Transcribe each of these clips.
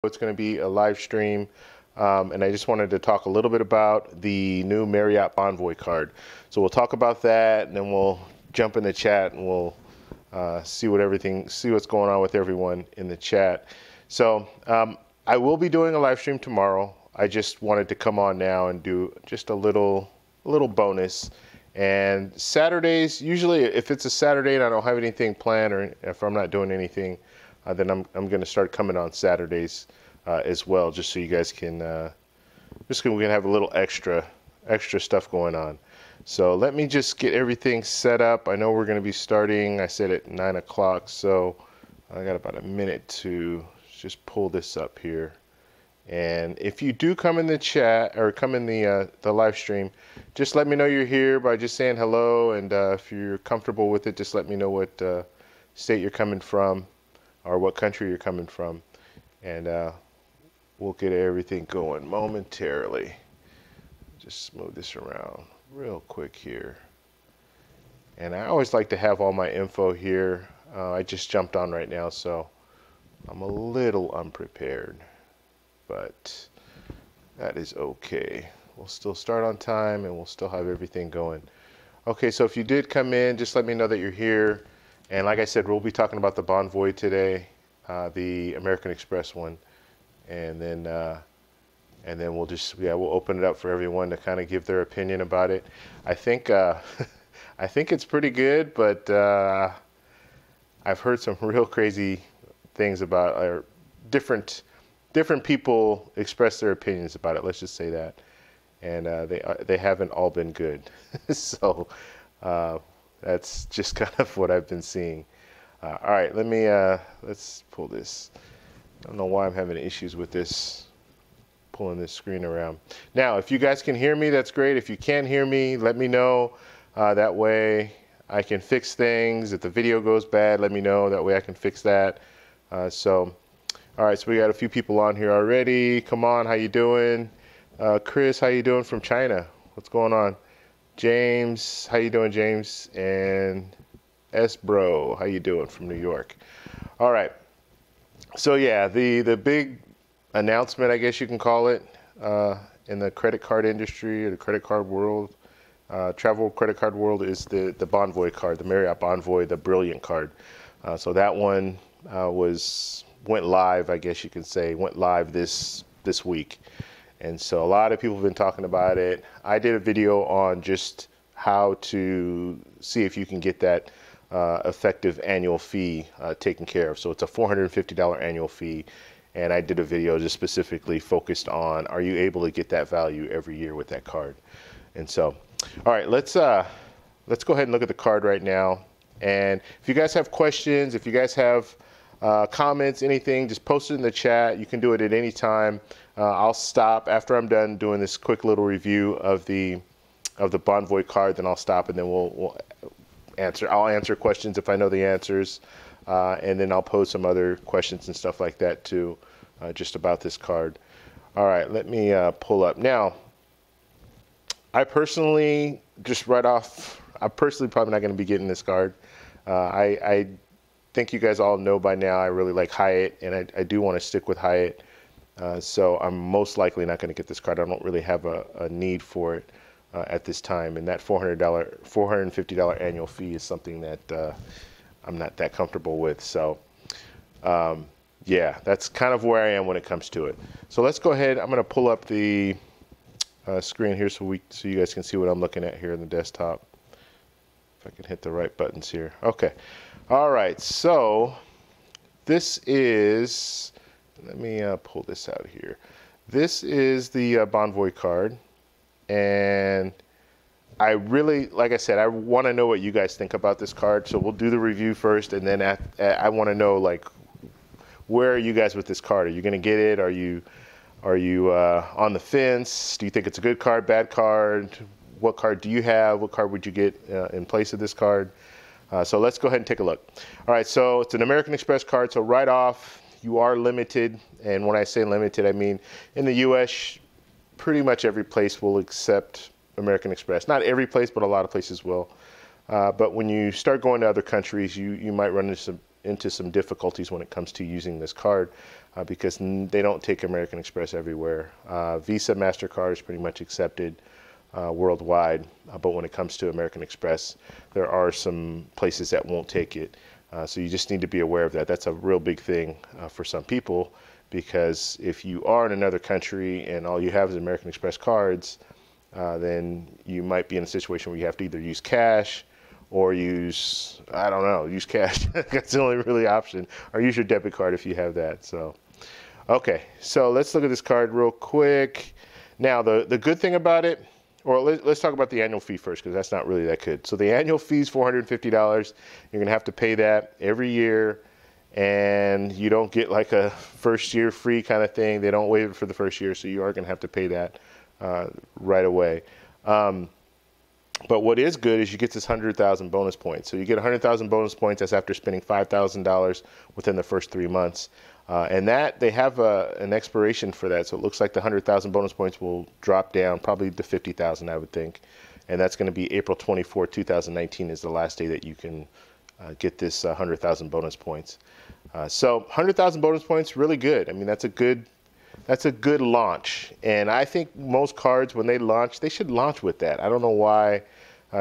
It's going to be a live stream, and I just wanted to talk a little bit about the new Marriott Bonvoy card. So we'll talk about that, and then we'll jump in the chat, and we'll see what's going on with everyone in the chat. So I will be doing a live stream tomorrow. I just wanted to come on now and do just a little bonus. And Saturdays, usually if it's a Saturday and I don't have anything planned, or if I'm not doing anything, then I'm going to start coming on Saturdays as well, just so you guys can we can have a little extra stuff going on. So let me just get everything set up. I know we're going to be starting, I said at 9 o'clock, so I got about a minute to just pull this up here. And if you do come in the chat or come in the live stream, just let me know you're here by just saying hello. And if you're comfortable with it, just let me know what state you're coming from or what country you're coming from. And we'll get everything going momentarily. Just move this around real quick here. And I always like to have all my info here. I just jumped on right now, so I'm a little unprepared. But that is okay. We'll still start on time and we'll still have everything going. Okay, so if you did come in, just let me know that you're here. And like I said, we'll be talking about the Bonvoy today, the American Express one. And then we'll just, we'll open it up for everyone to kind of give their opinion about it. I think I think it's pretty good, but I've heard some real crazy things about different people express their opinions about it. Let's just say that, and they haven't all been good. So that's just kind of what I've been seeing. All right, let's pull this. I don't know why I'm having issues with this, pulling this screen around. Now, if you guys can hear me, that's great. If you can't hear me, let me know. That way I can fix things. If the video goes bad, let me know. That way I can fix that. All right, so we got a few people on here already. Come on, how you doing? Chris, how you doing from China? What's going on? James, how you doing, James? And S-Bro, how you doing from New York? All right, so yeah, the big announcement, I guess you can call it, in the credit card industry or the credit card world, travel credit card world, is the Bonvoy card, the Marriott Bonvoy, the Brilliant card. So that one went live, I guess you could say, went live this week. And so a lot of people have been talking about it. I did a video on just how to see if you can get that effective annual fee taken care of. So it's a $450 annual fee. And I did a video just specifically focused on, are you able to get that value every year with that card? And so, all right, let's go ahead and look at the card right now. And if you guys have questions, if you guys have comments, anything, just post it in the chat. You can do it at any time. I'll stop after I'm done doing this quick little review of the Bonvoy card. Then I'll stop, and then we'll answer. I'll answer questions if I know the answers, and then I'll pose some other questions and stuff like that too, just about this card. All right, let me pull up now. I personally, just right off, I'm personally probably not going to be getting this card. I think you guys all know by now I really like Hyatt, and I do want to stick with Hyatt. So I'm most likely not going to get this card. I don't really have a need for it at this time. And that $450 annual fee is something that I'm not that comfortable with. So yeah, that's kind of where I am when it comes to it. So let's go ahead. I'm going to pull up the screen here so you guys can see what I'm looking at here in the desktop. If I can hit the right buttons here. Okay. All right. So this is, let me pull this out here. This is the Bonvoy card. And I really, like I said, I want to know what you guys think about this card. So we'll do the review first. And then I want to know, like, where are you guys with this card? Are you going to get it? Are you on the fence? Do you think it's a good card, bad card? What card do you have? What card would you get in place of this card? So let's go ahead and take a look. All right, so it's an American Express card. So right off, you are limited. And when I say limited, I mean in the U.S., pretty much every place will accept American Express. Not every place, but a lot of places will. But when you start going to other countries, you might run into into some difficulties when it comes to using this card because they don't take American Express everywhere. Visa, MasterCard is pretty much accepted worldwide, but when it comes to American Express, there are some places that won't take it. So you just need to be aware of that. That's a real big thing for some people, because if you are in another country and all you have is American Express cards, then you might be in a situation where you have to either use cash or use, I don't know, use cash. That's the only really option. Or use your debit card if you have that. So, okay, so let's look at this card real quick. Now, the good thing about it, or let's talk about the annual fee first, because that's not really that good. So the annual fee is $450. You're going to have to pay that every year, and you don't get like a first year free kind of thing. They don't waive it for the first year, so you are going to have to pay that right away. But what is good is you get this 100,000 bonus points. So you get 100,000 bonus points. That's after spending $5,000 within the first 3 months. And that they have an expiration for that. So it looks like the 100,000 bonus points will drop down probably to 50,000, I would think. And that's going to be April 24, 2019 is the last day that you can get this 100,000 bonus points. So 100,000 bonus points, really good. I mean, that's a good launch. And I think most cards, when they launch, they should launch with that. I don't know why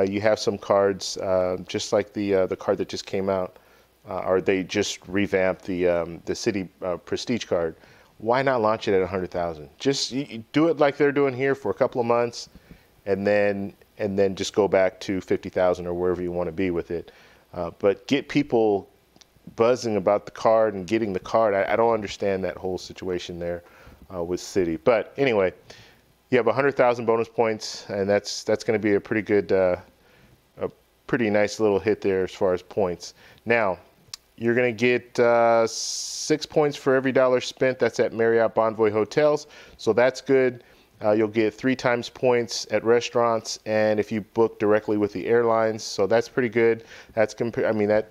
you have some cards, just like the card that just came out, or they just revamped the Citi Prestige card. Why not launch it at 100,000? Just do it like they're doing here for a couple of months, and then just go back to 50,000 or wherever you want to be with it. But get people buzzing about the card and getting the card. I don't understand that whole situation there with Citi. But anyway, you have 100,000 bonus points, and that's going to be a pretty good, a pretty nice little hit there as far as points. Now, you're going to get 6 points for every dollar spent. That's at Marriott Bonvoy hotels, so that's good. You'll get 3 times points at restaurants, and if you book directly with the airlines, so that's pretty good. That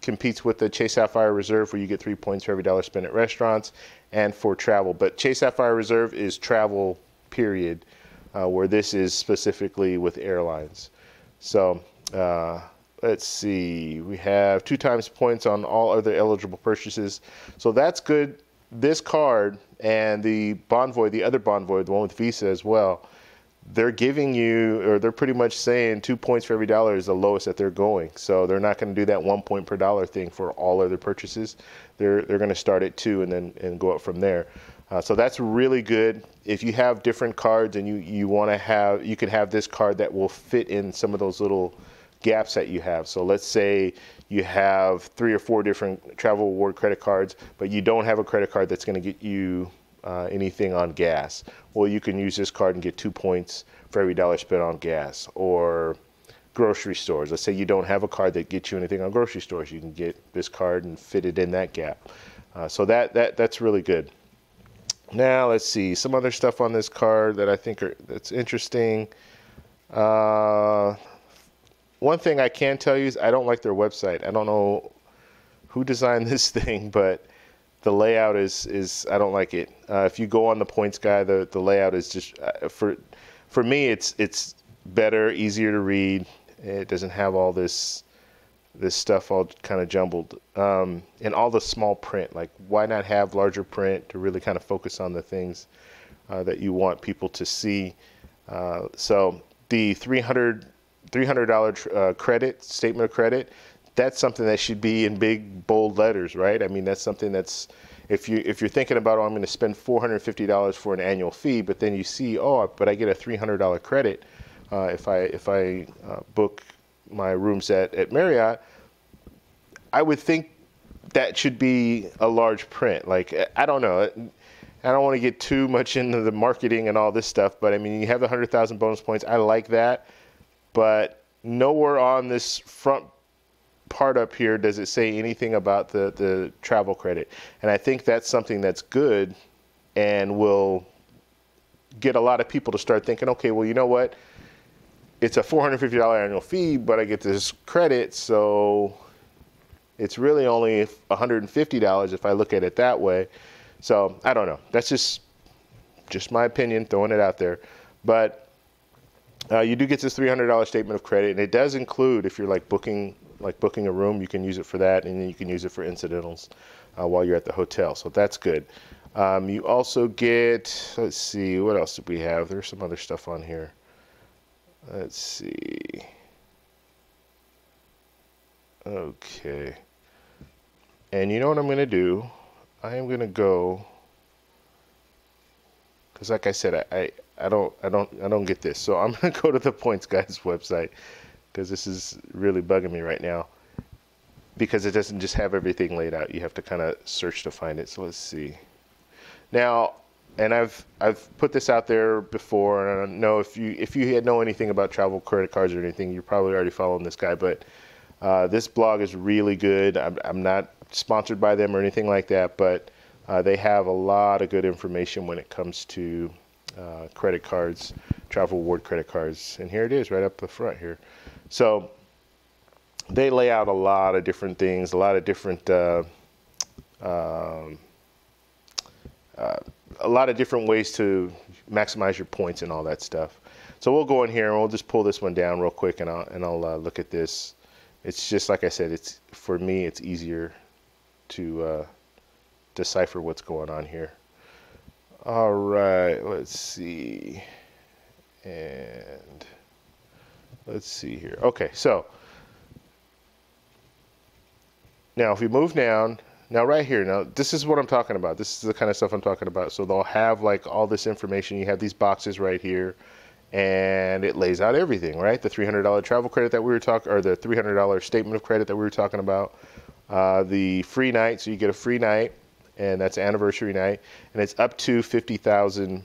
competes with the Chase Sapphire Reserve, where you get 3 points for every dollar spent at restaurants and for travel. But Chase Sapphire Reserve is travel, period, where this is specifically with airlines. So let's see, we have 2 times points on all other eligible purchases. So that's good. This card and the Bonvoy, the other Bonvoy, the one with Visa as well, they're giving you, or they're pretty much saying 2 points for every dollar is the lowest that they're going. So they're not going to do that 1 point per dollar thing for all other purchases. They're going to start at 2 and go up from there. So that's really good. If you have different cards and you want to have, you could have this card that will fit in some of those little gaps that you have. So let's say you have 3 or 4 different travel award credit cards, but you don't have a credit card that's going to get you anything on gas. Well, you can use this card and get 2 points for every dollar spent on gas. Or grocery stores. Let's say you don't have a card that gets you anything on grocery stores. You can get this card and fit it in that gap. So that's really good. Now let's see some other stuff on this card that I think that's interesting. One thing I can tell you is I don't like their website. I don't know who designed this thing, but the layout is I don't like it. If you go on the points guide, the layout is just for me it's better, easier to read. It doesn't have all this stuff all kind of jumbled, and all the small print. Like, why not have larger print to really kind of focus on the things that you want people to see? So the $300 credit, statement of credit, that's something that should be in big, bold letters, right? I mean, that's something that's, if you're thinking about, oh, I'm going to spend $450 for an annual fee, but then you see, oh, but I get a $300 credit if I book my rooms at Marriott, I would think that should be a large print. Like, I don't know. I don't want to get too much into the marketing and all this stuff, but I mean, you have the 100,000 bonus points. I like that, but nowhere on this front part up here does it say anything about the travel credit. And I think that's something that's good and will get a lot of people to start thinking, okay, well, you know what? It's a $450 annual fee, but I get this credit, so it's really only $150 if I look at it that way. So I don't know. That's just my opinion, throwing it out there. But You do get this $300 statement of credit, and it does include, if you're like booking a room, you can use it for that, and then you can use it for incidentals while you're at the hotel. So that's good. You also get, let's see, what else did we have? There's some other stuff on here. Let's see. Okay. And you know what I'm going to do? I am going to go, because like I said, I don't get this. So I'm going to go to the Points Guys website, because this is really bugging me right now, because it doesn't just have everything laid out. You have to kind of search to find it. So let's see. Now, and I've put this out there before, and I don't know if you know anything about travel credit cards or anything, you're probably already following this guy, but this blog is really good. I'm not sponsored by them or anything like that, but they have a lot of good information when it comes to credit cards, travel reward credit cards. And here it is right up the front here. So they lay out a lot of different things, a lot of different ways to maximize your points and all that stuff. So we'll go in here and we'll just pull this one down real quick, and I'll look at this. It's just like I said, it's, for me, it's easier to decipher what's going on here. All right, let's see. And let's see here. Okay, so now if we move down, now right here, now this is what I'm talking about. This is the kind of stuff I'm talking about. So they'll have like all this information. You have these boxes right here, and it lays out everything, right? The $300 travel credit that we were talking, or the $300 statement of credit that we were talking about. The free night, so you get a free night, and that's anniversary night, and it's up to 50,000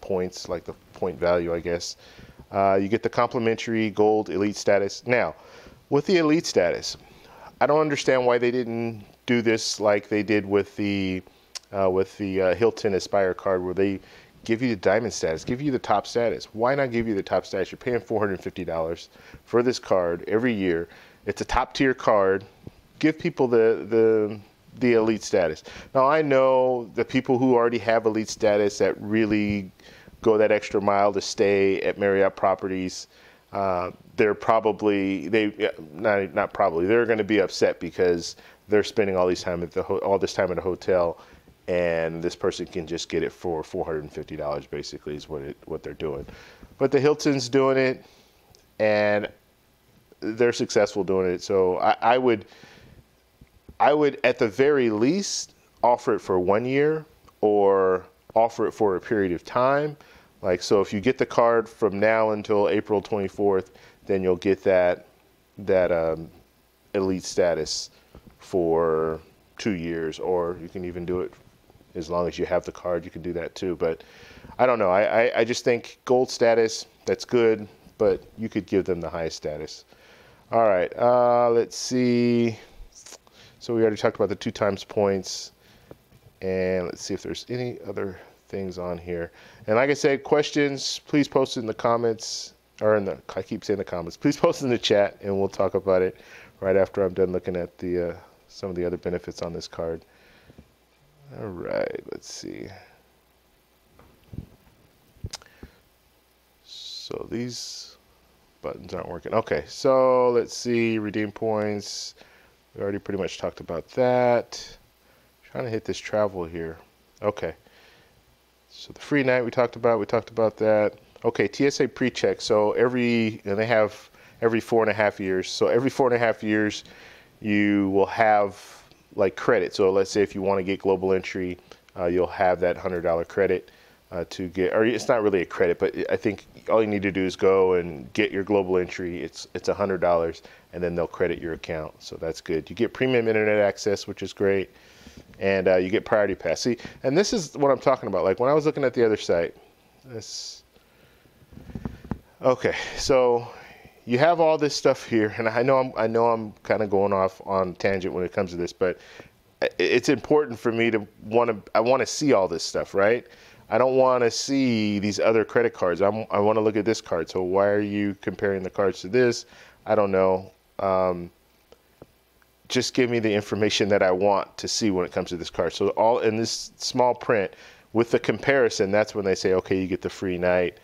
points, like the point value, I guess. You get the complimentary gold elite status. Now, with the elite status, I don't understand why they didn't do this like they did with the Hilton Aspire card, where they give you the diamond status, give you the top status. Why not give you the top status? You're paying $450 for this card every year. It's a top tier card. Give people the elite status. Now, I know the people who already have elite status that really go that extra mile to stay at Marriott properties. They're probably, they're going to be upset because they're spending all this time at the hotel, and this person can just get it for $450 basically is what they're doing. But the Hilton's doing it, and they're successful doing it. So I would at the very least offer it for 1 year, or offer it for a period of time. Like, so if you get the card from now until April 24th, then you'll get that elite status for 2 years, or you can even do it as long as you have the card. You can do that too. But I don't know. I just think gold status, that's good, but you could give them the highest status. All right, let's see. So we already talked about the 2 times points, and let's see if there's any other things on here. And like I said, questions, please post it in the comments, or I keep saying the comments. Please post in the chat, and we'll talk about it right after I'm done looking at the some of the other benefits on this card. All right, let's see. So these buttons aren't working. Okay, so let's see, redeem points. We already pretty much talked about that. Trying to hit this travel here. Okay. So the free night we talked about that. Okay, TSA PreCheck. So they have every 4.5 years. So every 4.5 years, you will have like credit. So let's say if you want to get global entry, you'll have that $100 credit to get, or it's not really a credit, but I think all you need to do is go and get your global entry. It's $100, and then they'll credit your account. So that's good. You get premium internet access, which is great. And you get priority pass. See, and this is what I'm talking about. Like when I was looking at the other site, okay, so you have all this stuff here, and I know I'm kind of going off on tangent when it comes to this, but it's important for me to want to see all this stuff, right? I don't want to see these other credit cards. I want to look at this card. So why are you comparing the cards to this? I don't know. Just give me the information that I want to see when it comes to this card. So all in this small print with the comparison, that's when they say, okay, you get the free night.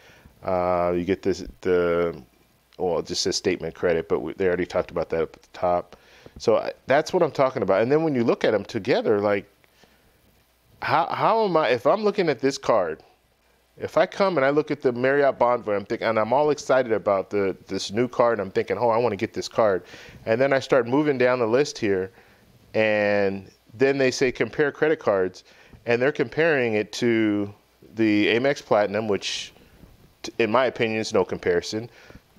You get well, it just says statement credit, but they already talked about that up at the top. So that's what I'm talking about. And then when you look at them together, like, how am I, if I'm looking at this card, if I come and I look at the Marriott Bonvoy, I'm thinking, and I'm all excited about this new card, and I'm thinking, oh, I want to get this card. And then I start moving down the list here, and then they say compare credit cards, and they're comparing it to the Amex Platinum, which in my opinion is no comparison.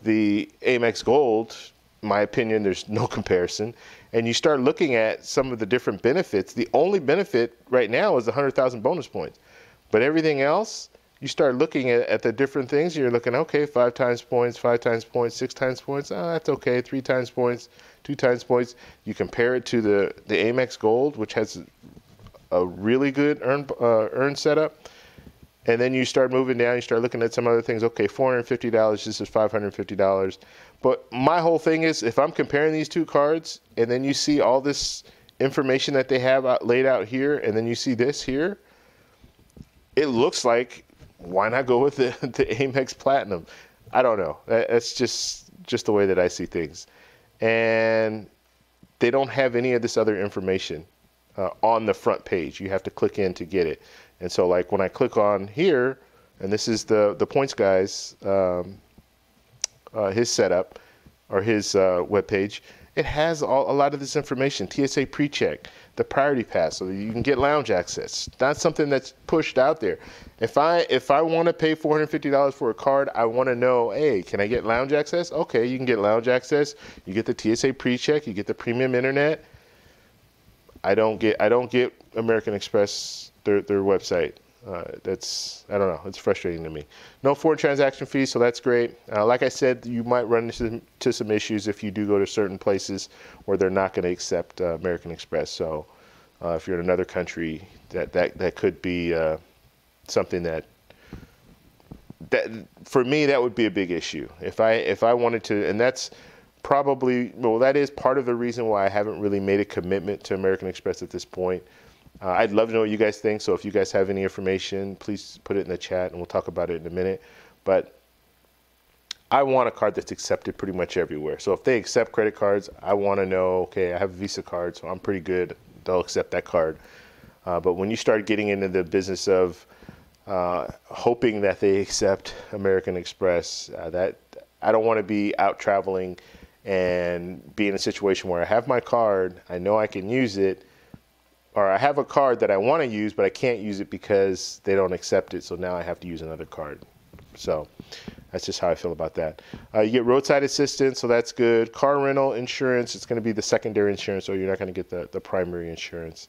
The Amex Gold, in my opinion, there's no comparison. And you start looking at some of the different benefits. The only benefit right now is the 100,000 bonus points. But everything else, you start looking at the different things. You're looking, okay, 5 times points, 5 times points, 6 times points. Oh, that's okay. 3 times points, 2 times points. You compare it to the Amex Gold, which has a really good earn setup. And then you start moving down, you start looking at some other things. Okay, $450, this is $550. But my whole thing is, if I'm comparing these two cards, and then you see all this information that they have laid out here, and then you see this here, it looks like, why not go with the Amex Platinum? I don't know. That's just the way that I see things. And they don't have any of this other information on the front page. You have to click in to get it. And so, like, when I click on here, and this is the points guy's his setup or his webpage, it has a lot of this information. TSA PreCheck, the priority pass, so that you can get lounge access. Not something that's pushed out there. If I want to pay $450 for a card, I want to know, hey, can I get lounge access? Okay, you can get lounge access. You get the TSA PreCheck. You get the premium internet. I don't get American Express, their website. I don't know, it's frustrating to me. No foreign transaction fees, so that's great. Like I said, you might run into some issues if you do go to certain places where they're not going to accept American Express. So if you're in another country, that could be something that for me, that would be a big issue. If I wanted to, and that's probably, well, that is part of the reason why I haven't really made a commitment to American Express at this point. I'd love to know what you guys think. So if you guys have any information, please put it in the chat and we'll talk about it in a minute. But I want a card that's accepted pretty much everywhere. So if they accept credit cards, I want to know, okay, I have a Visa card, so I'm pretty good. They'll accept that card. But when you start getting into the business of hoping that they accept American Express, that I don't want to be out traveling and be in a situation where I have my card, I know I can use it, or I have a card that I want to use, but I can't use it because they don't accept it. So now I have to use another card. So that's just how I feel about that. You get roadside assistance, so that's good. Car rental insurance, it's going to be the secondary insurance, so you're not going to get the primary insurance.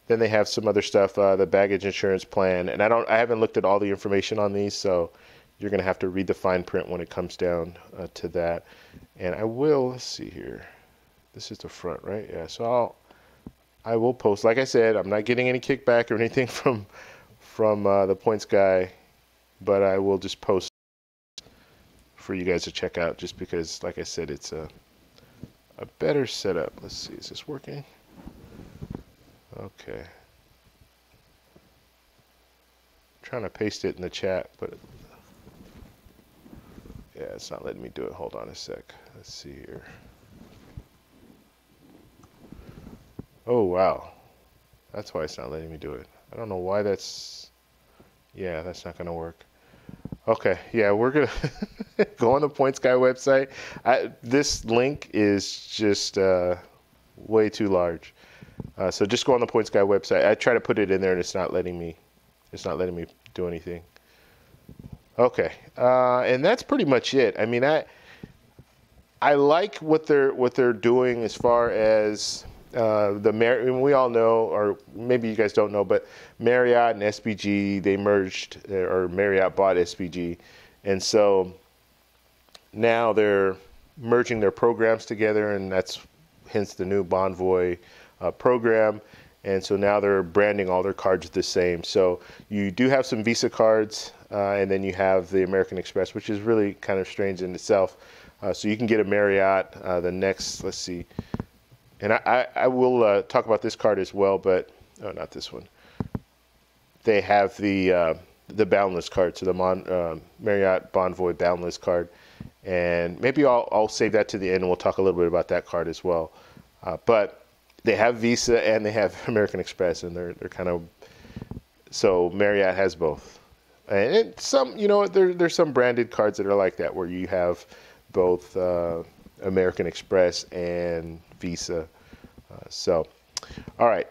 Then they have some other stuff, the baggage insurance plan. And I haven't looked at all the information on these, so you're going to have to read the fine print when it comes down to that. And let's see here. This is the front, right? Yeah, so I will post. Like I said, I'm not getting any kickback or anything from the points guy, but I will just post for you guys to check out, just because, like I said, it's a better setup. Let's see, is this working? Okay. I'm trying to paste it in the chat, but yeah, it's not letting me do it. Hold on a sec. Let's see here. Oh, wow. That's why it's not letting me do it. I don't know why that's not going to work. Okay, yeah, we're going to go on the Points Guy website. This link is just way too large. So just go on the Points Guy website. I try to put it in there and it's not letting me do anything. Okay, and that's pretty much it. I mean, I like what they're doing as far as we all know, or maybe you guys don't know, but Marriott and SPG, they merged, or Marriott bought SPG, and so now they're merging their programs together, and that's hence the new Bonvoy program. And so now they're branding all their cards the same. So you do have some Visa cards, and then you have the American Express, which is really kind of strange in itself. So you can get a Marriott. The next, let's see. And I will talk about this card as well, but not this one. They have the the Boundless card, so the Marriott Bonvoy Boundless card, and maybe I'll save that to the end, and we'll talk a little bit about that card as well. But they have Visa and they have American Express, and they're kind of, so Marriott has both. And some, there's some branded cards that are like that, where you have both American Express and Visa. All right,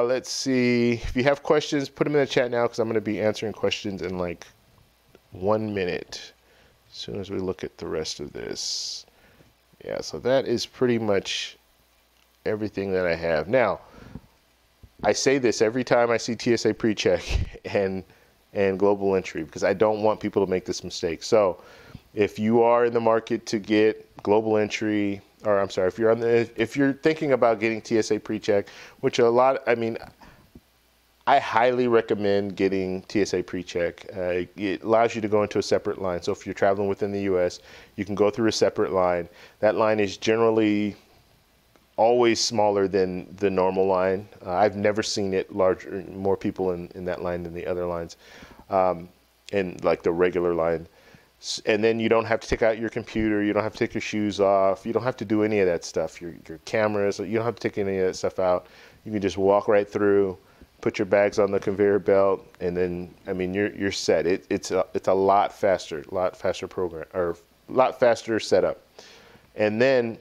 let's see. If you have questions, put them in the chat now, because I'm going to be answering questions in like 1 minute as soon as we look at the rest of this. Yeah, so that is pretty much everything that I have. Now, I say this every time I see TSA PreCheck and global entry, because I don't want people to make this mistake. So if you are in the market to get global entry, or I'm sorry, if you're thinking about getting TSA PreCheck, which I highly recommend getting TSA PreCheck. It allows you to go into a separate line. So if you're traveling within the U.S., you can go through a separate line. That line is generally always smaller than the normal line. I've never seen it more people in that line than the other lines, and like the regular line. And then you don't have to take out your computer. You don't have to take your shoes off. You don't have to do any of that stuff. Your cameras, you don't have to take any of that stuff out. You can just walk right through, put your bags on the conveyor belt, and then, you're set. It's a lot faster program, or a lot faster setup. And then,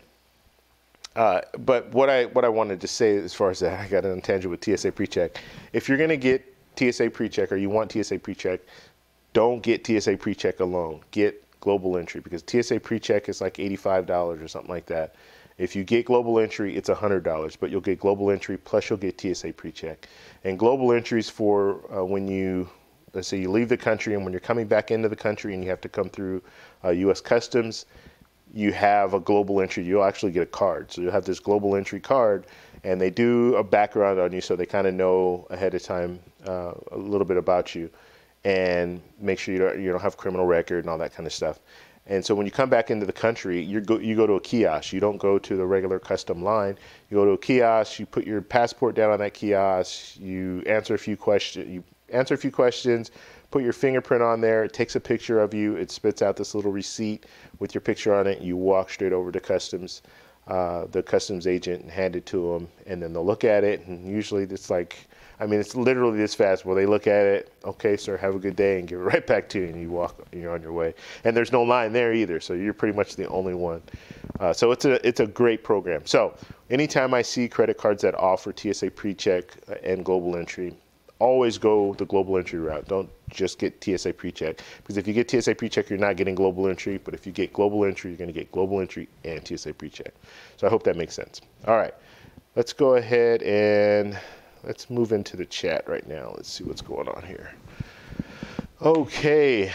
but what I wanted to say as far as that, I got an tangent with TSA PreCheck. If you're going to get TSA PreCheck, or you want TSA PreCheck, don't get TSA PreCheck alone. Get global entry, because TSA PreCheck is like $85 or something like that. If you get global entry, it's $100, but you'll get global entry plus you'll get TSA PreCheck. And global entry is for when let's say you leave the country, and when you're coming back into the country and you have to come through U.S. Customs, you have a global entry. You'll actually get a card. So you'll have this global entry card, and they do a background on you, so they kind of know ahead of time a little bit about you, and make sure you don't have criminal record and all that kind of stuff. And so when you come back into the country, you go to a kiosk. You don't go to the regular custom line. You go to a kiosk. You put your passport down on that kiosk. You answer a few questions. Put your fingerprint on there. It takes a picture of you. It spits out this little receipt with your picture on it. You walk straight over to customs, the customs agent, and hand it to them, and then they'll look at it. And usually it's like, it's literally this fast. Well, they look at it, okay, sir, have a good day, and give it right back to you, and you're on your way. And there's no line there either, so you're pretty much the only one. So it's a great program. So anytime I see credit cards that offer TSA PreCheck and global entry, always go the global entry route. Don't just get TSA PreCheck, because if you get TSA PreCheck, you're not getting global entry. But if you get global entry, you're going to get global entry and TSA PreCheck. So I hope that makes sense. All right, let's go ahead and let's move into the chat right now. Let's see what's going on here. Okay,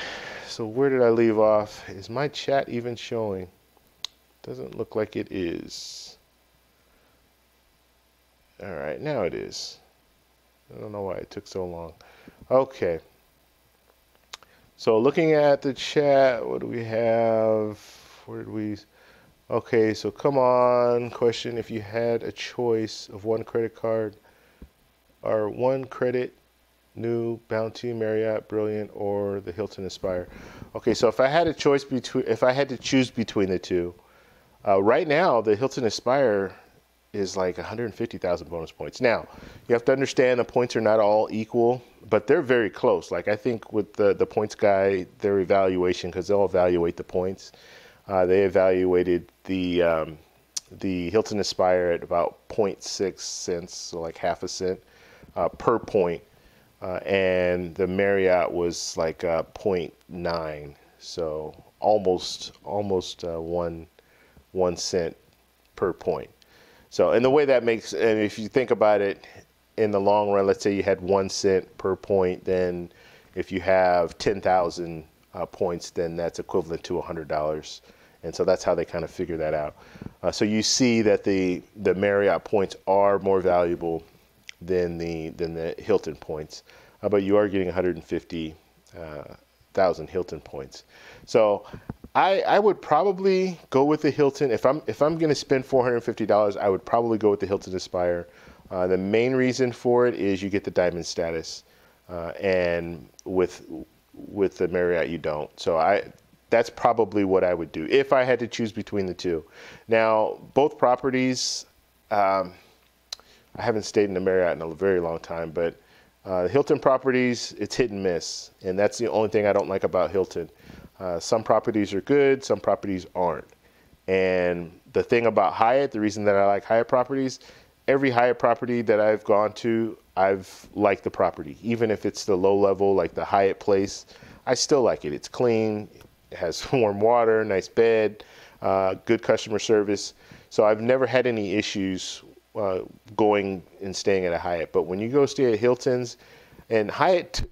so where did I leave off? Is my chat even showing? Doesn't look like it is. All right, now it is. I don't know why it took so long. Okay. So looking at the chat, what do we have? Where did we? Okay, so come on. Question: if you had a choice of one credit card, or one credit, new, Bounty, Marriott, Brilliant, or the Hilton Aspire. Okay, so if I had to choose between the two, right now the Hilton Aspire is like 150,000 bonus points. Now, you have to understand the points are not all equal, but they're very close. Like, I think with the points guy, their evaluation, because they'll evaluate the points, they evaluated the Hilton Aspire at about 0.6 cents, so like half a cent per point, and the Marriott was like 0.9, so almost 1 cent per point. So, and the way that makes, and if you think about it in the long run, let's say you had 1 cent per point, then if you have 10,000 points, then that's equivalent to $100. And so that's how they kind of figure that out. So you see that the Marriott points are more valuable than the Hilton points, but you are getting 150,000 Hilton points. So I would probably go with the Hilton. If I'm going to spend $450, I would probably go with the Hilton Aspire. The main reason for it is you get the diamond status. and with the Marriott you don't. So that's probably what I would do if I had to choose between the two. Now, both properties, I haven't stayed in the Marriott in a very long time, but the Hilton properties, it's hit and miss, and that's the only thing I don't like about Hilton. Some properties are good, some properties aren't. And the thing about Hyatt, the reason that I like Hyatt properties, every Hyatt property that I've gone to, I've liked the property. Even if it's the low level, like the Hyatt Place, I still like it. It's clean, it has warm water, nice bed, good customer service. So I've never had any issues going and staying at a Hyatt. But when you go stay at Hilton's, and Hyatt,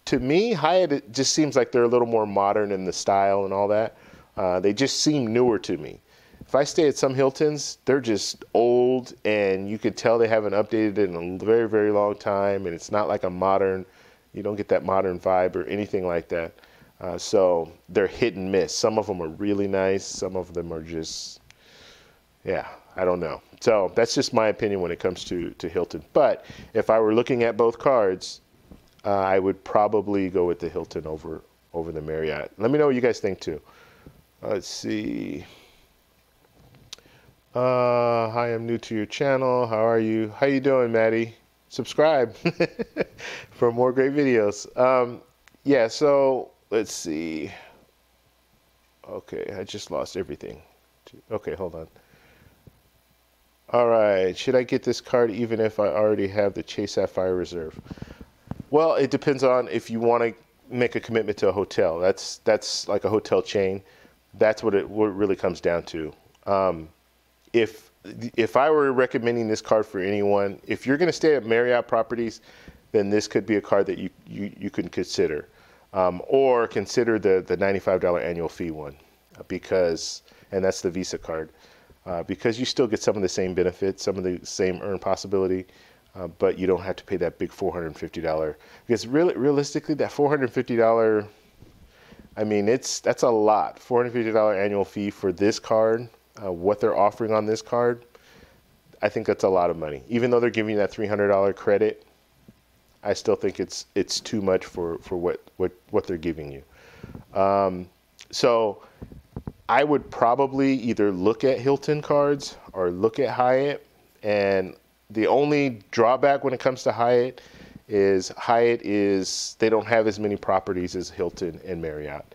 to me, Hyatt, it just seems like they're a little more modern in the style and all that. They just seem newer to me. If I stay at some Hiltons, they're just old, and you could tell they haven't updated it in a very, very long time, and it's not like a modern, you don't get that modern vibe or anything like that. So they're hit and miss. Some of them are really nice. Some of them are just, yeah, I don't know. So that's just my opinion when it comes to Hilton. But if I were looking at both cards, I would probably go with the Hilton over the Marriott. Let me know what you guys think too. Let's see. Hi, I'm new to your channel. How are you? How you doing, Maddie? Subscribe for more great videos. Yeah, so let's see. Okay, I just lost everything. Okay, hold on. All right, should I get this card even if I already have the Chase Sapphire Reserve? Well, it depends on if you want to make a commitment to a hotel. That's like a hotel chain. That's what it really comes down to. If I were recommending this card for anyone, if you're going to stay at Marriott properties, then this could be a card that you can consider, or consider the $95 annual fee one, and that's the Visa card, because you still get some of the same benefits, some of the same earn possibility, but you don't have to pay that big $450. Because realistically, that $450, I mean, that's a lot. $450 annual fee for this card. What they're offering on this card, I think that's a lot of money. Even though they're giving you that $300 credit, I still think it's too much for what they're giving you. So I would probably either look at Hilton cards or look at Hyatt. And the only drawback when it comes to Hyatt is they don't have as many properties as Hilton and Marriott,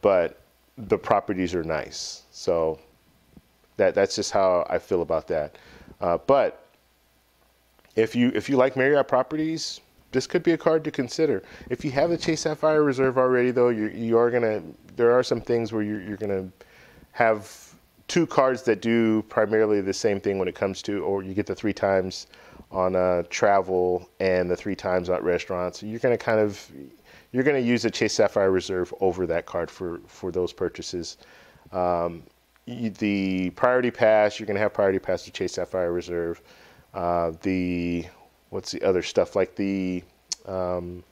but the properties are nice. So that's just how I feel about that. But if you like Marriott properties, this could be a card to consider. If you have the Chase Sapphire Reserve already, though, there are some things where you're gonna have two cards that do primarily the same thing when it comes to, or you get the 3 times on travel and the 3 times at restaurants. So you're gonna use the Chase Sapphire Reserve over that card for those purchases. The Priority Pass, you're going to have Priority Pass to Chase Sapphire Reserve. What's the other stuff? Like man,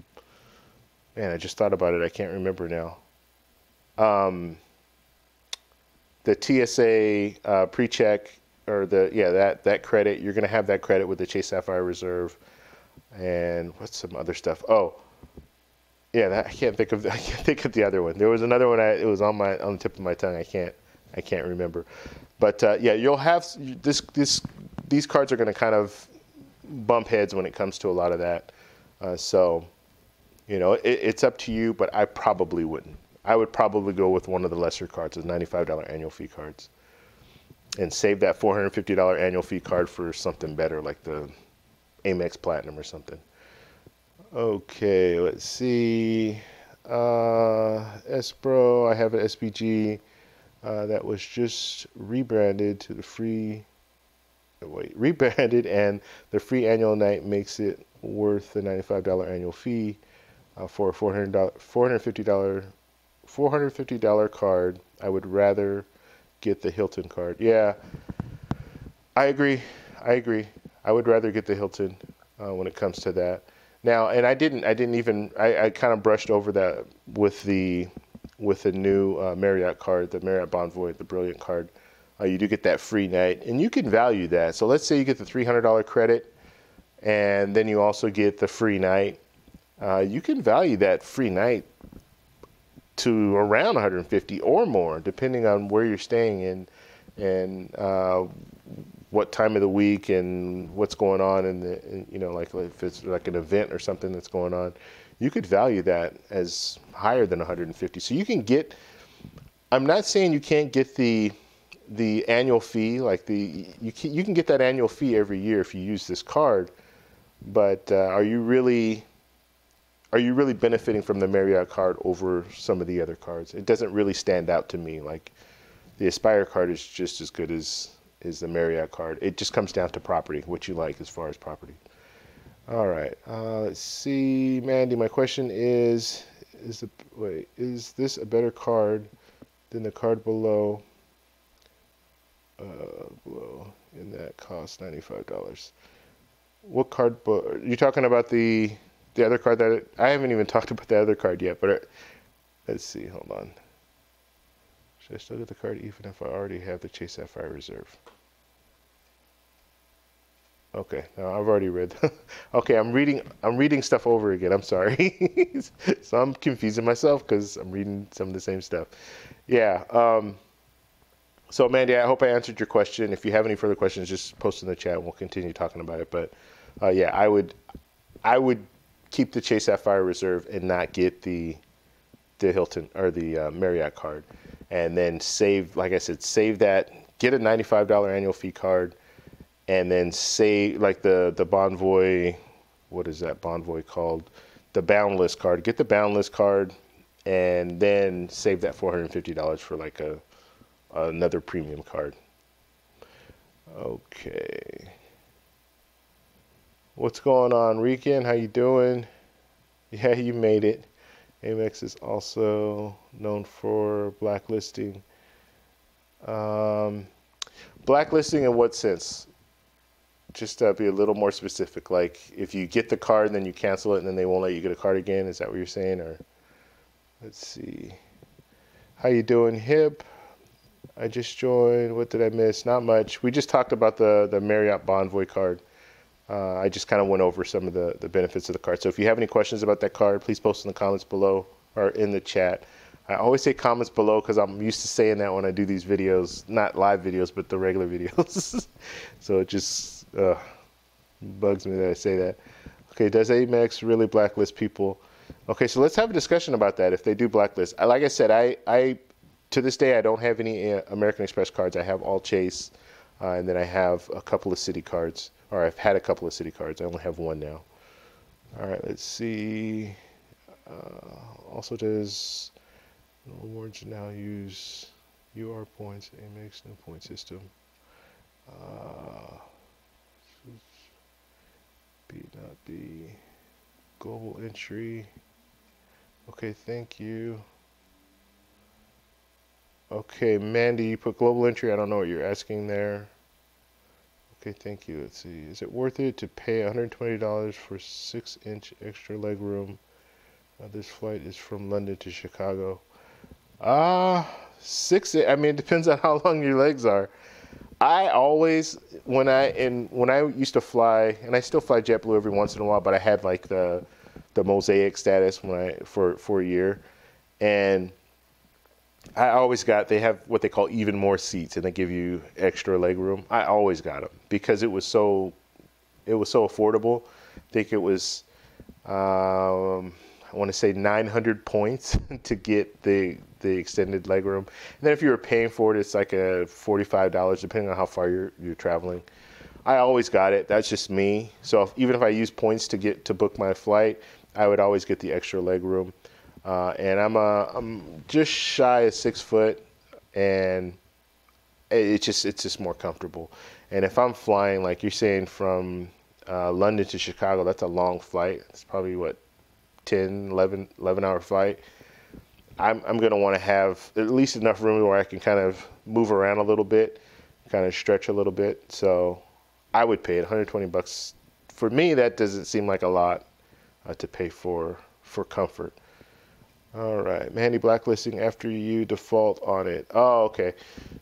I just thought about it. I can't remember now. The TSA PreCheck, or that credit, you're going to have that credit with the Chase Sapphire Reserve. And what's some other stuff? Oh, yeah, I can't think of the other one. There was another one. It was on the tip of my tongue. I can't remember, but yeah, you'll have these cards are going to kind of bump heads when it comes to a lot of that. So, it's up to you, but I probably wouldn't. I would probably go with one of the lesser cards, the $95 annual fee cards, and save that $450 annual fee card for something better, like the Amex Platinum or something. Okay, let's see. Espro, I have an SPG. That was just rebranded to the free. Rebranded, and the free annual night makes it worth the $95 annual fee for a $450 card. I would rather get the Hilton card. Yeah, I agree. I would rather get the Hilton when it comes to that. Now, and I kind of brushed over that with the new Marriott card, the Marriott Bonvoy, the Brilliant card. You do get that free night, and you can value that. So let's say you get the $300 credit, and then you also get the free night. you can value that free night to around 150 or more, depending on where you're staying in and what time of the week and what's going on like if it's like an event or something that's going on, you could value that as higher than 150. So you can get, I'm not saying you can't get the annual fee, like you can get that annual fee every year if you use this card, but are you really benefiting from the Marriott card over some of the other cards? It doesn't really stand out to me. Like the Aspire card is just as good as the Marriott card. It just comes down to property, what you like as far as property. All right, let's see, Mandy. My question is this a better card than the card below? And that costs $95. What card? You're talking about the other card that I haven't even talked about the other card yet. But let's see. Hold on. Should I still get the card even if I already have the Chase Sapphire Reserve? Okay, no, I've already read. Okay, I'm reading stuff over again. I'm sorry. So I'm confusing myself because I'm reading some of the same stuff. Yeah. So Mandy, I hope I answered your question. If you have any further questions, just post in the chat and we'll continue talking about it. But yeah, I would keep the Chase Sapphire Reserve and not get the Hilton or the Marriott card, and then save, like I said, save that. Get a $95 annual fee card. And then say like the Bonvoy, what is that Bonvoy called? The Boundless card. Get the Boundless card, and then save that $450 for like another premium card. Okay. What's going on, Rican? How you doing? Yeah, you made it. Amex is also known for blacklisting. Blacklisting in what sense? Just to be a little more specific, like if you get the card and then you cancel it and then they won't let you get a card again, is that what you're saying? Or let's see. How you doing, Hip? I just joined. What did I miss? Not much. We just talked about the Marriott Bonvoy card. I just kind of went over some of the benefits of the card. So if you have any questions about that card, please post in the comments below or in the chat. I always say comments below because I'm used to saying that when I do these videos, not live videos, but the regular videos. So it just bugs me that I say that. Okay, does Amex really blacklist people? Okay, so let's have a discussion about that if they do blacklist. Like I said, I to this day I don't have any American Express cards. I have all Chase, and then I have a couple of Citi cards, or I've had a couple of Citi cards. I only have one now. All right, let's see. Also, does Rewards now use UR points? Amex new point system. Not be global entry. Okay, thank you. Okay, Mandy, you put global entry. I don't know what you're asking there. Okay, thank you. Let's see. Is it worth it to pay $120 for 6-inch extra leg room? This flight is from London to Chicago. I mean, it depends on how long your legs are. I always, when I used to fly, and I still fly JetBlue every once in a while, but I had like the Mosaic status for a year, and I always they have what they call even more seats, and they give you extra leg room. I always got them because it was so affordable. I think it was I want to say 900 points to get the extended legroom. And then if you were paying for it, it's like a $45 depending on how far you're traveling. I always got it. That's just me. So even if I use points to book my flight, I would always get the extra legroom. And I'm just shy of 6 foot, and it's just more comfortable. And if I'm flying, like you're saying, from London to Chicago, that's a long flight. It's probably 11 hour flight. I'm going to want to have at least enough room where I can kind of move around a little bit, kind of stretch a little bit. So I would pay it $120. For me, that doesn't seem like a lot to pay for comfort. All right, Mandy, blacklisting after you default on it. Oh, okay.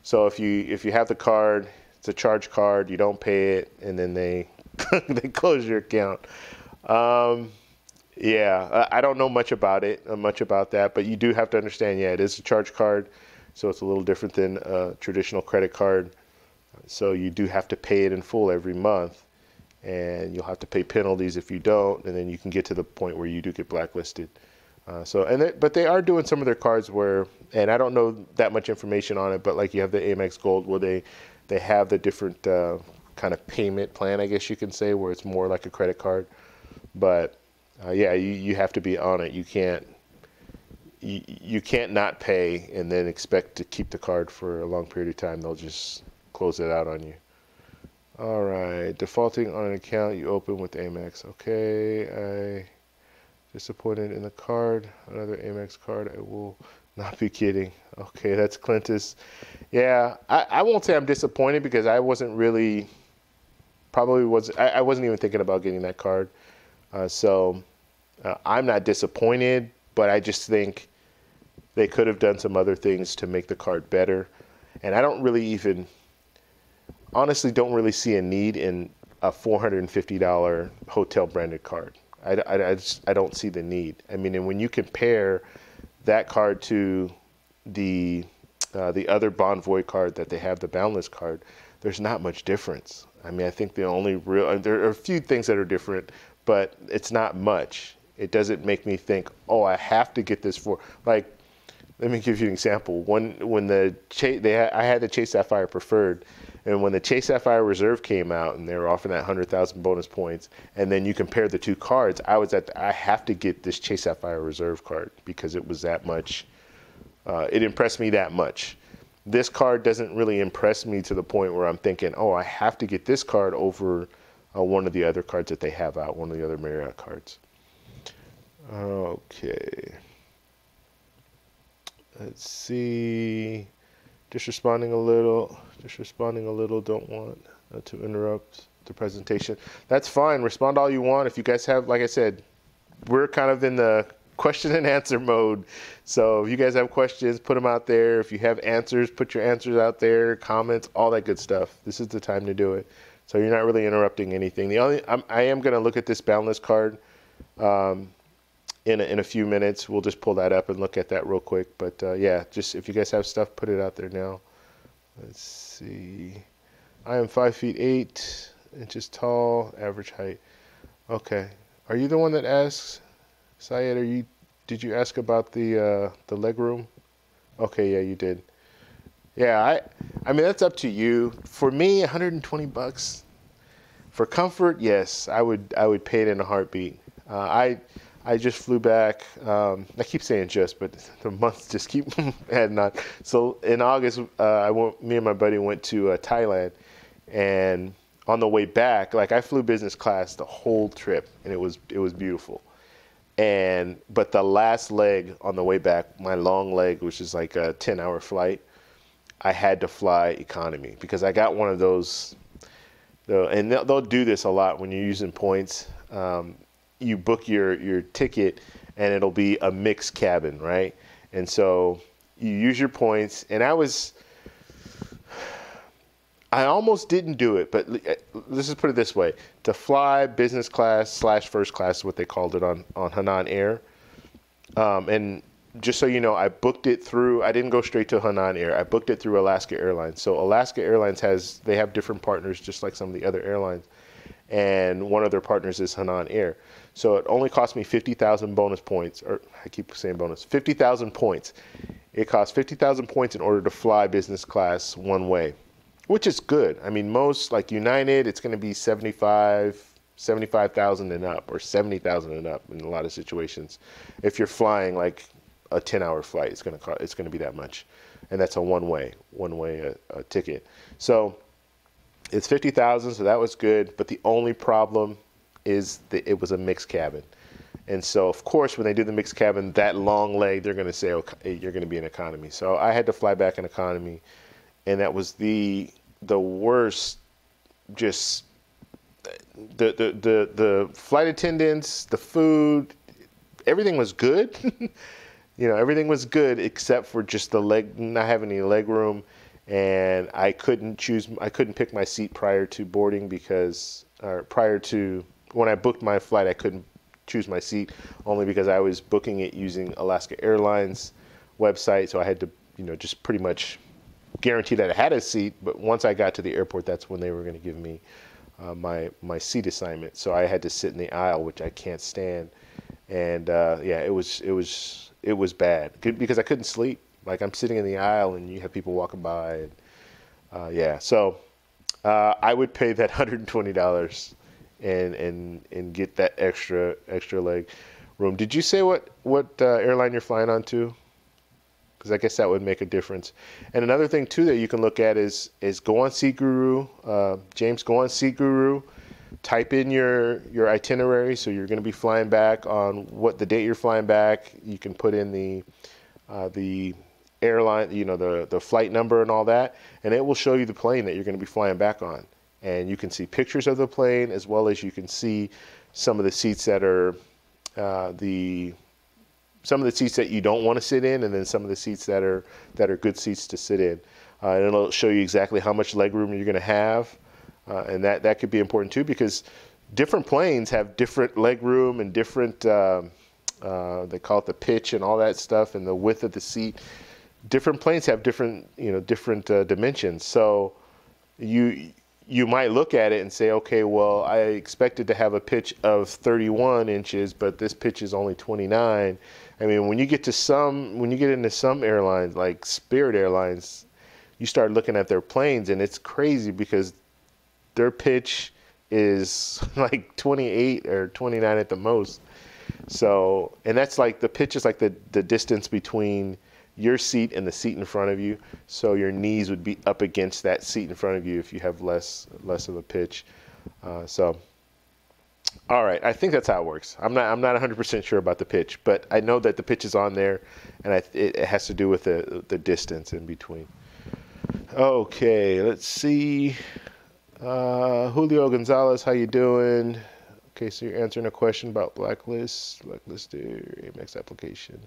So if you have the card, it's a charge card, you don't pay it, and then they they close your account. Yeah, I don't know much about it, much about that, but you do have to understand, yeah, it is a charge card, so it's a little different than a traditional credit card. So you do have to pay it in full every month, and you'll have to pay penalties if you don't, and then you can get to the point where you do get blacklisted. But they are doing some of their cards where, and I don't know that much information on it, but like you have the Amex Gold where they have the different kind of payment plan, I guess you can say, where it's more like a credit card. But yeah, you have to be on it. You can't not pay and then expect to keep the card for a long period of time. They'll just close it out on you. All right, defaulting on an account you open with Amex. Okay, I disappointed in the card. Another Amex card. I will not be kidding. Okay, that's Clintus. Yeah, I won't say I'm disappointed because I wasn't really, I wasn't even thinking about getting that card. I'm not disappointed, but I just think they could have done some other things to make the card better. And I don't really even, honestly, don't really see a need in a $450 hotel branded card. I don't see the need. I mean, and when you compare that card to the other Bonvoy card that they have, the Boundless card, there's not much difference. I mean, I think the only real, there are a few things that are different, but it's not much. It doesn't make me think, oh, I have to get this for, like, let me give you an example. When I had the Chase Sapphire Preferred, and when the Chase Sapphire Reserve came out and they were offering that 100,000 bonus points, and then you compare the two cards, I have to get this Chase Sapphire Reserve card because it was that much, it impressed me that much. This card doesn't really impress me to the point where I'm thinking, oh, I have to get this card over one of the other cards that they have out, one of the other Marriott cards. Okay. Let's see. Just responding a little, don't want to interrupt the presentation. That's fine. Respond all you want. If you guys have, like I said, we're kind of in the question and answer mode. So if you guys have questions, put them out there. If you have answers, put your answers out there, comments, all that good stuff. This is the time to do it. So you're not really interrupting anything. I am going to look at this Boundless card in a few minutes. We'll just pull that up and look at that real quick. But yeah, just if you guys have stuff, put it out there now. Let's see. I am 5'8" inches tall, average height. Okay. Are you the one that asks, Syed? Did you ask about the leg room? Okay, yeah, you did. Yeah, I mean that's up to you. For me, $120 for comfort. Yes, I would pay it in a heartbeat. I just flew back. I keep saying just, but the months just keep adding on. So in August, me and my buddy went to Thailand, and on the way back, like I flew business class the whole trip, and it was beautiful. But the last leg on the way back, my long leg, which is like a 10-hour flight, I had to fly economy because I got one of those. And they'll do this a lot when you're using points. You book your ticket and it'll be a mixed cabin, right? And so you use your points, and I almost didn't do it, but let's just put it this way. To fly business class / first class is what they called it on Hainan Air. And just so you know, I didn't go straight to Hainan Air. I booked it through Alaska Airlines. So Alaska Airlines they have different partners just like some of the other airlines. And one of their partners is Hainan Air. So it only cost me 50,000 bonus points, or I keep saying bonus, 50,000 points. It costs 50,000 points in order to fly business class one way, which is good. I mean, most, like United, it's going to be 75,000 and up, or 70,000 and up in a lot of situations. If you're flying like a 10-hour flight, it's going to be that much, and that's a one-way ticket. So it's 50,000, so that was good. But the only problem is that it was a mixed cabin. And so, of course, when they do the mixed cabin, that long leg, they're going to say, okay, you're going to be in economy. So I had to fly back in economy, and that was the worst. Just the flight attendants, the food, everything was good. Everything was good except for just not having any leg room. And I couldn't pick my seat prior to boarding prior to when I booked my flight, I couldn't choose my seat, only because I was booking it using Alaska Airlines website. So I had to, just pretty much guarantee that I had a seat. But once I got to the airport, that's when they were going to give me my seat assignment. So I had to sit in the aisle, which I can't stand. And yeah, it was bad because I couldn't sleep. Like, I'm sitting in the aisle and you have people walking by. And, yeah, so I would pay that $120 and get that extra leg room. Did you say what airline you're flying on to? Because I guess that would make a difference. And another thing too that you can look at is go on Seat Guru. James, go on Seat Guru. Type in your itinerary. So you're going to be flying back on what the date you're flying back. You can put in the airline, the flight number and all that, and it will show you the plane that you're going to be flying back on. And you can see pictures of the plane, as well as you can see some of the seats that are some of the seats that you don't want to sit in, and then some of the seats that are good seats to sit in. And it'll show you exactly how much leg room you're going to have, and that could be important too, because different planes have different leg room and different they call it the pitch and all that stuff, and the width of the seat. Different planes have different dimensions. So you might look at it and say, okay, well, I expected to have a pitch of 31 inches, but this pitch is only 29. I mean, when you get into some airlines, like Spirit Airlines, you start looking at their planes, and it's crazy because their pitch is like 28 or 29 at the most. So, and that's like, the pitch is like the distance between your seat and the seat in front of you. So your knees would be up against that seat in front of you if you have less of a pitch. So, all right, I think that's how it works. I'm not 100% sure about the pitch, but I know that the pitch is on there, and it has to do with the distance in between. Okay, let's see. Julio Gonzalez, how you doing? Okay, so you're answering a question about blacklisted Amex application.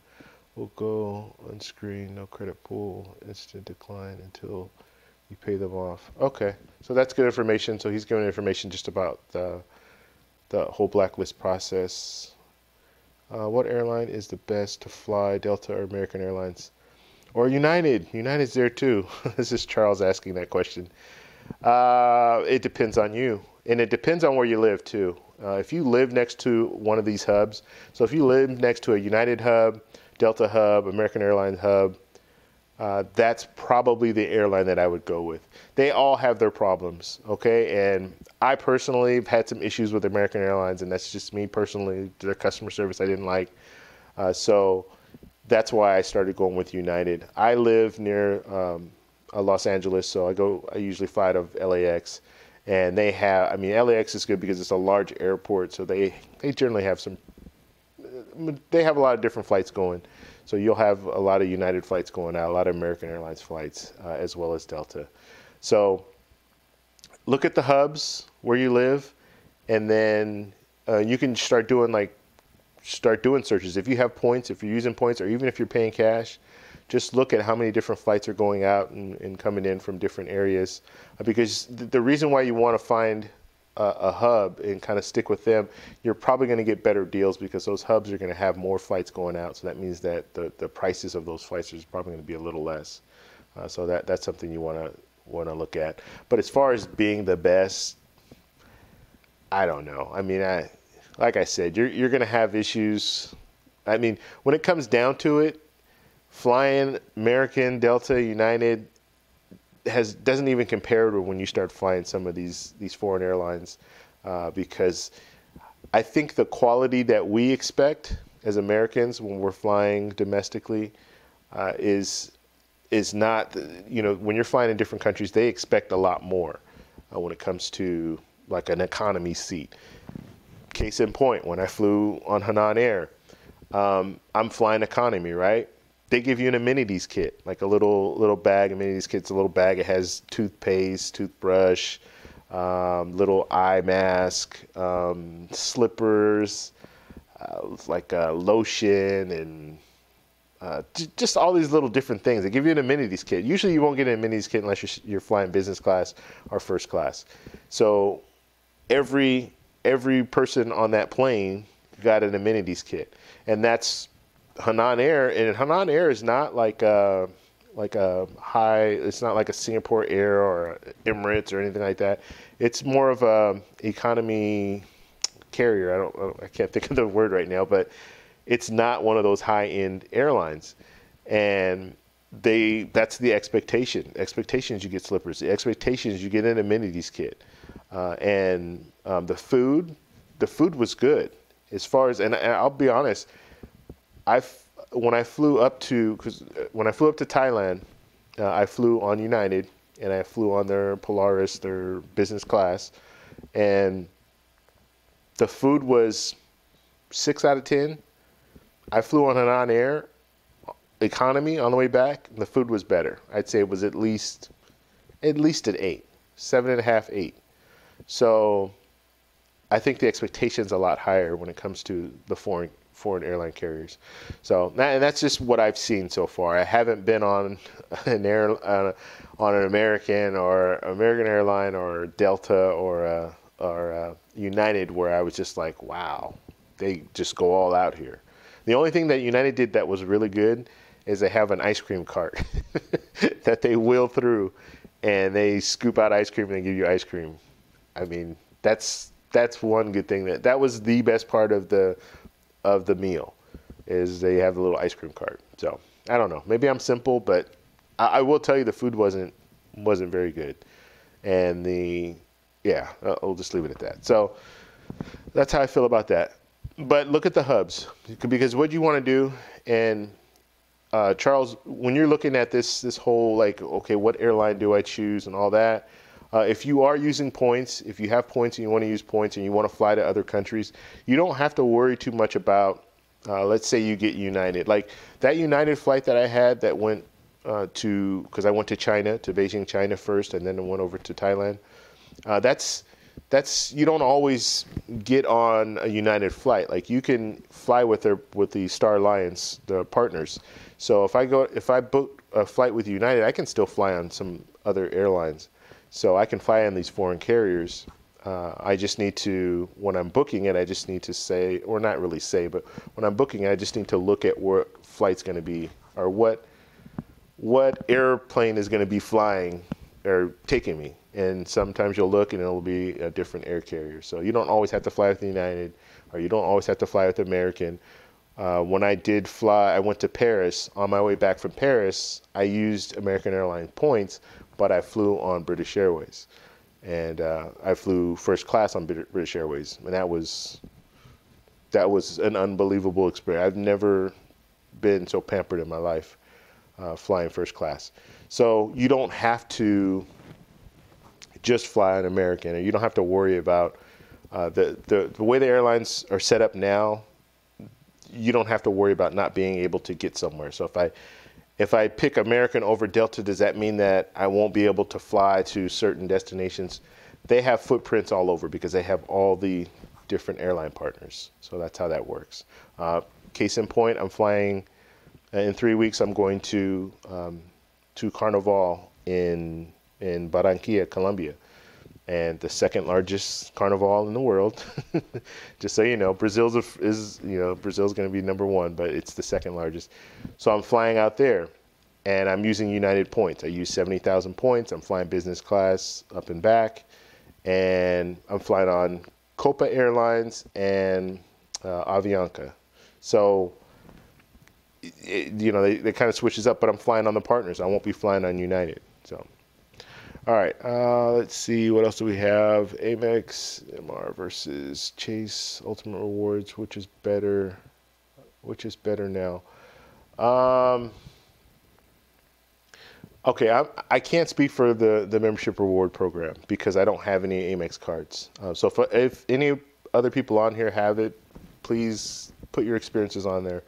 Will go on screen, no credit pull, instant decline until you pay them off. Okay, so that's good information. So he's giving information just about the whole blacklist process. What airline is the best to fly, Delta or American Airlines? Or United? United's there too. This is Charles asking that question. It depends on you, and it depends on where you live too. If you live next to one of these hubs, so if you live next to a United hub, Delta hub, American Airlines hub, that's probably the airline that I would go with. They all have their problems, okay? And I personally have had some issues with American Airlines, and that's just me personally. Their customer service I didn't like. So that's why I started going with United. I live near Los Angeles, so I usually fly out of LAX. And LAX is good because it's a large airport, so they generally have they have a lot of different flights going. So you'll have a lot of United flights going out, a lot of American Airlines flights, as well as Delta. So look at the hubs where you live, and then you can start doing searches. If you have points, if you're using points, or even if you're paying cash, just look at how many different flights are going out and coming in from different areas. Because the reason why you want to find a hub and kind of stick with them, you're probably going to get better deals because those hubs are going to have more flights going out. So that means that the prices of those flights is probably going to be a little less. So that's something you want to look at. But as far as being the best, I don't know. I mean, like I said, you're going to have issues. I mean, when it comes down to it, flying American, Delta, United doesn't even compare to when you start flying some of these foreign airlines, because I think the quality that we expect as Americans when we're flying domestically is not, when you're flying in different countries, they expect a lot more when it comes to like an economy seat. Case in point, when I flew on Hainan Air, I'm flying economy, right? They give you an amenities kit, like a little bag. Amenities kit's a little bag. It has toothpaste, toothbrush, little eye mask, slippers, like lotion, and just all these little different things. They give you an amenities kit. Usually you won't get an amenities kit unless you're flying business class or first class. So every person on that plane got an amenities kit, and that's Hainan Air. And Hainan Air is not like a high. It's not like a Singapore Air or Emirates or anything like that. It's more of a economy carrier. I can't think of the word right now, but it's not one of those high-end airlines. And that's the expectation. Expectations, you get slippers. The expectations, you get an amenities kit. The food was good. As far as, and I'll be honest, when I flew up to Thailand, I flew on United, and I flew on their Polaris, their business class, and the food was 6 out of 10. I flew on Hainan Air economy on the way back, and the food was better. I'd say it was at least an 8, 7.5, 8. So I think the expectation's a lot higher when it comes to the foreign airline carriers. So that's just what I've seen so far. I haven't been on an American airline or Delta or United where I was just like, wow, they just go all out here. The only thing that United did that was really good is they have an ice cream cart that they wheel through, and they scoop out ice cream and they give you ice cream. I mean, that's one good thing. That was the best part of the meal, is they have the little ice cream cart. So I don't know. Maybe I'm simple, but I will tell you the food wasn't very good, and I'll just leave it at that. So that's how I feel about that. But look at the hubs, because what you want to do, and Charles, when you're looking at this whole, like, okay, what airline do I choose and all that, if you are using points, if you have points and you want to use points and you want to fly to other countries, you don't have to worry too much about, let's say you get United. Like that United flight that I had that went because I went to China, to Beijing, China first, and then I went over to Thailand. You don't always get on a United flight. Like you can fly with the Star Alliance, the partners. So if I book a flight with United, I can still fly on some other airlines. So I can fly on these foreign carriers. I just need to, when I'm booking it, I just need to say, or not really say, but when I'm booking it, I just need to look at where flight's going to be, or what airplane is going to be flying or taking me. And sometimes you'll look and it'll be a different air carrier. So you don't always have to fly with United, or you don't always have to fly with American. When I did fly, I went to Paris. On my way back from Paris, I used American Airlines points, but I flew on British Airways. And I flew first class on British Airways. And that was an unbelievable experience. I've never been so pampered in my life flying first class. So you don't have to just fly on American, and you don't have to worry about the way the airlines are set up now. You don't have to worry about not being able to get somewhere. So if I pick American over Delta, does that mean that I won't be able to fly to certain destinations? They have footprints all over because they have all the different airline partners. So that's how that works. Case in point, I'm flying in 3 weeks. I'm going to Carnival in Barranquilla, Colombia, and the second largest carnival in the world. Just so you know, Brazil's going to be number one, but it's the second largest. So I'm flying out there, and I'm using United points. I use 70,000 points. I'm flying business class up and back, and I'm flying on Copa Airlines and Avianca. So they kind of switches up, but I'm flying on the partners. I won't be flying on United. So. All right, let's see, what else do we have? Amex, MR versus Chase, Ultimate Rewards, which is better now? Okay, I can't speak for the membership reward program because I don't have any Amex cards. So if any other people on here have it, please put your experiences on there.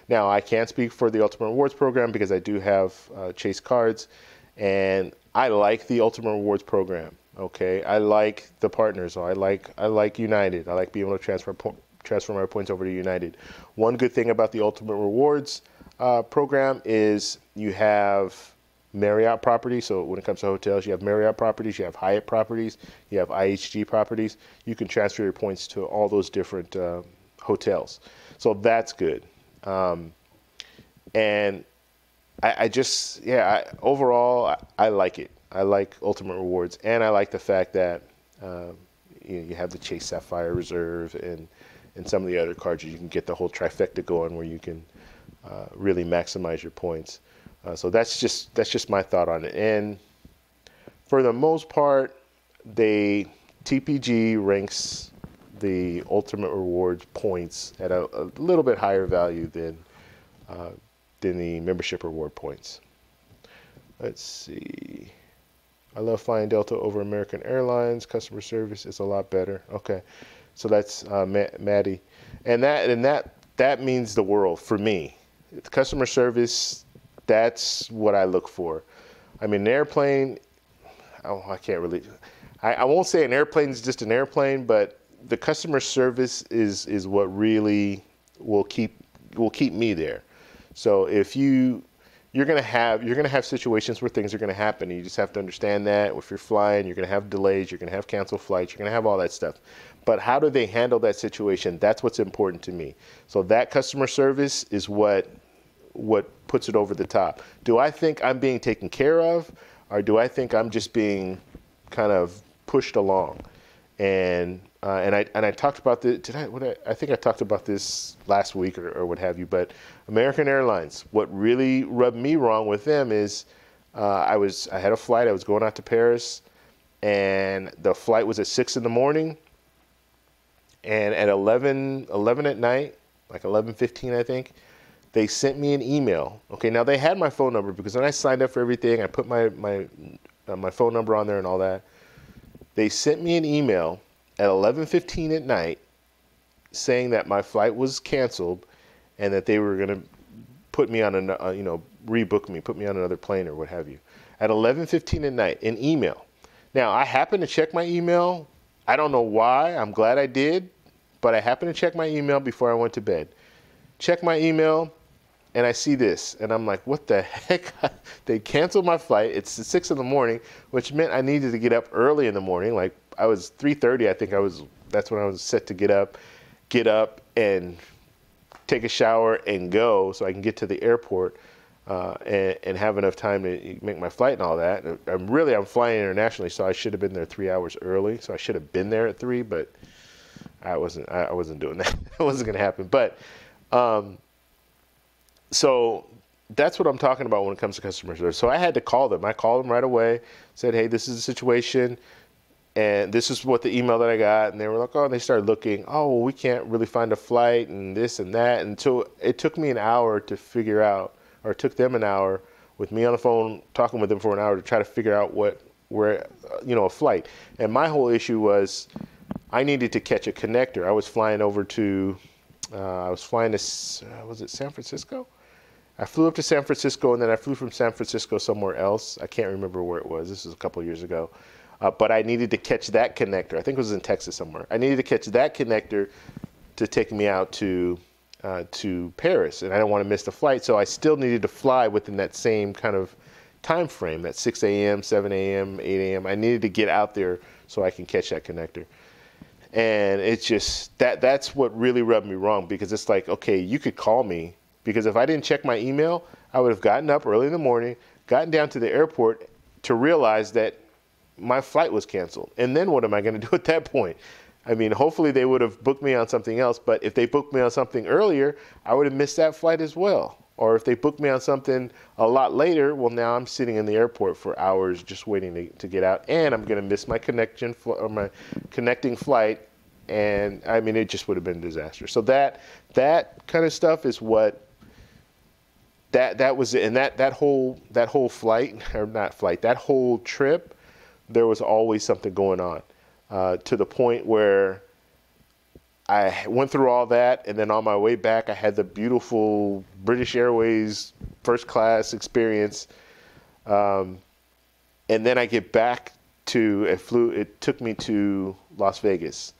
Now, I can't speak for the Ultimate Rewards program because I do have Chase cards, and I like the Ultimate Rewards program. Okay, I like the partners. I like United. I like being able to transfer my points over to United. One good thing about the Ultimate Rewards program is you have Marriott properties. So when it comes to hotels, you have Marriott properties, you have Hyatt properties, you have IHG properties. You can transfer your points to all those different hotels. So that's good. And overall, I like it. I like Ultimate Rewards, and I like the fact that you have the Chase Sapphire Reserve and some of the other cards. You can get the whole trifecta going where you can really maximize your points. So that's just my thought on it. And for the most part, TPG ranks the Ultimate Rewards points at a little bit higher value than the membership reward points. Let's see. I love flying Delta over American Airlines. Customer service is a lot better. Okay, so that's Maddie, and that means the world for me. The customer service, that's what I look for. I mean, an airplane. Oh, I can't really. I won't say an airplane is just an airplane, but the customer service is what really will keep me there. So if you're gonna have situations where things are gonna happen, and you just have to understand that. If you're flying, you're gonna have delays, you're gonna have canceled flights, you're gonna have all that stuff. But how do they handle that situation? That's what's important to me. So that customer service is what puts it over the top. Do I think I'm being taken care of, or do I think I'm just being kind of pushed along? And I talked about this. I think I talked about this last week or what have you. But American Airlines, what really rubbed me wrong with them is I had a flight. I was going out to Paris, and the flight was at 6 in the morning. And at 11 at night, like 11:15, I think, they sent me an email. Okay, now they had my phone number because when I signed up for everything, I put my phone number on there and all that. They sent me an email at 11:15 at night saying that my flight was canceled and that they were going to put me on rebook me, put me on another plane or what have you. At 11:15 at night, an email. Now, I happened to check my email. I don't know why. I'm glad I did, but I happened to check my email before I went to bed. Check my email, and I see this, and I'm like, what the heck? They canceled my flight. It's 6 in the morning, which meant I needed to get up early in the morning. Like, I was 3:30, I think that's when I was set to get up and take a shower and go so I can get to the airport and have enough time to make my flight and all that. I'm flying internationally, so I should have been there 3 hours early. So I should have been there at 3, but I wasn't doing that. It wasn't going to happen. But so that's what I'm talking about when it comes to customer service. So I had to call them. I called them right away, said, hey, this is the situation, and this is what the email that I got. And they were like, oh, and they started looking, oh, well, we can't really find a flight and this and that. And so it took me an hour to figure out, or it took them an hour with me on the phone, talking with them for an hour to try to figure out a flight. And my whole issue was I needed to catch a connector. I was flying over to, was it San Francisco? I flew up to San Francisco, and then I flew from San Francisco somewhere else. I can't remember where it was. This was a couple of years ago. But I needed to catch that connector. I think it was in Texas somewhere. I needed to catch that connector to take me out to Paris, and I didn't want to miss the flight. So I still needed to fly within that same kind of time frame, that 6 a.m., 7 a.m., 8 a.m. I needed to get out there so I can catch that connector. And it's just that's what really rubbed me wrong, because it's like, okay, you could call me, because if I didn't check my email, I would have gotten up early in the morning, gotten down to the airport to realize that my flight was canceled. And then what am I going to do at that point? I mean, hopefully they would have booked me on something else, but if they booked me on something earlier, I would have missed that flight as well. Or if they booked me on something a lot later, well, now I'm sitting in the airport for hours just waiting to get out, and I'm going to miss my my connecting flight, and I mean, it just would have been a disaster. So that kind of stuff is what that was, and that whole flight, or not flight, that whole trip, there was always something going on, to the point where I went through all that, and then on my way back, I had the beautiful British Airways first class experience. And then I get back it took me to Las Vegas,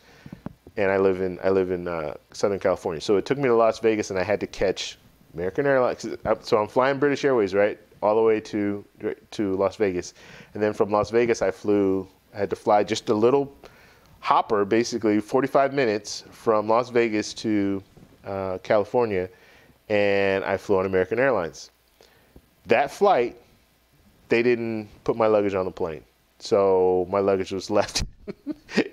and I live in Southern California. So it took me to Las Vegas, and I had to catch American Airlines. So I'm flying British Airways, right, all the way to Las Vegas. And then from Las Vegas, I had to fly just a little hopper, basically 45 minutes from Las Vegas to California, and I flew on American Airlines. That flight, they didn't put my luggage on the plane. So my luggage was left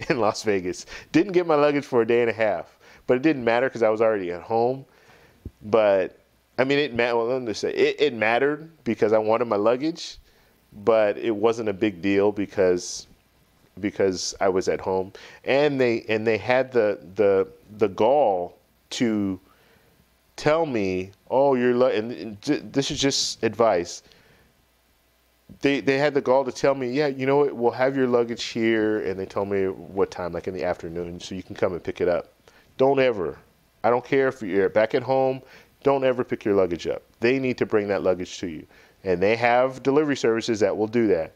in Las Vegas. Didn't get my luggage for a day and a half, but it didn't matter because I was already at home. But I mean, let me say, it mattered because I wanted my luggage, but it wasn't a big deal because I was at home, and they had the gall to tell me, oh, and this is just advice. They had the gall to tell me, yeah, you know what, we'll have your luggage here, and they told me what time, like in the afternoon, so you can come and pick it up. Don't ever, I don't care if you're back at home, don't ever pick your luggage up. They need to bring that luggage to you, and they have delivery services that will do that.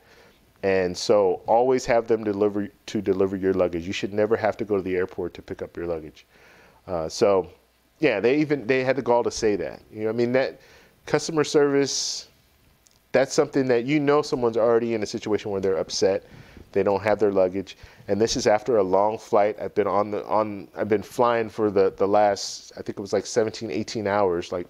And so always have them deliver your luggage. You should never have to go to the airport to pick up your luggage. So yeah, they had the gall to say that. You know, I mean, that customer service, that's something that, you know, someone's already in a situation where they're upset. They don't have their luggage, and this is after a long flight. I've been I've been flying for the last, I think it was like 17, 18 hours, like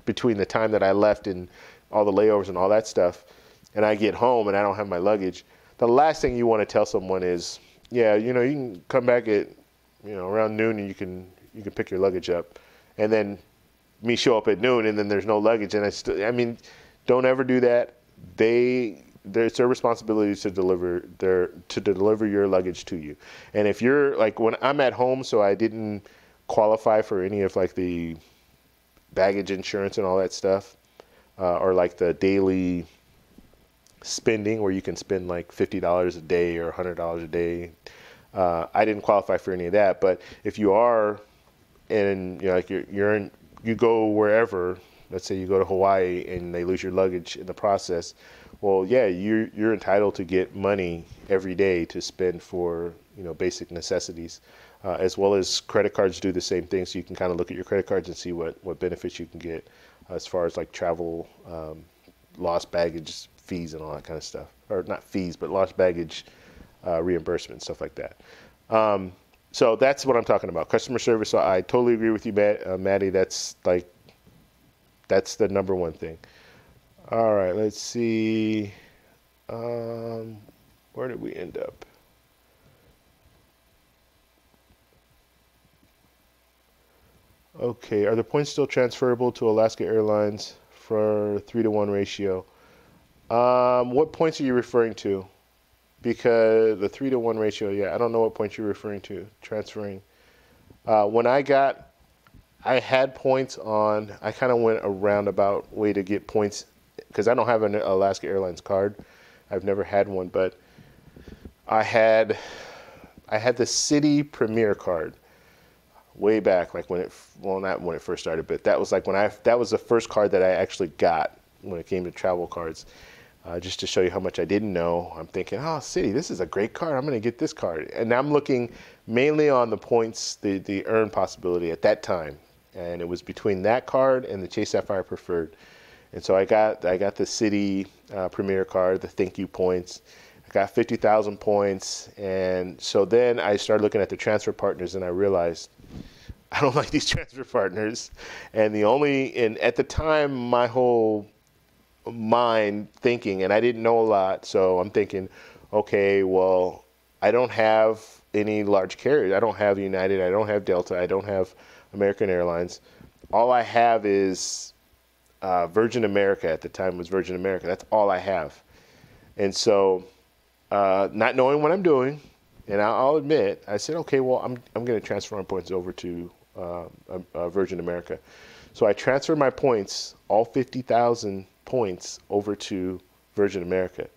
between the time that I left and all the layovers and all that stuff. And I get home and I don't have my luggage. The last thing you want to tell someone is, yeah, you know, you can come back at, you know, around noon and you can pick your luggage up. And then me show up at noon and then there's no luggage. And I mean, don't ever do that. It's their responsibility to deliver your luggage to you. And if you're like, when I'm at home, so I didn't qualify for any of like the baggage insurance and all that stuff, or like the daily spending where you can spend like $50 a day or $100 a day. I didn't qualify for any of that. But if you are, and you know, like you go wherever, let's say you go to Hawaii and they lose your luggage in the process, well, yeah, you're entitled to get money every day to spend for, you know, basic necessities, as well as credit cards do the same thing. So you can kind of look at your credit cards and see what benefits you can get as far as like travel, lost baggage fees and all that kind of stuff, or not fees, but lost baggage reimbursement, stuff like that. So that's what I'm talking about, customer service. So I totally agree with you, Maddie. That's the number one thing. All right, let's see. Where did we end up? Okay, are the points still transferable to Alaska Airlines for 3-to-1 ratio? What points are you referring to? Because the 3-to-1 ratio, yeah, I don't know what points you're referring to, transferring. When I had points on, I kind of went a roundabout way to get points, because I don't have an Alaska Airlines card. I've never had one, but I had the City Premier card way back, like not when it first started, but that was like that was the first card that I actually got when it came to travel cards. Just to show you how much I didn't know, I'm thinking, oh, City, this is a great card. I'm going to get this card. And I'm looking mainly on the points, the earn possibility at that time. And it was between that card and the Chase Sapphire Preferred. And so I got the City Premier card, the thank you points. I got 50,000 points. And so then I started looking at the transfer partners, and I realized I don't like these transfer partners. And at the time, my whole mind thinking, and I didn't know a lot, so I'm thinking, okay, well, I don't have any large carriers. I don't have United, I don't have Delta, I don't have American Airlines. All I have is Virgin America. At the time was Virgin America. That's all I have. And so not knowing what I'm doing, and I'll admit, I said, okay, well, I'm going to transfer my points over to Virgin America. So I transferred my points, all 50,000 points, over to Virgin America,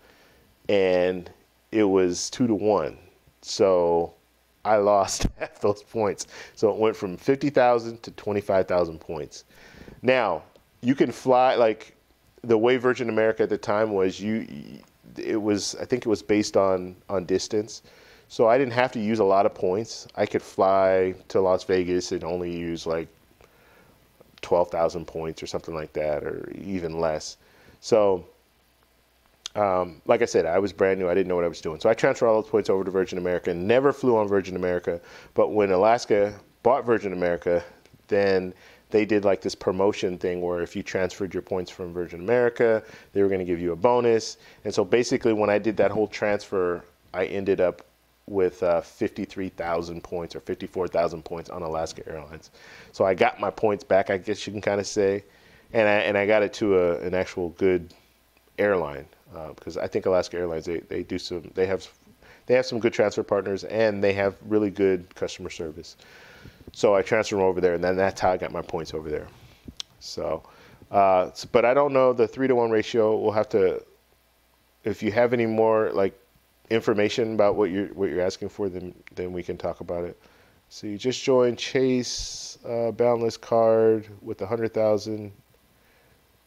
and it was 2-to-1. So I lost half those points. So it went from 50,000 to 25,000 points. Now you can fly, like the way Virgin America at the time was, I think it was based on distance. So I didn't have to use a lot of points. I could fly to Las Vegas and only use like 12,000 points or something like that, or even less. So like I said, I was brand new. I didn't know what I was doing. So I transferred all those points over to Virgin America. Never flew on Virgin America. But when Alaska bought Virgin America, then they did like this promotion thing where if you transferred your points from Virgin America, they were going to give you a bonus. And so basically when I did that whole transfer, I ended up with 53,000 points or 54,000 points on Alaska Airlines. So I got my points back, I guess you can kind of say. And I got it to an actual good airline. Because I think Alaska Airlines, they have some good transfer partners, and they have really good customer service. So I transferred them over there, and then that's how I got my points over there. So, but I don't know the 3-to-1 ratio. We'll have to, if you have any more like information about what you're asking for, then we can talk about it. So you just joined Chase Boundless card with 100,000.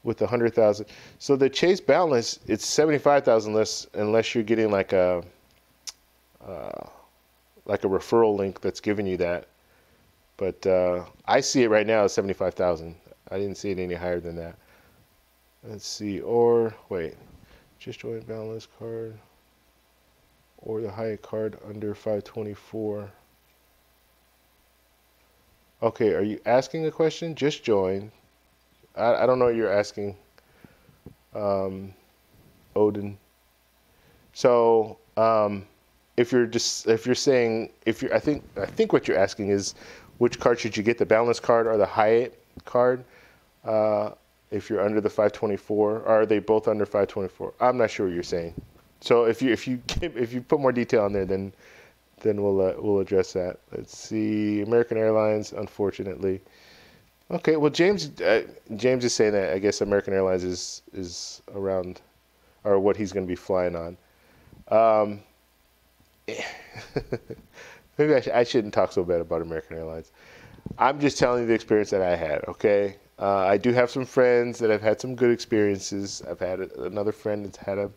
With 100,000, so the Chase Boundless, it's 75,000 less unless you're getting like a referral link that's giving you that. But I see it right now as 75,000. I didn't see it any higher than that. Let's see, or wait, just join Boundless card or the Hyatt card under 524. Okay, are you asking a question? Just join. I don't know what you're asking, Odin. So if you're saying I think what you're asking is which card should you get, the Boundless card or the Hyatt card? If you're under the 524, or are they both under 524? I'm not sure what you're saying. So if you put more detail on there, then we'll address that. Let's see, American Airlines, unfortunately. Okay, well, James is saying that I guess American Airlines is around, or what he's going to be flying on. Maybe I shouldn't talk so bad about American Airlines. I'm just telling you the experience that I had, okay? I do have some friends that have had some good experiences. I've had another friend that's had a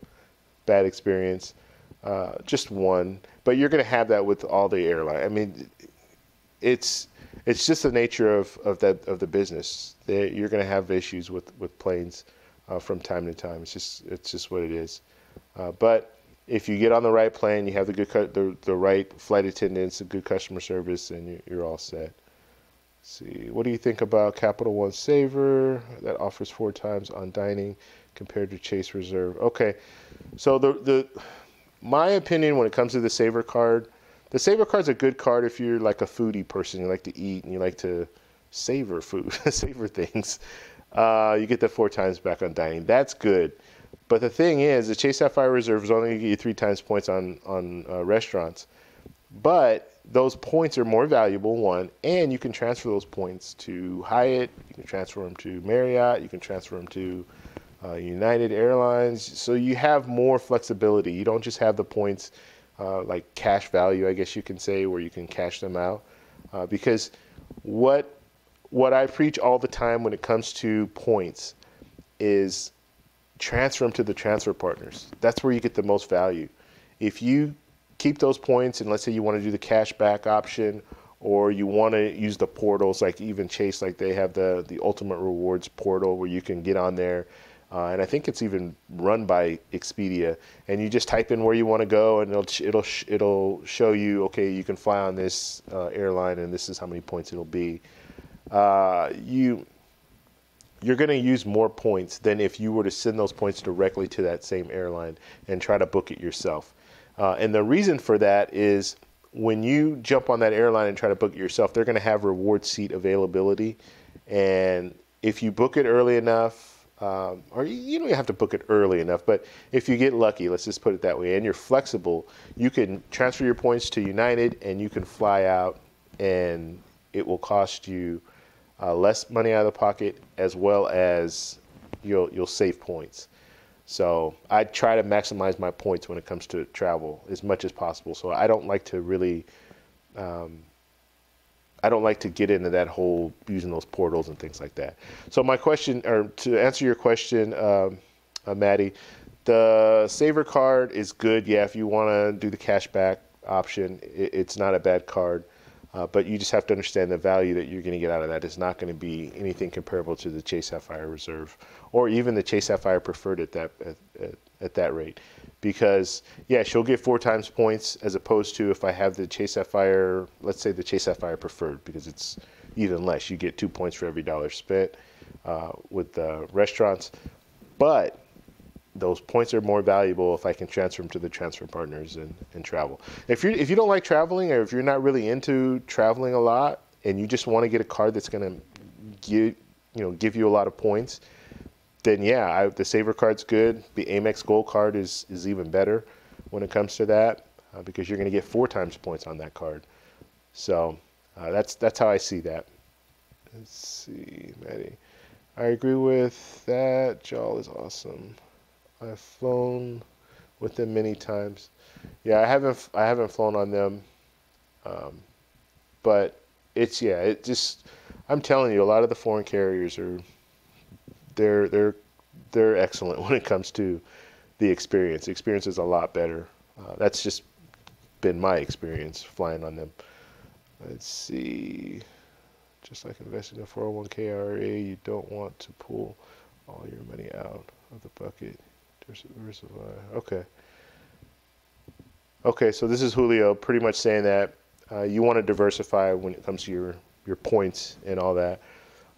bad experience, just one. But you're going to have that with all the airlines. I mean, it's just the nature of the business. You're going to have issues with planes from time to time. It's just what it is. But if you get on the right plane, you have the right flight attendants, a good customer service, and you're all set. Let's see, what do you think about Capital One Savor that offers 4 times on dining compared to Chase Reserve? Okay, so my opinion when it comes to the Savor card. The Savor card's a good card if you're like a foodie person. You like to eat and you like to savor food, savor things. You get the 4 times back on dining. That's good. But the thing is, the Chase Sapphire Reserve is only going to get you 3 times points on restaurants. But those points are more valuable, one, and you can transfer those points to Hyatt. You can transfer them to Marriott. You can transfer them to United Airlines. So you have more flexibility. You don't just have the points like cash value, I guess you can say, where you can cash them out. Because what I preach all the time when it comes to points is transfer them to the transfer partners. That's where you get the most value. If you keep those points, and let's say you want to do the cash back option, or you want to use the portals, like even Chase, like they have the Ultimate Rewards portal where you can get on there. And I think it's even run by Expedia, and you just type in where you want to go, and it'll show you, okay, you can fly on this airline, and this is how many points it'll be. You're going to use more points than if you were to send those points directly to that same airline and try to book it yourself. And the reason for that is when you jump on that airline and try to book it yourself, they're going to have reward seat availability, and if you book it early enough. Or you don't have to book it early enough, but if you get lucky, let's just put it that way, and you're flexible, you can transfer your points to United and you can fly out, and it will cost you less money out of the pocket, as well as you'll save points. So I try to maximize my points when it comes to travel as much as possible. So I don't like to really I don't like to get into that whole using those portals and things like that. So my question, or to answer your question, Maddie, the Savor card is good. Yeah, if you want to do the cash back option, it's not a bad card. But you just have to understand the value that you're going to get out of that is not going to be anything comparable to the Chase Sapphire Reserve, or even the Chase Sapphire Preferred at at that rate, because yeah, she'll get 4 times points as opposed to if I have the Chase Sapphire, let's say the Chase Sapphire Preferred, because it's even less. You get 2 points for every dollar spent with the restaurants, but those points are more valuable if I can transfer them to the transfer partners and travel. If you don't like traveling, or if you're not really into traveling a lot and you just want to get a card that's going to give you a lot of points, then yeah, the Savor card's good. The Amex Gold card is even better when it comes to that, because you're going to get 4 times points on that card. So that's how I see that. Let's see, Maddie. I agree with that. Jal is awesome. I've flown with them many times. Yeah, I haven't flown on them, but I'm telling you, a lot of the foreign carriers they're excellent when it comes to the experience. The experience is a lot better. That's just been my experience flying on them. Let's see. Just like investing in a 401k IRA, you don't want to pull all your money out of the bucket. Diversify. Okay, so this is Julio pretty much saying that you want to diversify when it comes to your points and all that.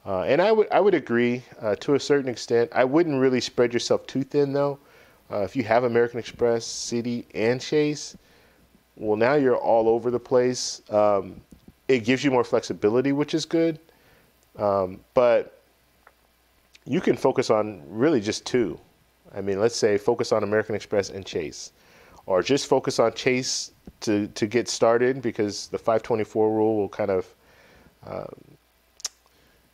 And I would agree to a certain extent. I wouldn't really spread yourself too thin though. If you have American Express, Citi, and Chase, well, now you're all over the place. It gives you more flexibility, which is good. But you can focus on really just 2. I mean, let's say focus on American Express and Chase, or just focus on Chase to get started, because the 524 rule will kind of,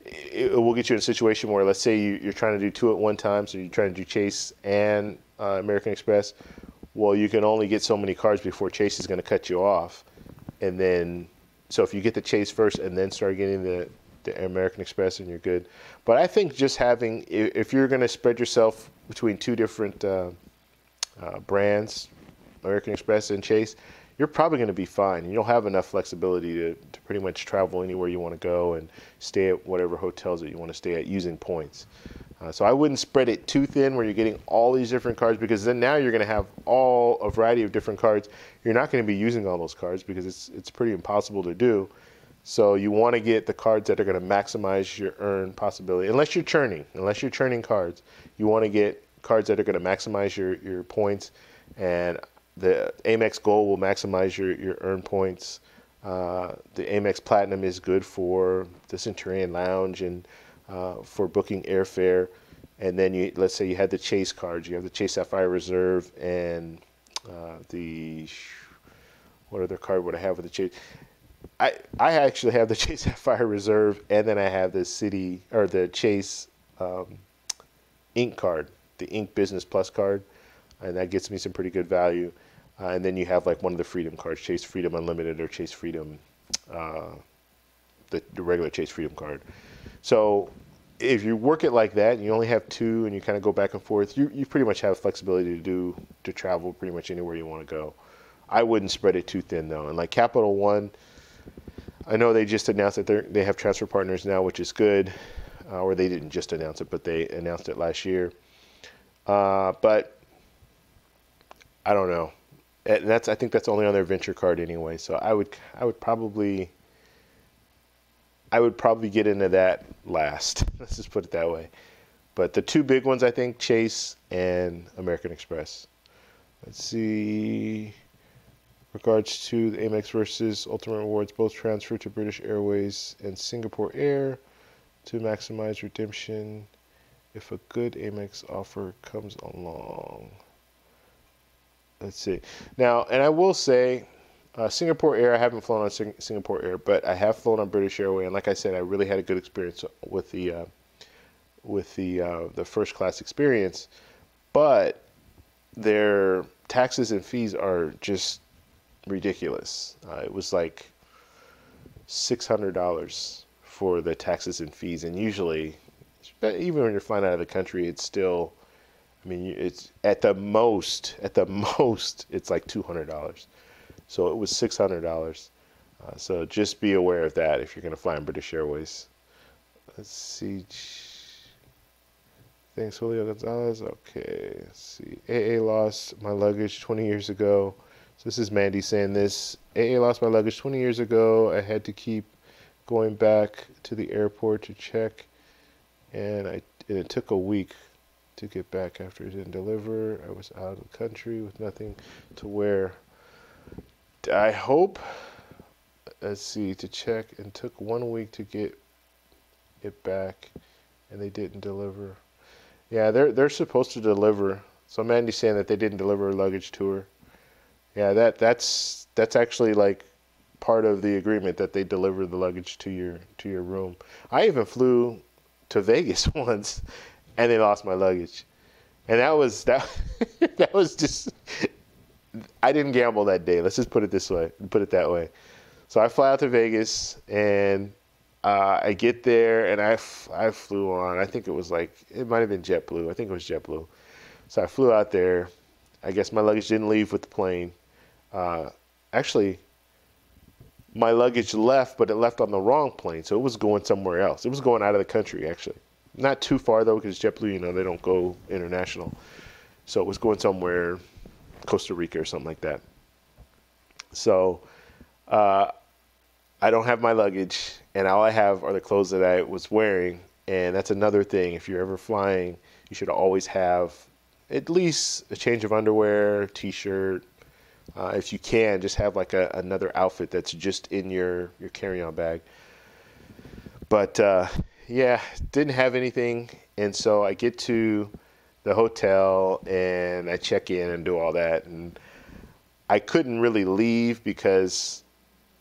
it will get you in a situation where, let's say you're trying to do 2 at one time, so you're trying to do Chase and American Express. Well, you can only get so many cards before Chase is going to cut you off. And then, so if you get the Chase first and then start getting the American Express, and you're good. But I think just having, if you're going to spread yourself between 2 different brands, American Express and Chase, you're probably going to be fine. You'll have enough flexibility to pretty much travel anywhere you want to go and stay at whatever hotels that you want to stay at using points. So I wouldn't spread it too thin where you're getting all these different cards, because then now you're going to have a variety of different cards. You're not going to be using all those cards because it's pretty impossible to do. So you want to get the cards that are going to maximize your earn possibility. Unless you're churning cards, you want to get cards that are going to maximize your points. And the Amex Gold will maximize your earn points. The Amex Platinum is good for the Centurion Lounge and for booking airfare. And then let's say you had the Chase cards. You have the Chase Sapphire Reserve and what other card would I have with the Chase? I actually have the Chase Sapphire Reserve, and then I have the Citi, or the Chase Ink card, the Ink Business Plus card, and that gets me some pretty good value. And then you have like one of the Freedom cards, Chase Freedom Unlimited or Chase Freedom, the regular Chase Freedom card. So if you work it like that, and you only have 2, and you kind of go back and forth, you pretty much have flexibility to travel pretty much anywhere you want to go. I wouldn't spread it too thin though. And like Capital One, I know they just announced that they have transfer partners now, which is good. Or they didn't just announce it, but they announced it last year. But I don't know. And I think that's only on their venture card anyway. So I would probably get into that last. Let's just put it that way. But the 2 big ones, I think, Chase and American Express. Let's see. Regards to the Amex versus Ultimate Rewards, both transfer to British Airways and Singapore Air to maximize redemption if a good Amex offer comes along. Let's see. Now, and I will say, Singapore Air, I haven't flown on Singapore Air, but I have flown on British Airways, and like I said, I really had a good experience with the first class experience. But their taxes and fees are just ridiculous. It was like $600 for the taxes and fees, and usually, even when you're flying out of the country, it's still, I mean, it's at the most, it's like $200. So it was $600. So just be aware of that if you're going to fly on British Airways. Let's see. Thanks, Julio Gonzalez. Okay, let's see. AA lost my luggage 20 years ago. So this is Mandy saying this. AA lost my luggage 20 years ago. I had to keep going back to the airport to check, and it took a week to get back after it didn't deliver. I was out of the country with nothing to wear. I hope, let's see, to check, and took 1 week to get it back, and they didn't deliver. Yeah, they're supposed to deliver. So Mandy's saying that they didn't deliver a luggage to her. Yeah, that's actually like part of the agreement, that they deliver the luggage to your room. I even flew to Vegas once, and they lost my luggage, and that was that was just, I didn't gamble that day. Let's just put it that way. So I fly out to Vegas, and I get there, and I flew on. I think it might have been JetBlue. I think it was JetBlue. So I flew out there. I guess my luggage didn't leave with the plane. Actually, my luggage left, but it left on the wrong plane, so it was going somewhere else. It was going out of the country, actually. Not too far, though, because JetBlue, they don't go international. So it was going somewhere, Costa Rica or something like that. So I don't have my luggage, and all I have are the clothes that I was wearing. And that's another thing. If you're ever flying, you should always have at least a change of underwear, t-shirt. If you can, just have like another outfit that's just in your carry-on bag. But yeah, didn't have anything. And so I get to the hotel, and I check in and do all that. And I couldn't really leave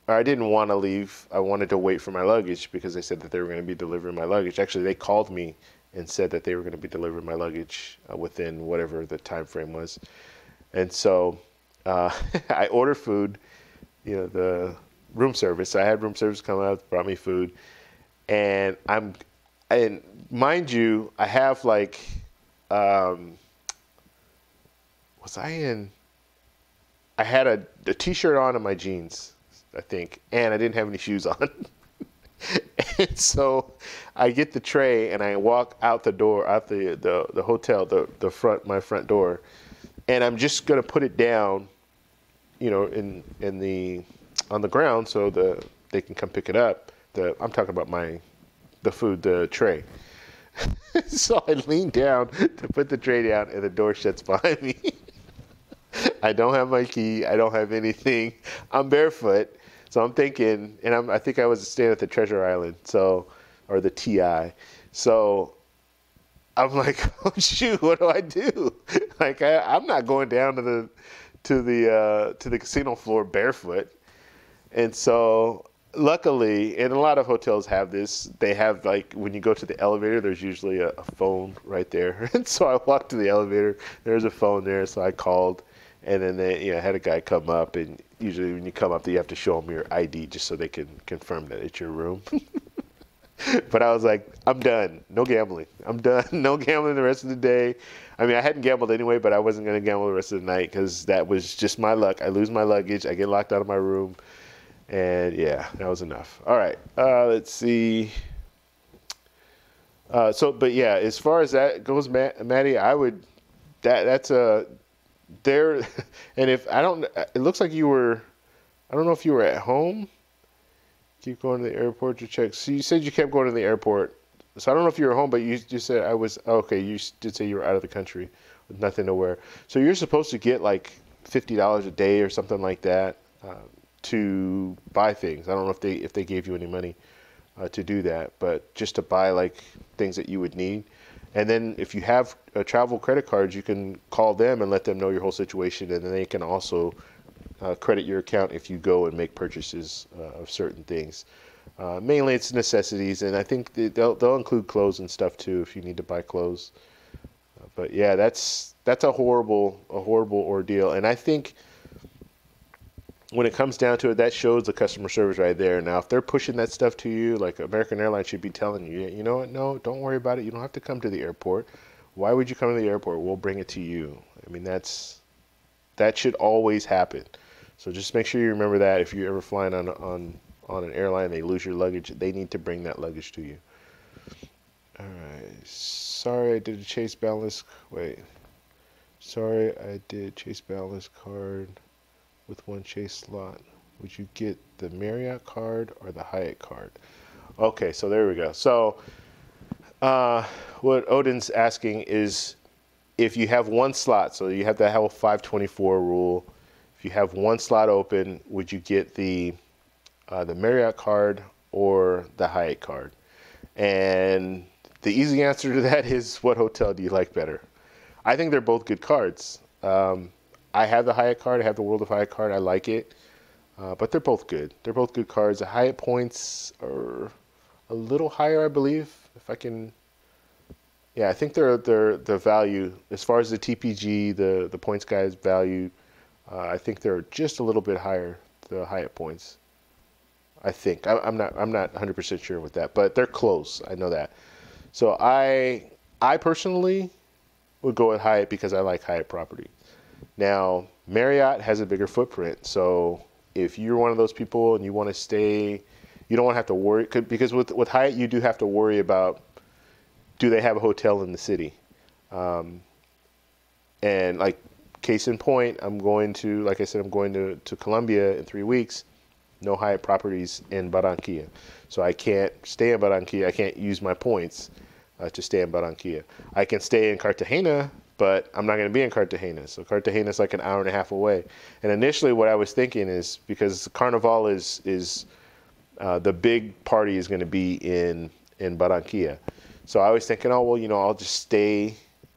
or I didn't want to leave. I wanted to wait for my luggage because they said that they were going to be delivering my luggage. Actually, they called me and said that they were going to be delivering my luggage within whatever the time frame was. And so I ordered food, the room service. I had room service come out, brought me food. And mind you, I have like, I had a t-shirt on and my jeans, I think, and I didn't have any shoes on. And so I get the tray, and I walk out the door, out the hotel, my front door, and I'm just gonna put it down, on the ground so they can come pick it up. I'm talking about the tray. So I lean down to put the tray down, and the door shuts behind me. I don't have my key. I don't have anything. I'm barefoot. So I'm thinking, and I think I was staying at the Treasure Island, or the TI. So I'm like, oh shoot, what do I do? Like I'm not going down to the casino floor barefoot. And so luckily, and a lot of hotels have this, they have, like, when you go to the elevator, there's usually a phone right there. And so I walked to the elevator, there's a phone there, so I called, and then they had a guy come up, and usually when you come up, you have to show them your ID just so they can confirm that it's your room. But I was like, I'm done. No gambling. I'm done. No gambling the rest of the day. I mean, I hadn't gambled anyway, but I wasn't going to gamble the rest of the night because that was just my luck. I lose my luggage. I get locked out of my room. And yeah, that was enough. All right. Let's see. But yeah, as far as that goes, Maddie, I would, that's there. And if I don't, it looks like I don't know if you were at home. Keep going to the airport to check. So you said you kept going to the airport. So I don't know if you were home, but you just said okay, you did say you were out of the country with nothing to wear. So you're supposed to get like $50 a day or something like that to buy things. I don't know if they gave you any money to do that, but just to buy like things that you would need. And then if you have travel credit cards, you can call them and let them know your whole situation, and then they can also credit your account if you go and make purchases of certain things. Mainly it's necessities, and I think they'll include clothes and stuff too if you need to buy clothes. But yeah, that's a horrible ordeal, and I think when it comes down to it, that shows the customer service right there. Now, if they're pushing that stuff to you, like American Airlines should be telling you, you know what? No, don't worry about it. You don't have to come to the airport. Why would you come to the airport? We'll bring it to you. I mean, that should always happen. So just make sure you remember that if you're ever flying on an airline, they lose your luggage, they need to bring that luggage to you. All right. Sorry, I did a Chase Boundless. Wait. Sorry, I did Chase Boundless card with one Chase slot. Would you get the Marriott card or the Hyatt card? Okay, so there we go. So what Odin's asking is if you have one slot, so you have to have a 524 rule. If you have one slot open, would you get the Marriott card or the Hyatt card? And the easy answer to that is, what hotel do you like better? I think they're both good cards. I have the Hyatt card. I have the World of Hyatt card. I like it. But they're both good. They're both good cards. The Hyatt points are a little higher, I believe. If I can, yeah, I think they're the value as far as the TPG, the points guys value. I think they're just a little bit higher, the Hyatt points. I think I'm not 100% sure with that, but they're close. I know that. So I personally would go with Hyatt because I like Hyatt property. Now Marriott has a bigger footprint, so if you're one of those people and you want to stay, you don't want to have to worry, because with Hyatt you do have to worry about, do they have a hotel in the city? And like case in point, I'm going to, like I said, I'm going to Colombia in 3 weeks. No Hyatt properties in Barranquilla. So I can't stay in Barranquilla. I can't use my points to stay in Barranquilla. I can stay in Cartagena, but I'm not going to be in Cartagena. So Cartagena is like an hour and a half away. And initially what I was thinking is, because Carnival is the big party is going to be in Barranquilla. So I was thinking, oh, well, I'll just stay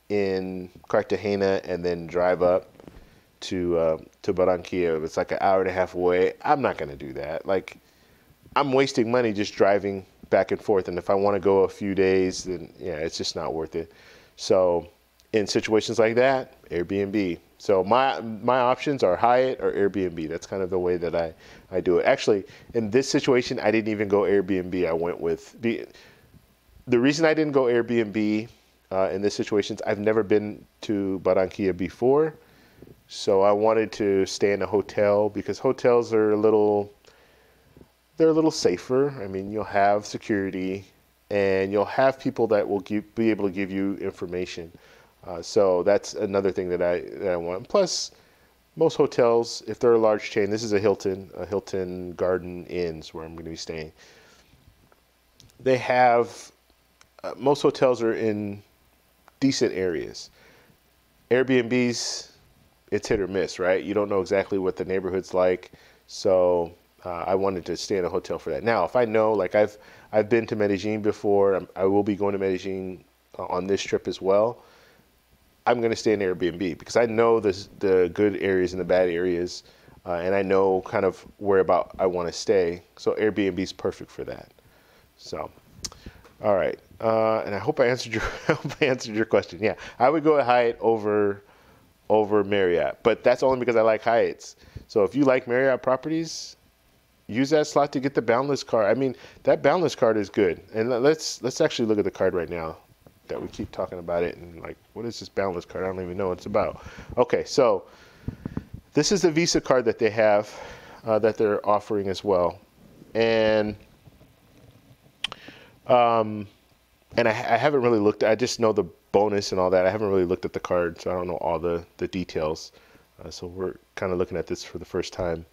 in Cartagena and then drive up to Barranquilla. It's like an hour and a half away. I'm not going to do that. Like, I'm wasting money just driving back and forth. And if I want to go a few days, then yeah, it's just not worth it. So in situations like that, Airbnb. So my options are Hyatt or Airbnb. That's kind of the way that I do it. Actually, in this situation, I didn't even go Airbnb. I went with the reason I didn't go Airbnb in this situation is I've never been to Barranquilla before. So I wanted to stay in a hotel because hotels are a little safer. I mean, you'll have security and you'll have people that will be able to give you information. So that's another thing that I want. Plus, most hotels, if they're a large chain, this is a Hilton Garden Inns where I'm going to be staying. They have, most hotels are in decent areas. Airbnbs, it's hit or miss, right? You don't know exactly what the neighborhood's like. So I wanted to stay in a hotel for that. Now, if I know, like I've been to Medellin before, I will be going to Medellin on this trip as well. I'm going to stay in Airbnb because I know the good areas and the bad areas, and I know kind of where about I want to stay. So Airbnb is perfect for that. So, all right, and I hope I answered your question. Yeah, I would go with Hyatt over Marriott, but that's only because I like Hyatts. So if you like Marriott properties, use that slot to get the Boundless card. I mean, that Boundless card is good. And let's actually look at the card right now that we keep talking about it. And like, what is this Boundless card? I don't even know what it's about. Okay, so this is the Visa card that they have that they're offering as well. And I haven't really looked. I just know the bonus and all that. I haven't really looked at the card, so I don't know all the details. So we're kind of looking at this for the first time.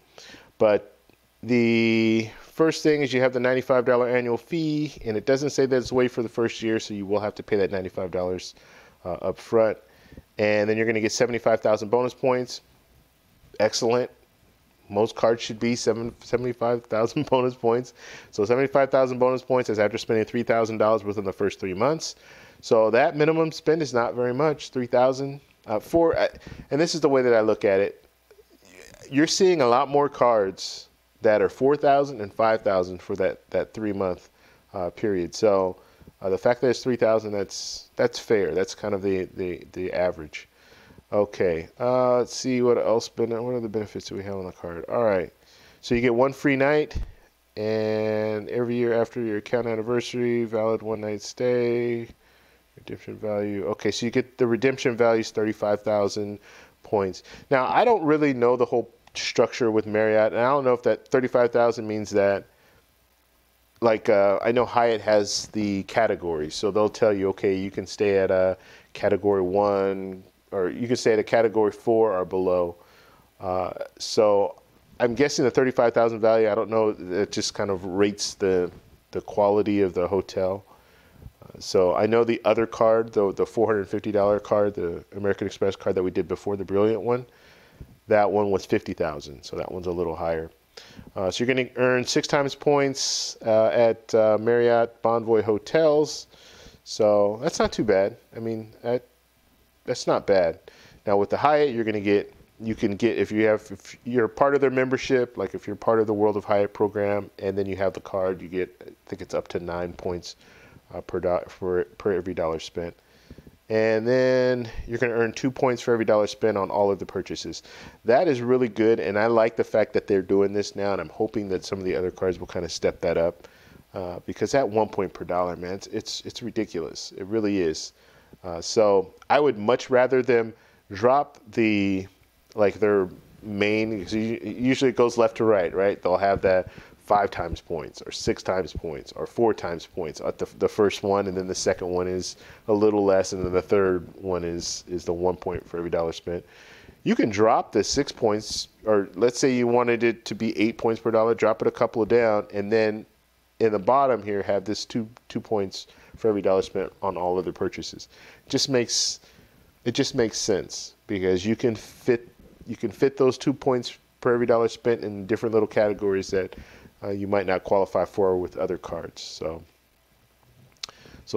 But the first thing is you have the $95 annual fee, and it doesn't say that it's waived for the first year, so you will have to pay that $95 up front. And then you're going to get 75,000 bonus points. Excellent. Most cards should be 75,000 bonus points. So 75,000 bonus points is after spending $3,000 within the first 3 months. So that minimum spend is not very much, $3,000. And this is the way that I look at it. You're seeing a lot more cards that are 4,000 and 5,000 for that 3 month period. So the fact that it's 3,000, that's fair. That's kind of the average. Okay, let's see what else. What are the benefits that we have on the card? All right, so you get one free night, and every year after your account anniversary, valid 1 night stay. Redemption value. Okay, so you get the redemption value is 35,000 points. Now, I don't really know the whole structure with Marriott, and I don't know if that 35,000 means that like I know Hyatt has the categories, so they'll tell you, okay, you can stay at a category 1, or you can stay at a category 4 or below. So I'm guessing the 35,000 value, I don't know, it just kind of rates the quality of the hotel. So I know the other card, the $450 card, the American Express card that we did before, the Brilliant one, that one was 50,000. So that one's a little higher. So you're going to earn 6 times points at Marriott Bonvoy hotels. So that's not too bad. I mean, that's not bad. Now with the Hyatt, you can get if you're part of their membership, like if you're part of the World of Hyatt program, and then you have the card, you get, I think it's up to 9 points per every dollar spent. And then you're going to earn 2 points for every dollar spent on all of the purchases. That is really good, and I like the fact that they're doing this now, and I'm hoping that some of the other cards will kind of step that up, because that 1 point per dollar, man, it's ridiculous. It really is. So I would much rather them drop their main, because usually it goes left to right, right? They'll have that 5 times points or 6 times points or 4 times points at the first one, and then the second one is a little less, and then the third one is the 1 point for every dollar spent. You can drop the 6 points, or let's say you wanted it to be 8 points per dollar, drop it a couple down, and then in the bottom here have this 2 points for every dollar spent on all other purchases. It just makes sense, because you can fit those 2 points per every dollar spent in different little categories that you might not qualify for with other cards. So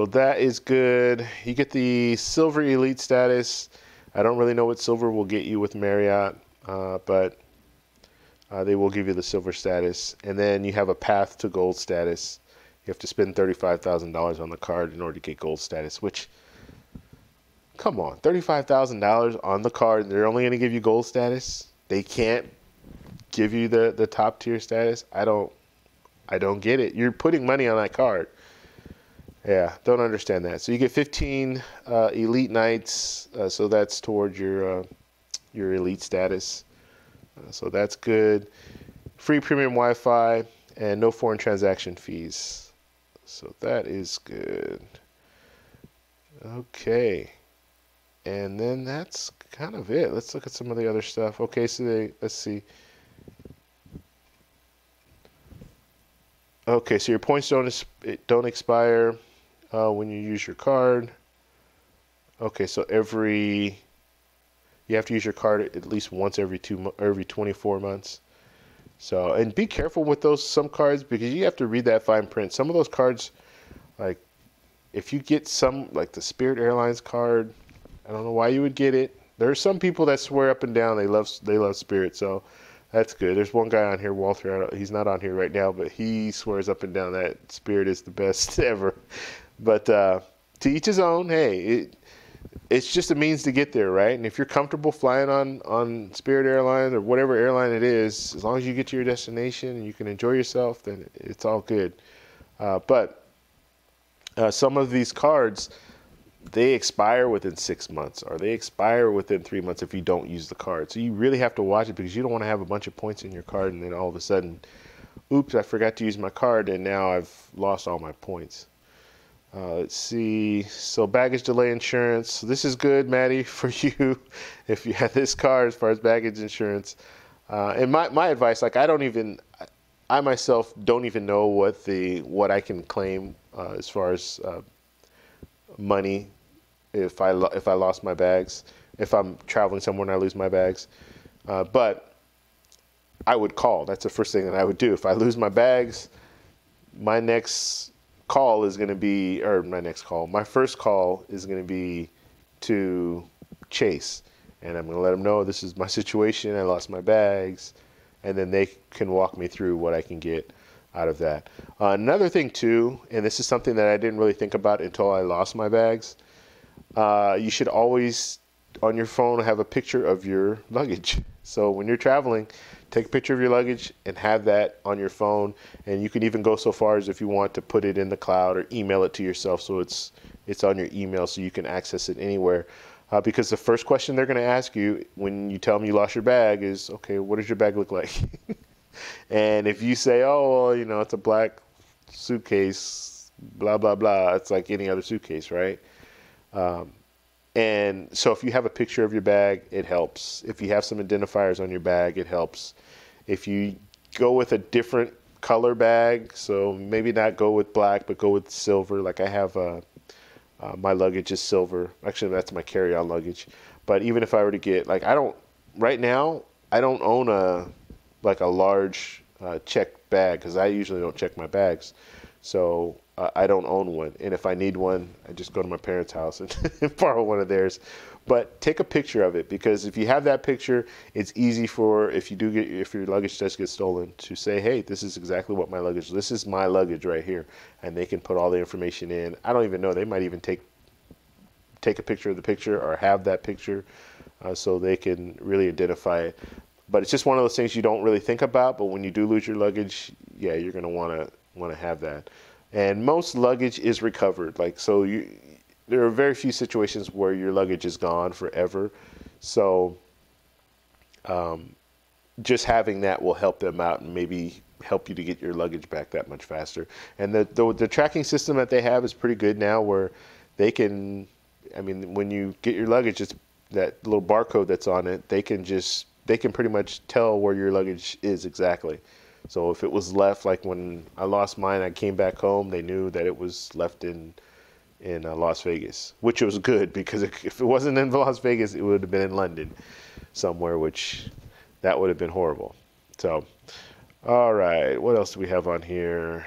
that is good. You get the Silver Elite status. I don't really know what Silver will get you with Marriott, but they will give you the Silver status. And then you have a path to Gold status. You have to spend $35,000 on the card in order to get Gold status, which, come on, $35,000 on the card, and they're only going to give you Gold status? They can't give you the top tier status? I don't get it. You're putting money on that card. Yeah, don't understand that. So you get 15 elite nights, so that's towards your elite status. So that's good. Free premium Wi-Fi and no foreign transaction fees. So that is good. Okay. And then that's kind of it. Let's look at some of the other stuff. Okay, so let's see. Okay, so your points don't expire when you use your card. Okay, so you have to use your card at least once every 24 months. So, and be careful with some cards, because you have to read that fine print. Some of those cards, like if you get some, like the Spirit Airlines card, I don't know why you would get it. There are some people that swear up and down they love Spirit, so that's good. There's one guy on here, Walter. He's not on here right now, but he swears up and down that Spirit is the best ever. But to each his own. Hey, it's just a means to get there, right? And if you're comfortable flying on Spirit Airlines or whatever airline it is, as long as you get to your destination and you can enjoy yourself, then it's all good. But some of these cards, they expire within 6 months, or they expire within 3 months if you don't use the card. So you really have to watch it, because you don't want to have a bunch of points in your card and then all of a sudden, oops, I forgot to use my card and now I've lost all my points. Let's see. So baggage delay insurance. This is good, Maddie, for you if you have this card as far as baggage insurance. And my advice, like I myself don't even know what I can claim as far as money if I lost my bags, if I'm traveling somewhere and I lose my bags. But I would call. That's the first thing that I would do. If I lose my bags, my first call is going to be to Chase, and I'm going to let them know this is my situation. I lost my bags, and then they can walk me through what I can get out of that. Another thing too, and this is something that I didn't really think about until I lost my bags, you should always on your phone have a picture of your luggage. So when you're traveling, take a picture of your luggage and have that on your phone. And you can even go so far as, if you want, to put it in the cloud or email it to yourself, so it's on your email so you can access it anywhere. Because the first question they're going to ask you when you tell them you lost your bag is, okay, what does your bag look like? And if you say, oh, well, it's a black suitcase, blah, blah, blah. It's like any other suitcase, right? And so if you have a picture of your bag, it helps. If you have some identifiers on your bag, it helps. If you go with a different color bag, so maybe not go with black, but go with silver. Like I have my luggage is silver. Actually, that's my carry-on luggage. But even if I were to get, like, right now, I don't own a large checked bag because I usually don't check my bags. So I don't own one. And if I need one, I just go to my parents' house and borrow one of theirs. But take a picture of it, because if you have that picture, it's easy for, if your luggage does get stolen, to say, hey, this is exactly what this is my luggage right here. And they can put all the information in. I don't even know. They might even take a picture of the picture or have that picture so they can really identify it. But it's just one of those things you don't really think about. But when you do lose your luggage, yeah, you're going to want to have that. And most luggage is recovered. Like, so there are very few situations where your luggage is gone forever. So just having that will help them out and maybe help you to get your luggage back that much faster. And the tracking system that they have is pretty good now, where they can, when you get your luggage, it's that little barcode that's on it, they can pretty much tell where your luggage is exactly. So if it was left, like when I lost mine, I came back home, they knew that it was left in Las Vegas, which was good, because if it wasn't in Las Vegas, it would have been in London somewhere, which that would have been horrible. So, all right, what else do we have on here?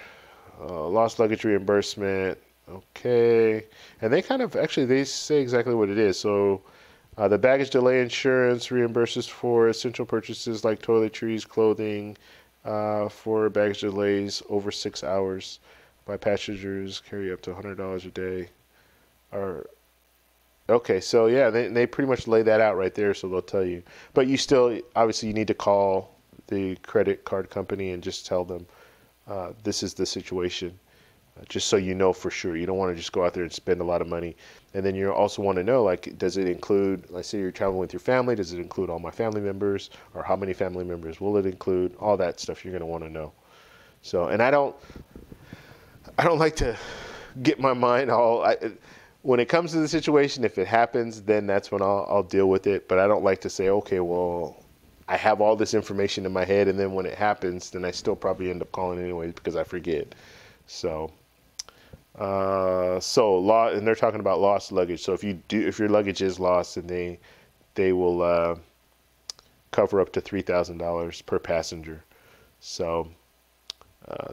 Lost luggage reimbursement. Okay. And they they say exactly what it is. So the baggage delay insurance reimburses for essential purchases like toiletries, clothing, for baggage delays over 6 hours by passengers carry up to $100 a day. Okay, so yeah, they pretty much lay that out right there, so they'll tell you. But you still, obviously, you need to call the credit card company and just tell them this is the situation, just so you know for sure. You don't want to just go out there and spend a lot of money. And then you also want to know, like, does it include, let's say you're traveling with your family, does it include all my family members, or how many family members will it include? All that stuff you're going to want to know. So, and I don't like to get my mind all, when it comes to the situation, if it happens, then that's when I'll deal with it. But I don't like to say, okay, well, I have all this information in my head, and then when it happens, then I still probably end up calling anyways because I forget. So, and they're talking about lost luggage. So if your luggage is lost, and they will cover up to $3,000 per passenger. So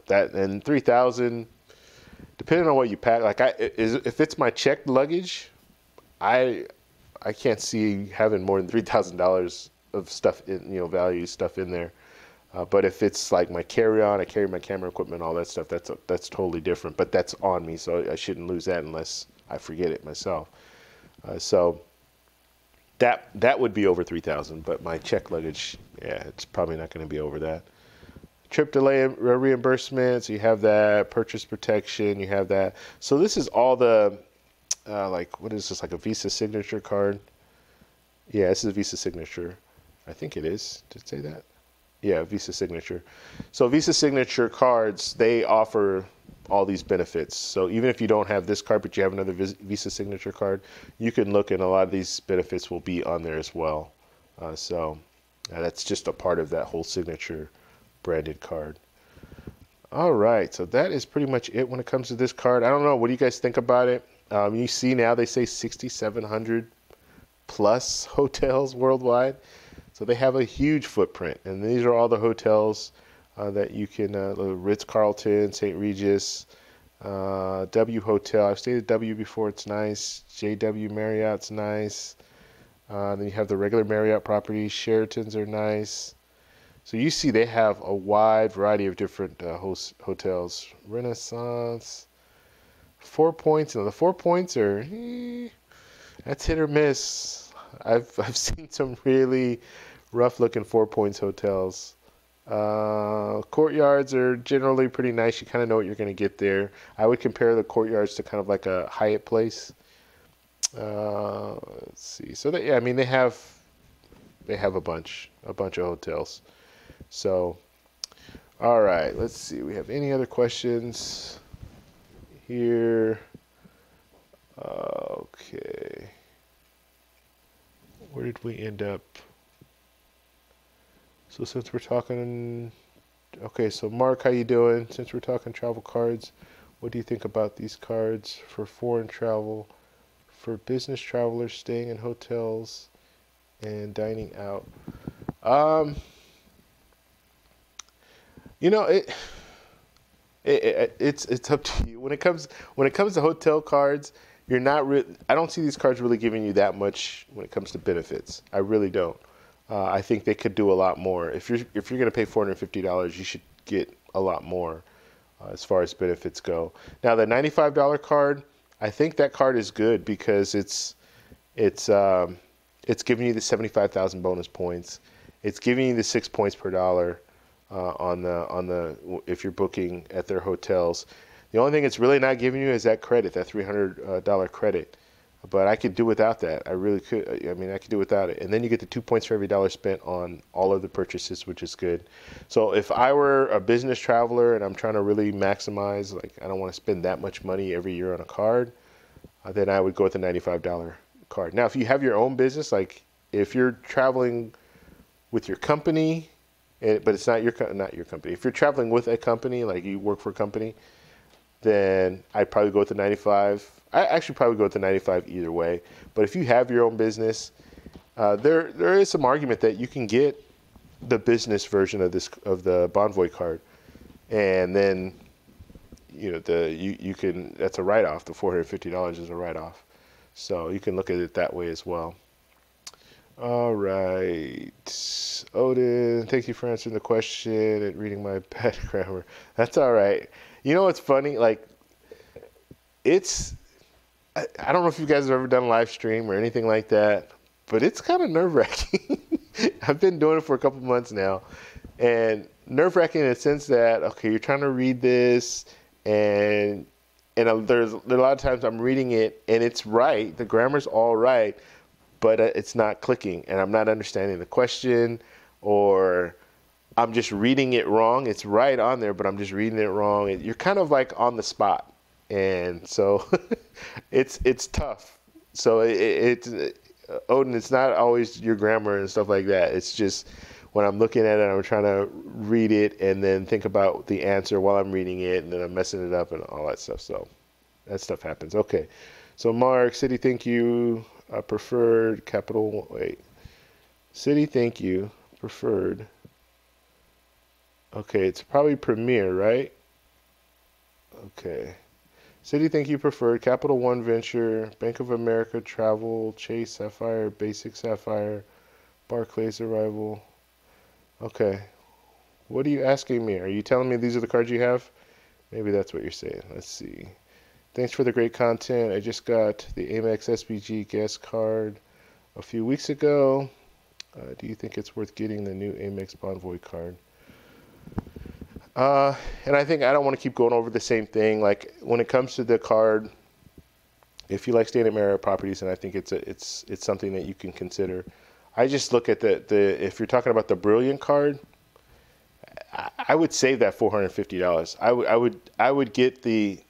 that, and $3,000. Depending on what you pack, like if it's my checked luggage, I can't see having more than $3,000 of stuff in, value stuff in there. But if it's like my carry-on, I carry my camera equipment, all that stuff, that's totally different. But that's on me, so I shouldn't lose that unless I forget it myself. So that would be over $3,000. But my checked luggage, yeah, it's probably not going to be over that. Trip delay reimbursement, so you have that. Purchase protection, you have that. So this is all the, like, what is this, like a Visa signature card? Yeah, this is a Visa signature. I think it is. Did it say that? Yeah, Visa signature. So Visa signature cards, they offer all these benefits. So even if you don't have this card, but you have another Visa signature card, you can look, and a lot of these benefits will be on there as well. So that's just a part of that whole signature branded card. All right, so that is pretty much it when it comes to this card. I don't know, what do you guys think about it? You see now they say 6,700 plus hotels worldwide, so they have a huge footprint. And these are all the hotels that you can, Ritz-Carlton, St. Regis, W Hotel. I've stayed at W before, it's nice. JW Marriott's nice. Then you have the regular Marriott properties. Sheratons are nice. So you see they have a wide variety of different hotels. Renaissance, 4 Points. The 4 Points are, that's hit or miss. I've seen some really rough looking 4 Points hotels. Courtyards are generally pretty nice. You kind of know what you're going to get there. I would compare the Courtyards to kind of like a Hyatt place. Let's see. So they have a bunch of hotels. So, All right, let's see. We have any other questions here? Okay. Where did we end up? So since we're talking, okay, so Mark, how you doing? Since we're talking travel cards, what do you think about these cards for foreign travel, for business travelers staying in hotels and dining out? You know, it's up to you. When it comes to hotel cards, you're not I don't see these cards really giving you that much when it comes to benefits. I really don't. I think they could do a lot more. If you're going to pay $450, you should get a lot more as far as benefits go. Now the $95 card, I think that card is good because it's giving you the 75,000 bonus points. It's giving you the 6 points per dollar on the if you're booking at their hotels. The only thing it's really not giving you is that credit, that $300 credit. But I could do without that. I really could. I mean, I could do without it. And then you get the 2 points for every dollar spent on all of the purchases, which is good. So if I were a business traveler and I'm trying to really maximize, like I don't want to spend that much money every year on a card, then I would go with the $95 card. Now, if you have your own business, like if you're traveling with your company, but it's not your company. If you're traveling with a company, like you work for a company, then I'd probably go with the 95. I actually probably go with the 95 either way. But if you have your own business, there is some argument that you can get the business version of the Bonvoy card, and then you can, that's a write-off. The $450 is a write-off, so you can look at it that way as well. All right, Odin, thank you for answering the question and reading my bad grammar. That's all right. You know what's funny? Like, I don't know if you guys have ever done live stream or anything like that, but it's kind of nerve-wracking. I've been doing it for a couple months now, and nerve-wracking in the sense that, okay, you're trying to read this, and there's a lot of times I'm reading it, and it's right, the grammar's all right, but it's not clicking, and I'm not understanding the question, or I'm just reading it wrong. It's right on there, but I'm just reading it wrong. You're kind of like on the spot, and so it's tough. So Odin, it's not always your grammar and stuff like that. It's just when I'm looking at it, I'm trying to read it and then think about the answer while I'm reading it, and then I'm messing it up and all that stuff. So that stuff happens. Okay, so Mark, City, thank you. Preferred capital. Wait, City, thank you. Preferred. Okay, it's probably Premier, right? Okay. City, thank you. Preferred. Capital One Venture, Bank of America Travel, Chase Sapphire, Basic Sapphire, Barclays Arrival. Okay. What are you asking me? Are you telling me these are the cards you have? Maybe that's what you're saying. Let's see. Thanks for the great content. I just got the Amex SBG guest card a few weeks ago. Do you think it's worth getting the new Amex Bonvoy card? And I think I don't want to keep going over the same thing. Like when it comes to the card, if you like staying at Marriott properties, and I think it's something that you can consider. I just look at the if you're talking about the Brilliant card, I would save that $450. I would get the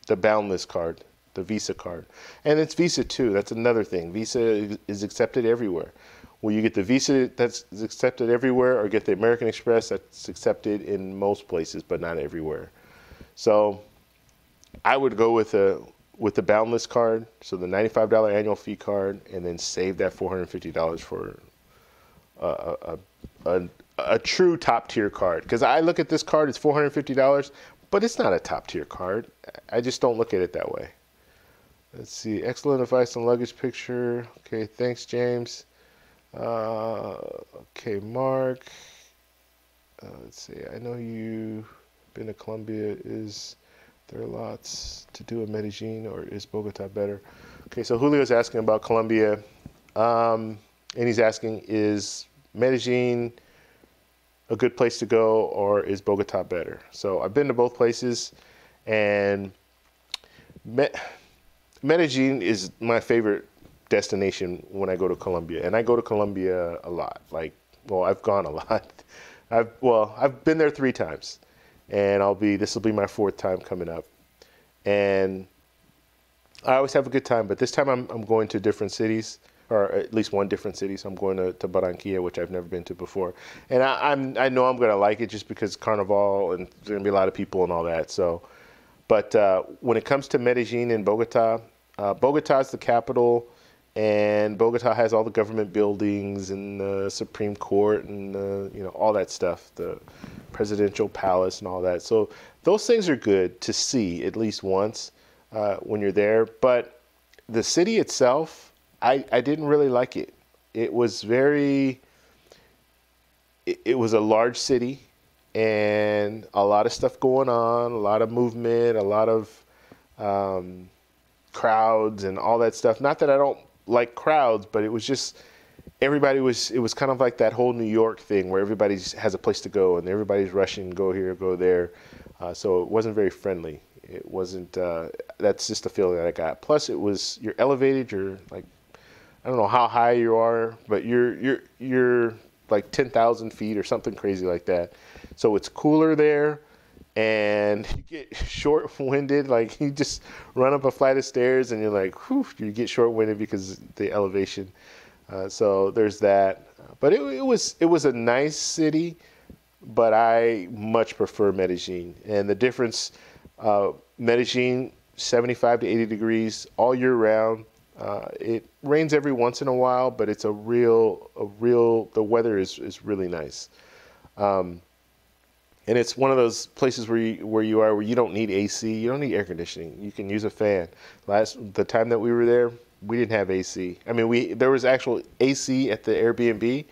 Boundless card, the Visa card, and it's Visa too. That's another thing. Visa is accepted everywhere. Will you get the Visa that's accepted everywhere, or get the American Express that's accepted in most places but not everywhere? So I would go with the Boundless card, so the $95 annual fee card, and then save that $450 for a true top tier card. Because I look at this card, it's $450, but it's not a top tier card. I just don't look at it that way. Let's see. Excellent advice on luggage picture. Okay, thanks, James. Okay, Mark. Let's see. I know you've been to Colombia. Is there lots to do in Medellin, or is Bogota better? Okay, so Julio's asking about Colombia, and he's asking, is Medellin a good place to go, or is Bogota better? So I've been to both places, and Medellin is my favorite destination when I go to Colombia, and I go to Colombia a lot. Like, well, I've gone a lot. I've been there 3 times, and this will be my 4th time coming up. And I always have a good time, but this time I'm going to different cities, or at least one different city. So I'm going to Barranquilla, which I've never been to before. And I know I'm going to like it just because Carnival, and there's going to be a lot of people and all that. So, but when it comes to Medellin and Bogota, Bogota is the capital, and Bogota has all the government buildings and the Supreme Court and all that stuff, the presidential palace and all that. So those things are good to see at least once when you're there. But the city itself, I didn't really like it. It was it was a large city, and a lot of stuff going on, a lot of movement, a lot of crowds and all that stuff. Not that I don't like crowds, but it was just it was kind of like that whole New York thing where everybody has a place to go and everybody's rushing, go here, go there. So it wasn't very friendly. It wasn't, that's just the feeling that I got. Plus you're elevated, you're like, I don't know how high you are, but you're like 10,000 feet or something crazy like that. So it's cooler there, and you get short-winded. Like you just run up a flight of stairs and you're like, whew, you get short-winded because of the elevation. So there's that. But it was a nice city, but I much prefer Medellin. And the difference, Medellin, 75 to 80 degrees all year round. It rains every once in a while, but it's the weather is really nice. And it's one of those places where you don't need AC, you don't need air conditioning. You can use a fan. The time that we were there, we didn't have AC. I mean, there was actual AC at the Airbnb,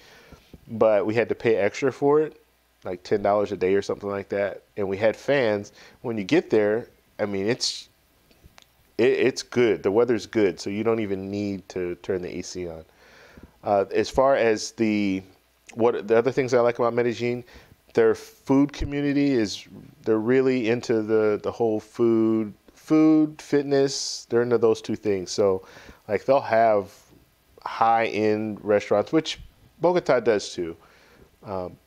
but we had to pay extra for it, like $10 a day or something like that. And we had fans. When you get there, I mean, it's good. The weather's good, so you don't even need to turn the AC on. As far as the other things I like about Medellin, their food community they're really into the whole food, fitness. They're into those 2 things. So like they'll have high-end restaurants, which Bogota does too.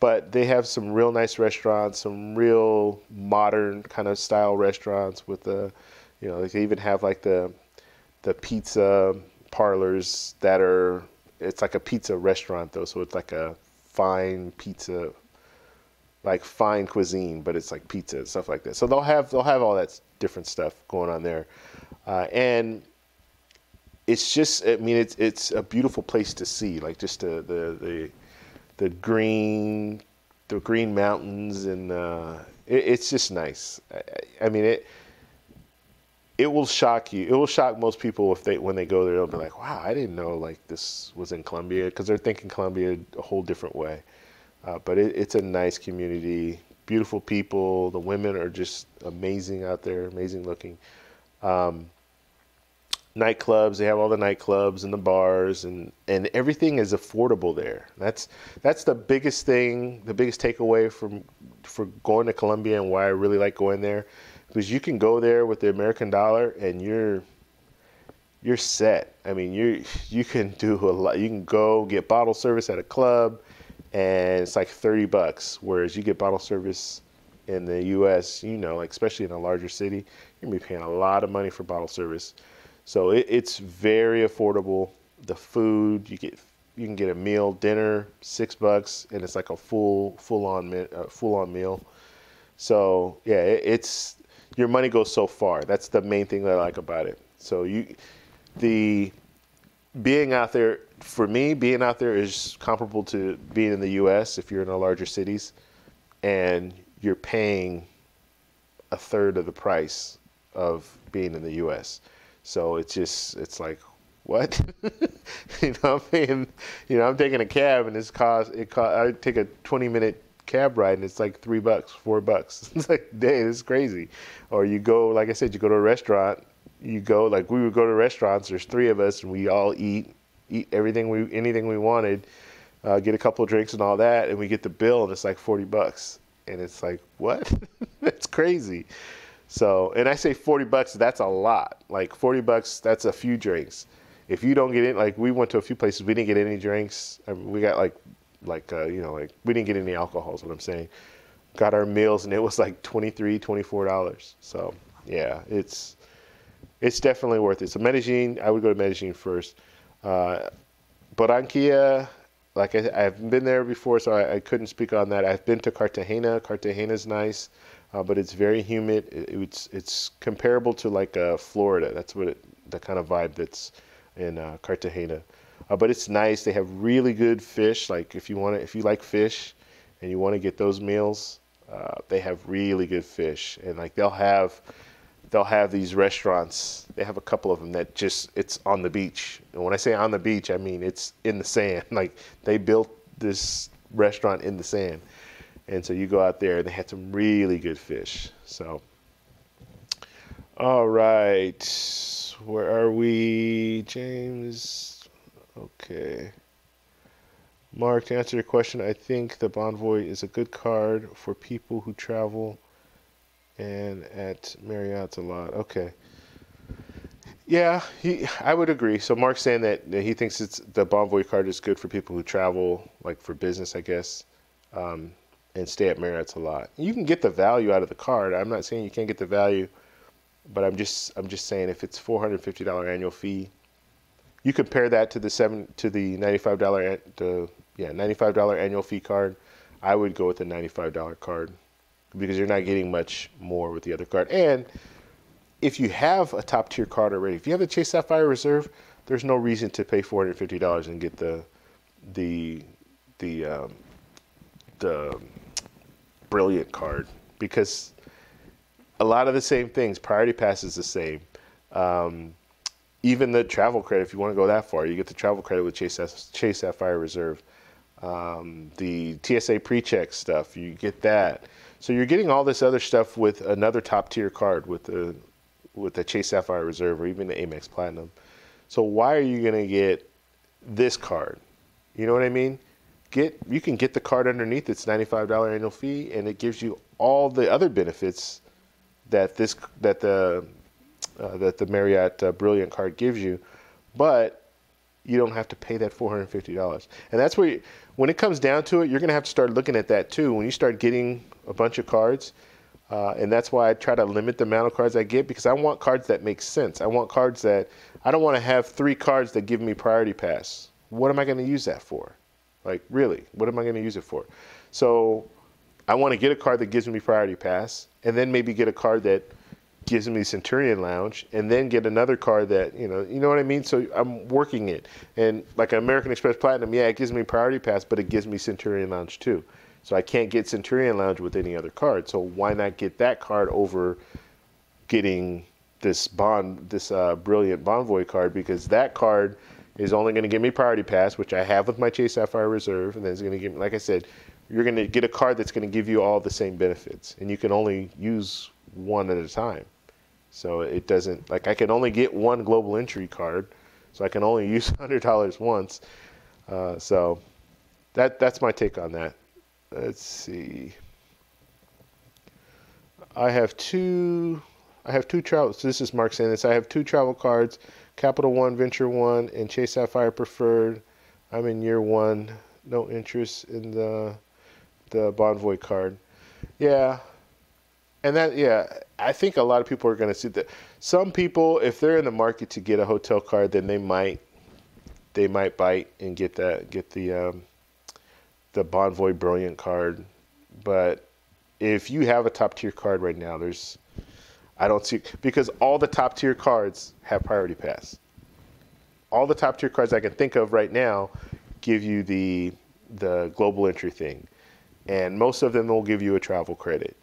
But they have some real nice restaurants, some real modern kind of style restaurants with they even have like the pizza parlors it's like a pizza restaurant though. So it's like a fine pizza, like fine cuisine, but it's like pizza and stuff like that. So they'll have all that different stuff going on there. And it's just, I mean, it's a beautiful place to see, like just the green mountains, and it's just nice. I mean, it will shock you. It will shock most people when they go there. They'll be like, "Wow, I didn't know like this was in Colombia," because they're thinking Colombia a whole different way. But it's a nice community, beautiful people. The women are just amazing out there, amazing looking. Nightclubs, they have all the nightclubs and the bars, and everything is affordable there. That's the biggest thing, the biggest takeaway for going to Colombia, and why I really like going there, because you can go there with the American dollar and you're set. I mean, you can do a lot. You can go get bottle service at a club, and it's like $30, whereas you get bottle service in the U.S., like especially in a larger city, you're gonna be paying a lot of money for bottle service. So it's very affordable. The food you can get a meal, dinner, $6, and it's like a full on meal. So yeah, your money goes so far. That's the main thing that I like about it. So being out there, for me, being out there is comparable to being in the U.S. if you're in the larger cities, and you're paying a third of the price of being in the U.S. So it's like, what? I'm paying, I'm taking a cab, and I take a 20-minute cab ride, and it's like $3, $4. It's like, dang, this is crazy. Or you go, like I said, you go to a restaurant. We would go to restaurants. There's 3 of us, and we all eat anything we wanted, get a couple of drinks and all that, and we get the bill, and it's like $40, and it's like, what? That's crazy. So, and I say $40, that's a lot. Like $40, that's a few drinks. If you don't get in, like we went to a few places, we didn't get any drinks. I mean, we got like like like we didn't get any alcohol is what I'm saying. Got our meals and it was like $23, $24. So yeah, it's definitely worth it. So Medellin, I would go to Medellin first. Barranquilla, like I've been there before, so I couldn't speak on that. I've been to Cartagena. Cartagena's nice, but it's very humid. It's comparable to like Florida. That's the kind of vibe that's in Cartagena. But it's nice. They have really good fish. Like if you like fish, and you want to get those meals, they have really good fish. And like they'll have these restaurants. They have a couple of them that it's on the beach. And when I say on the beach, I mean it's in the sand. Like they built this restaurant in the sand. And so you go out there and they had some really good fish. So, all right. Where are we, James? Okay. Mark, to answer your question, I think the Bonvoy is a good card for people who travel and at Marriott's a lot. Okay. Yeah, I would agree. So Mark's saying that he thinks the Bonvoy card is good for people who travel, like for business, I guess, and stay at Marriott's a lot. You can get the value out of the card. I'm not saying you can't get the value, but I'm just saying if it's $450 annual fee, you compare that to the $95 annual fee card. I would go with the $95 card because you're not getting much more with the other card. And if you have a top tier card already, if you have the Chase Sapphire Reserve, there's no reason to pay $450 and get the Brilliant card, because a lot of the same things. Priority Pass is the same. Even the travel credit, if you want to go that far, you get the travel credit with Chase Sapphire Reserve. The TSA PreCheck stuff, you get that. So you're getting all this other stuff with another top tier card with the Chase Sapphire Reserve or even the Amex Platinum. So why are you going to get this card? You know what I mean? You can get the card underneath its $95 annual fee, and it gives you all the other benefits that the Marriott Brilliant card gives you, but you don't have to pay that $450. And that's where, when it comes down to it, you're going to have to start looking at that too. When you start getting a bunch of cards, and that's why I try to limit the amount of cards I get, because I want cards that make sense. I want cards that, I don't want to have 3 cards that give me Priority Pass. What am I going to use that for? Like, really, what am I going to use it for? So I want to get a card that gives me Priority Pass, and then maybe get a card that gives me Centurion Lounge, and then get another card that, you know what I mean? So I'm working it. And like an American Express Platinum, yeah, it gives me Priority Pass, but it gives me Centurion Lounge too. So I can't get Centurion Lounge with any other card. So why not get that card over getting this Brilliant Bonvoy card? Because that card is only going to give me Priority Pass, which I have with my Chase Sapphire Reserve, and then it's going to give me, like I said, you're going to get a card that's going to give you all the same benefits, and you can only use one at a time. So it doesn't, like, I can only get one global entry card, so I can only use $100 once. So that's my take on that. Let's see. I have two travel. So this is Mark saying this. I have 2 travel cards: Capital One, Venture One, and Chase Sapphire Preferred. I'm in year 1. No interest in the Bonvoy card. Yeah. And I think a lot of people are going to see that. Some people, if they're in the market to get a hotel card, then they might bite and get the Bonvoy Brilliant card. But if you have a top tier card right now, I don't see, because all the top tier cards have Priority Pass. All the top tier cards I can think of right now give you the global entry thing, and most of them will give you a travel credit.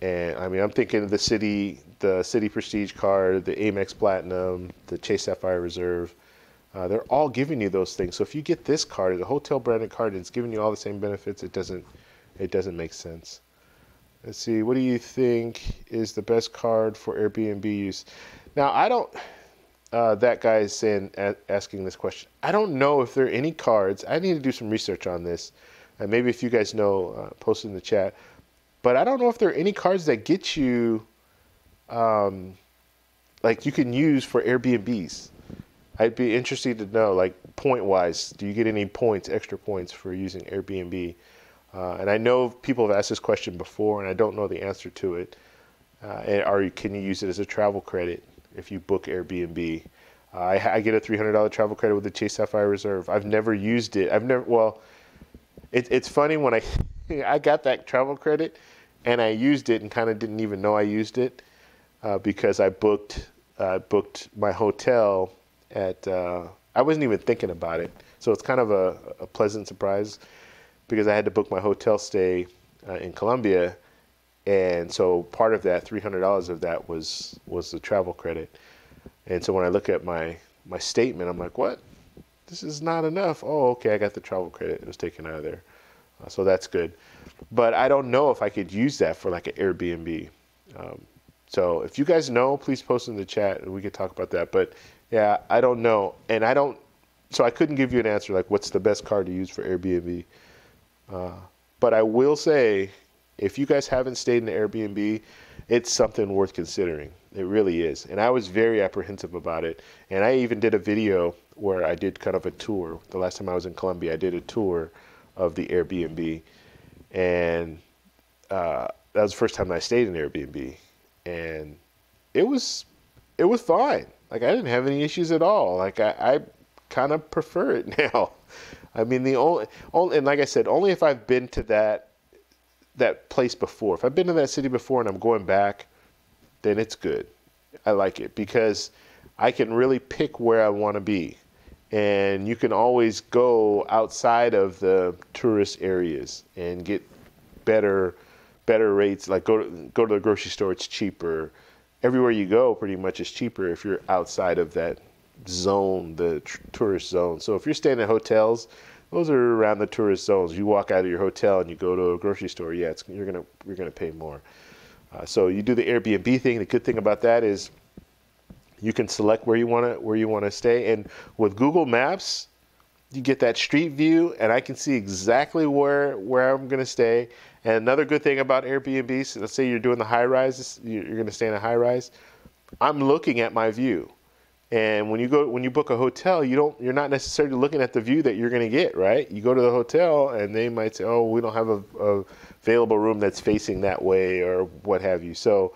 And I mean, I'm thinking of the City Prestige card, the Amex Platinum, the Chase Sapphire Reserve. They're all giving you those things. So if you get this card, the hotel branded card, and it's giving you all the same benefits, it doesn't make sense. Let's see. What do you think is the best card for Airbnb use? Now, I don't. That guy is asking this question. I don't know if there are any cards. I need to do some research on this, and maybe if you guys know, post it in the chat. But I don't know if there are any cards that get you, like you can use for Airbnbs. I'd be interested to know, like, point wise, do you get any points, extra points for using Airbnb? And I know people have asked this question before, and I don't know the answer to it. Can you use it as a travel credit if you book Airbnb? I get a $300 travel credit with the Chase Sapphire Reserve. I've never used it. It's funny when I got that travel credit and I used it and kind of didn't even know I used it because I booked my hotel at, I wasn't even thinking about it. So it's kind of a pleasant surprise because I had to book my hotel stay in Colombia. And so part of that, $300 of that was the travel credit. And so when I look at my statement, I'm like, what? This is not enough. Oh, okay, I got the travel credit. It was taken out of there. So that's good. But I don't know if I could use that for like an Airbnb. So if you guys know, please post in the chat and we could talk about that. But yeah, I don't know. And so I couldn't give you an answer like what's the best card to use for Airbnb. But I will say, if you guys haven't stayed in an Airbnb, it's something worth considering. It really is. And I was very apprehensive about it. And I even did a video where I did kind of a tour. The last time I was in Colombia, I did a tour of the Airbnb. And that was the first time I stayed in Airbnb. And it was fine. Like, I didn't have any issues at all. Like, I kind of prefer it now. I mean, and like I said, only if I've been to that place before. If I've been to that city before and I'm going back, then it's good. I like it because I can really pick where I want to be. And you can always go outside of the tourist areas and get better rates. Like go to the grocery store, it's cheaper. Everywhere you go pretty much is cheaper if you're outside of that zone, the tourist zone. So if you're staying at hotels, those are around the tourist zones. You walk out of your hotel and you go to a grocery store, yeah, you're gonna pay more. So you do the Airbnb thing. The good thing about that is you can select where you wanna stay, and with Google Maps, you get that street view, and I can see exactly where I'm gonna stay. And another good thing about Airbnb, so let's say you're doing the high rise, you're gonna stay in a high rise. I'm looking at my view. And when you book a hotel, you're not necessarily looking at the view that you're going to get, right? You go to the hotel and they might say, oh, we don't have a available room that's facing that way or what have you. So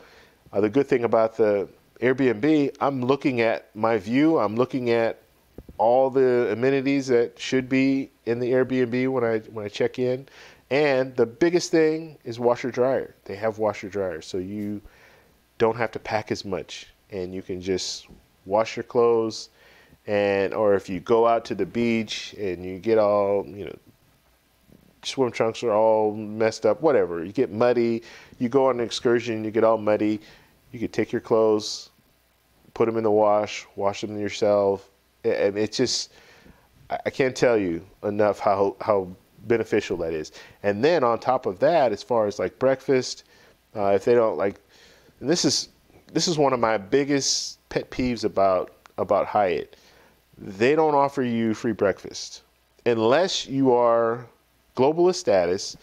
the good thing about the Airbnb, I'm looking at my view. I'm looking at all the amenities that should be in the Airbnb when I check in. And the biggest thing is washer dryer. They have washer dryer, so you don't have to pack as much, and you can just wash your clothes. Or if you go out to the beach and you get all, swim trunks are all messed up, whatever, you get muddy, you go on an excursion, you get all muddy, you could take your clothes, put them in the wash them yourself. And it's just, I can't tell you enough how beneficial that is. And then on top of that, as far as like breakfast, if they don't like, and this is one of my biggest pet peeves about Hyatt. They don't offer you free breakfast unless you are globalist status.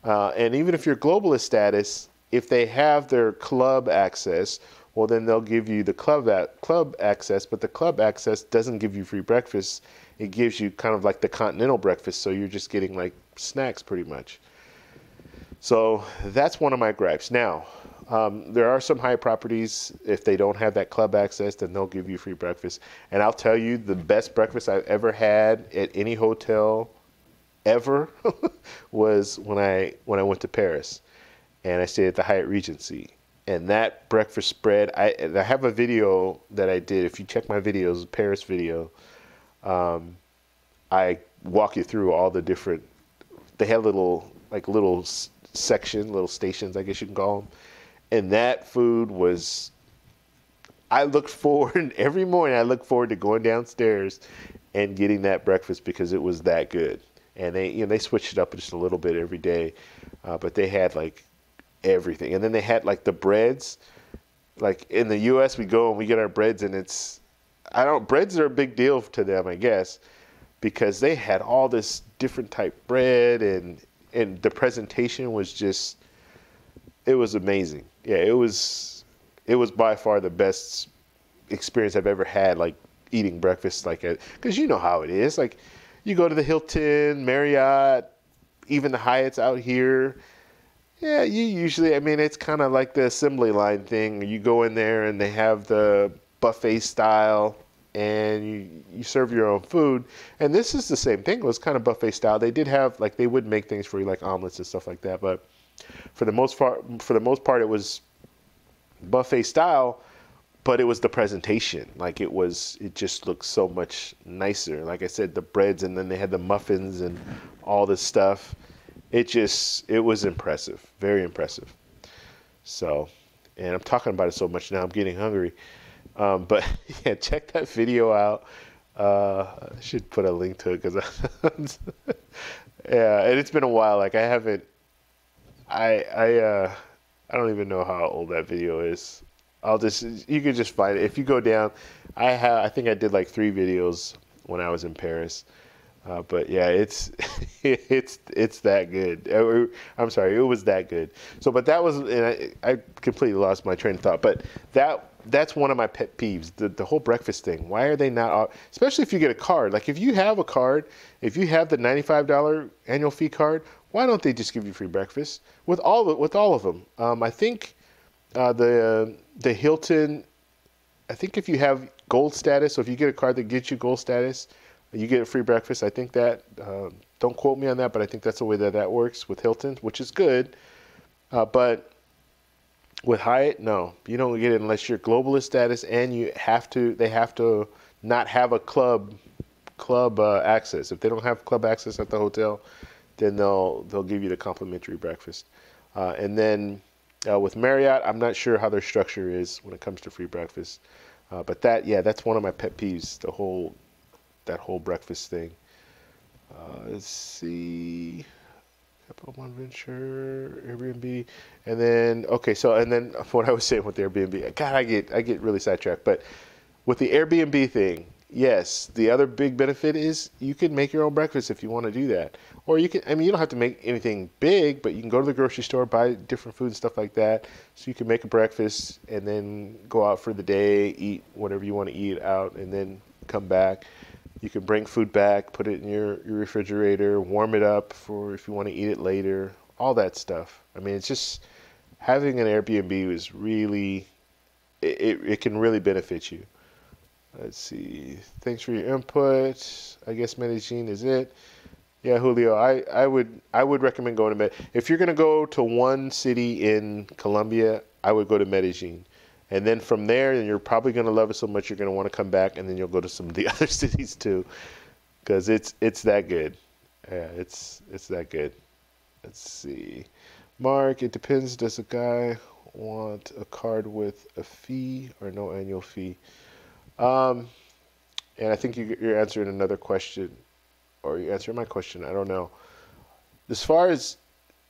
And even if you're globalist status, if they have their club access, well, then they'll give you the club access. But the club access doesn't give you free breakfast. It gives you kind of like the continental breakfast. So you're just getting like snacks pretty much. So that's one of my gripes. Now, there are some Hyatt properties, if they don't have that club access, then they'll give you free breakfast. And I'll tell you, the best breakfast I've ever had at any hotel ever was when I went to Paris and I stayed at the Hyatt Regency. And that breakfast spread, I have a video that I did. If you check my videos, Paris video, I walk you through all the different, they have little section, little stations, I guess you can call them. And that food was, I looked forward, every morning I looked forward to going downstairs and getting that breakfast because it was that good. And they switched it up just a little bit every day, but they had like everything. And then they had like the breads. Like in the U.S. we go and we get our breads and breads are a big deal to them, I guess, because they had all this different type bread and the presentation was just, it was amazing. Yeah, it was by far the best experience I've ever had, like eating breakfast like it, because you know how it is. Like, you go to the Hilton, Marriott, even the Hyatts out here. Yeah, you usually, I mean, it's kind of like the assembly line thing. You go in there and they have the buffet style, and you serve your own food. And this is the same thing. It was kind of buffet style. They did have, like, they would make things for you, like omelets and stuff like that. But for the most part, it was buffet style. But it was the presentation. Like, it just looked so much nicer. Like I said, the breads, and then they had the muffins and all this stuff. It was impressive, very impressive. So, and I'm talking about it so much now, I'm getting hungry. But yeah, check that video out. I should put a link to it because yeah, and it's been a while. Like, I haven't, I don't even know how old that video is. You can just find it. If you go down, I think I did like 3 videos when I was in Paris. But yeah, it's that good. I'm sorry, it was that good. So, but that was, and I completely lost my train of thought. But that's one of my pet peeves, the whole breakfast thing. Why are they not, especially if you get a card? Like, if you have a card, if you have the $95 annual fee card, why don't they just give you free breakfast with all of them? I think the Hilton, I think if you have gold status, so if you get a card that gets you gold status, you get a free breakfast. I think that, don't quote me on that, but I think that's the way that works with Hilton, which is good. But with Hyatt, no, you don't get it unless you're globalist status, and they have to not have a club access. If they don't have club access at the hotel, then they'll give you the complimentary breakfast. And then with Marriott, I'm not sure how their structure is when it comes to free breakfast. But that's one of my pet peeves, that whole breakfast thing. Let's see. Capital One Venture, Airbnb, and then what I was saying with the Airbnb. God, I get really sidetracked. But with the Airbnb thing, yes, the other big benefit is you can make your own breakfast if you want to do that. Or you can, I mean, you don't have to make anything big, but you can go to the grocery store, buy different food and stuff like that. So you can make a breakfast and then go out for the day, eat whatever you want to eat out, and then come back. You can bring food back, put it in your refrigerator, warm it up for if you want to eat it later, all that stuff. I mean, it's just, having an Airbnb is really, it can really benefit you. Let's see. Thanks for your input. I guess Medellin is it. Yeah, Julio, I would recommend going to Medellin. If you're going to go to one city in Colombia, I would go to Medellin. And then from there, and you're probably going to love it so much, you're going to want to come back, and then you'll go to some of the other cities too, because it's that good. Yeah, it's that good. Let's see. Mark, it depends. Does a guy want a card with a fee or no annual fee? And I think you're answering another question, or you answered my question. I don't know. As far as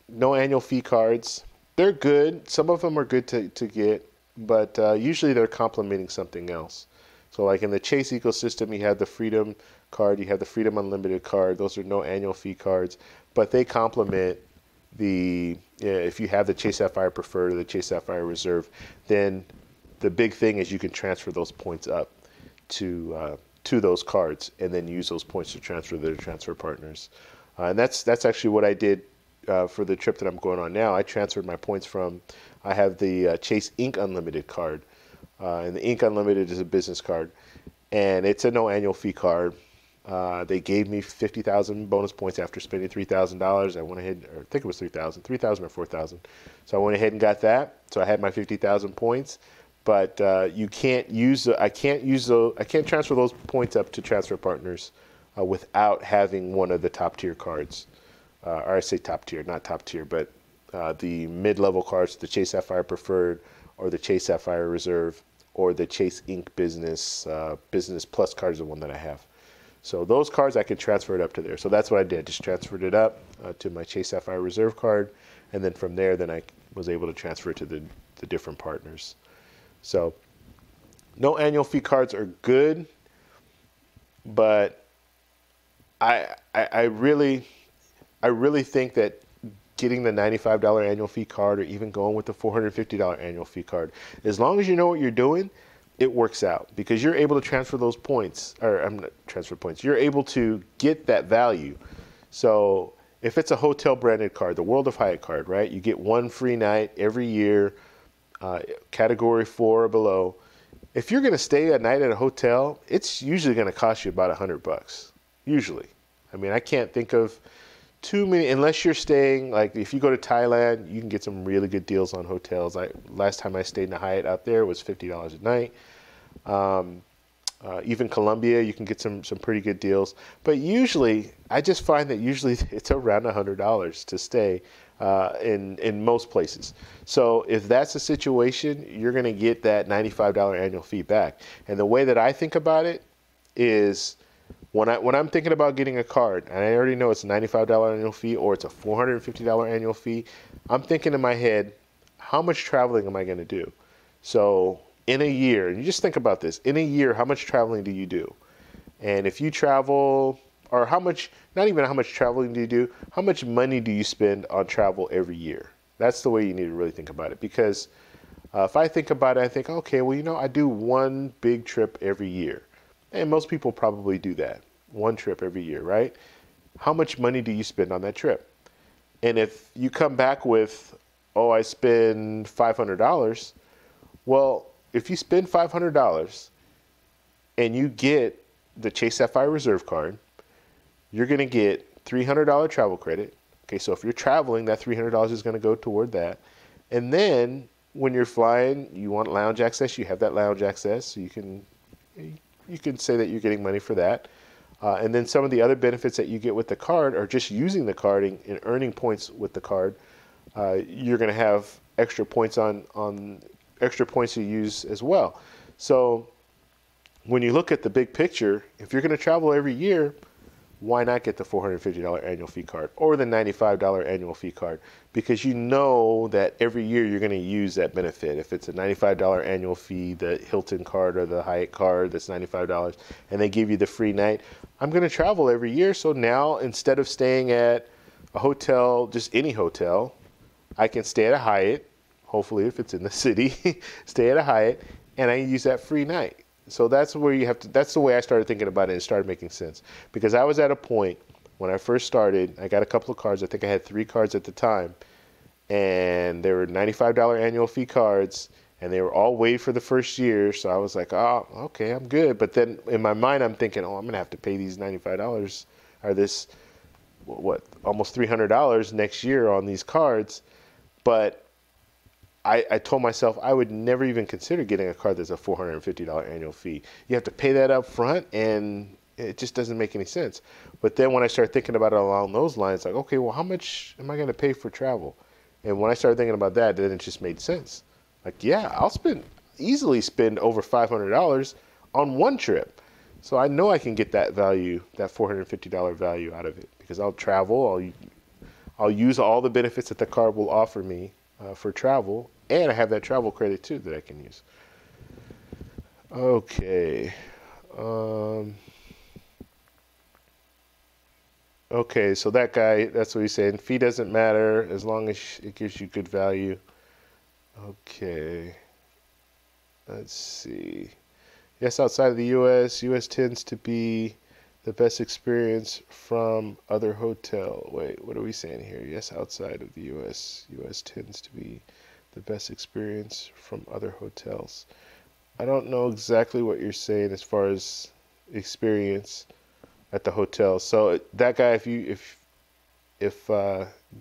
no annual fee cards, they're good. Some of them are good to get. But usually they're complementing something else. So like in the Chase ecosystem, you have the Freedom card, you have the Freedom Unlimited card. Those are no annual fee cards, but they complement if you have the Chase Sapphire Preferred or the Chase Sapphire Reserve, then the big thing is you can transfer those points up to those cards, and then use those points to transfer to their transfer partners. And that's actually what I did for the trip that I'm going on now. I transferred my points I have the Chase Ink Unlimited card, and the Ink Unlimited is a business card, and it's a no annual fee card. They gave me 50,000 bonus points after spending $3,000. I went ahead, or I think it was 3,000 or 4,000. So I went ahead and got that. So I had my 50,000 points, but I can't transfer those points up to transfer partners without having one of the top tier cards. Or I say top tier, not top tier, but the mid-level cards, the Chase Sapphire Preferred, or the Chase Sapphire Reserve, or the Chase Ink Business Plus card is the one that I have. So those cards I can transfer it up to there. So that's what I did. Just transferred it up to my Chase Sapphire Reserve card, and then from there, then I was able to transfer it to the different partners. So no annual fee cards are good, but I really think that getting the $95 annual fee card, or even going with the $450 annual fee card, as long as you know what you're doing, it works out because you're able to transfer those points, or I'm not transfer points. You're able to get that value. So if it's a hotel branded card, the World of Hyatt card, right? You get one free night every year, category 4 or below. If you're going to stay a night at a hotel, it's usually going to cost you about $100. Usually. I mean, I can't think of too many, unless you're staying, like if you go to Thailand, you can get some really good deals on hotels. Last time I stayed in a Hyatt out there was $50 a night. Even Colombia, you can get some pretty good deals. But usually, I just find that usually it's around $100 to stay in most places. So if that's the situation, you're going to get that $95 annual fee back. And the way that I think about it is, when I'm thinking about getting a card, and I already know it's a $95 annual fee or it's a $450 annual fee, I'm thinking in my head, how much traveling am I going to do? So in a year, and you just think about this, in a year, how much traveling do you do? And if you travel, or how much, not even how much traveling do you do, how much money do you spend on travel every year? That's the way you need to really think about it. Because if I think about it, I think, okay, well, I do one big trip every year. And most people probably do that, one trip every year, right? How much money do you spend on that trip? And if you come back with, oh, I spend $500, well, if you spend $500 and you get the Chase Sapphire Reserve card, you're going to get $300 travel credit. Okay, so if you're traveling, that $300 is going to go toward that. And then when you're flying, you want lounge access, you have that lounge access, so you can say that you're getting money for that. And then some of the other benefits that you get with the card are just using the card and earning points with the card. You're going to have extra points on extra points you use as well. So when you look at the big picture, if you're going to travel every year, why not get the $450 annual fee card or the $95 annual fee card? Because you know that every year you're going to use that benefit. If it's a $95 annual fee, the Hilton card or the Hyatt card, that's $95, and they give you the free night, I'm going to travel every year. So now instead of staying at a hotel, just any hotel, I can stay at a Hyatt, hopefully if it's in the city, stay at a Hyatt, and I use that free night. So that's where you have to, that's the way I started thinking about it, and it started making sense. Because I was at a point when I first started, I got a couple of cards. I think I had 3 cards at the time, and they were $95 annual fee cards, and they were all waived for the first year. So I was like, oh, okay, I'm good. But then in my mind, I'm thinking, oh, I'm going to have to pay these $95 or this, almost $300 next year on these cards. But I told myself I would never even consider getting a card that's a $450 annual fee. You have to pay that up front, and it just doesn't make any sense. But then when I started thinking about it along those lines, like, okay, well, how much am I going to pay for travel? And when I started thinking about that, then it just made sense. Like, yeah, I'll easily spend over $500 on one trip. So I know I can get that value, that $450 value out of it, because I'll travel, I'll use all the benefits that the card will offer me for travel, and I have that travel credit too that I can use. Okay. Okay, so that guy, that's what he's saying. Fee doesn't matter as long as it gives you good value. Okay. Let's see. Yes, outside of the U.S., U.S. tends to be the best experience from other hotel. Wait, what are we saying here? Yes, outside of the U.S., U.S. tends to be the best experience from other hotels. I don't know exactly what you're saying as far as experience at the hotel. So that guy, if you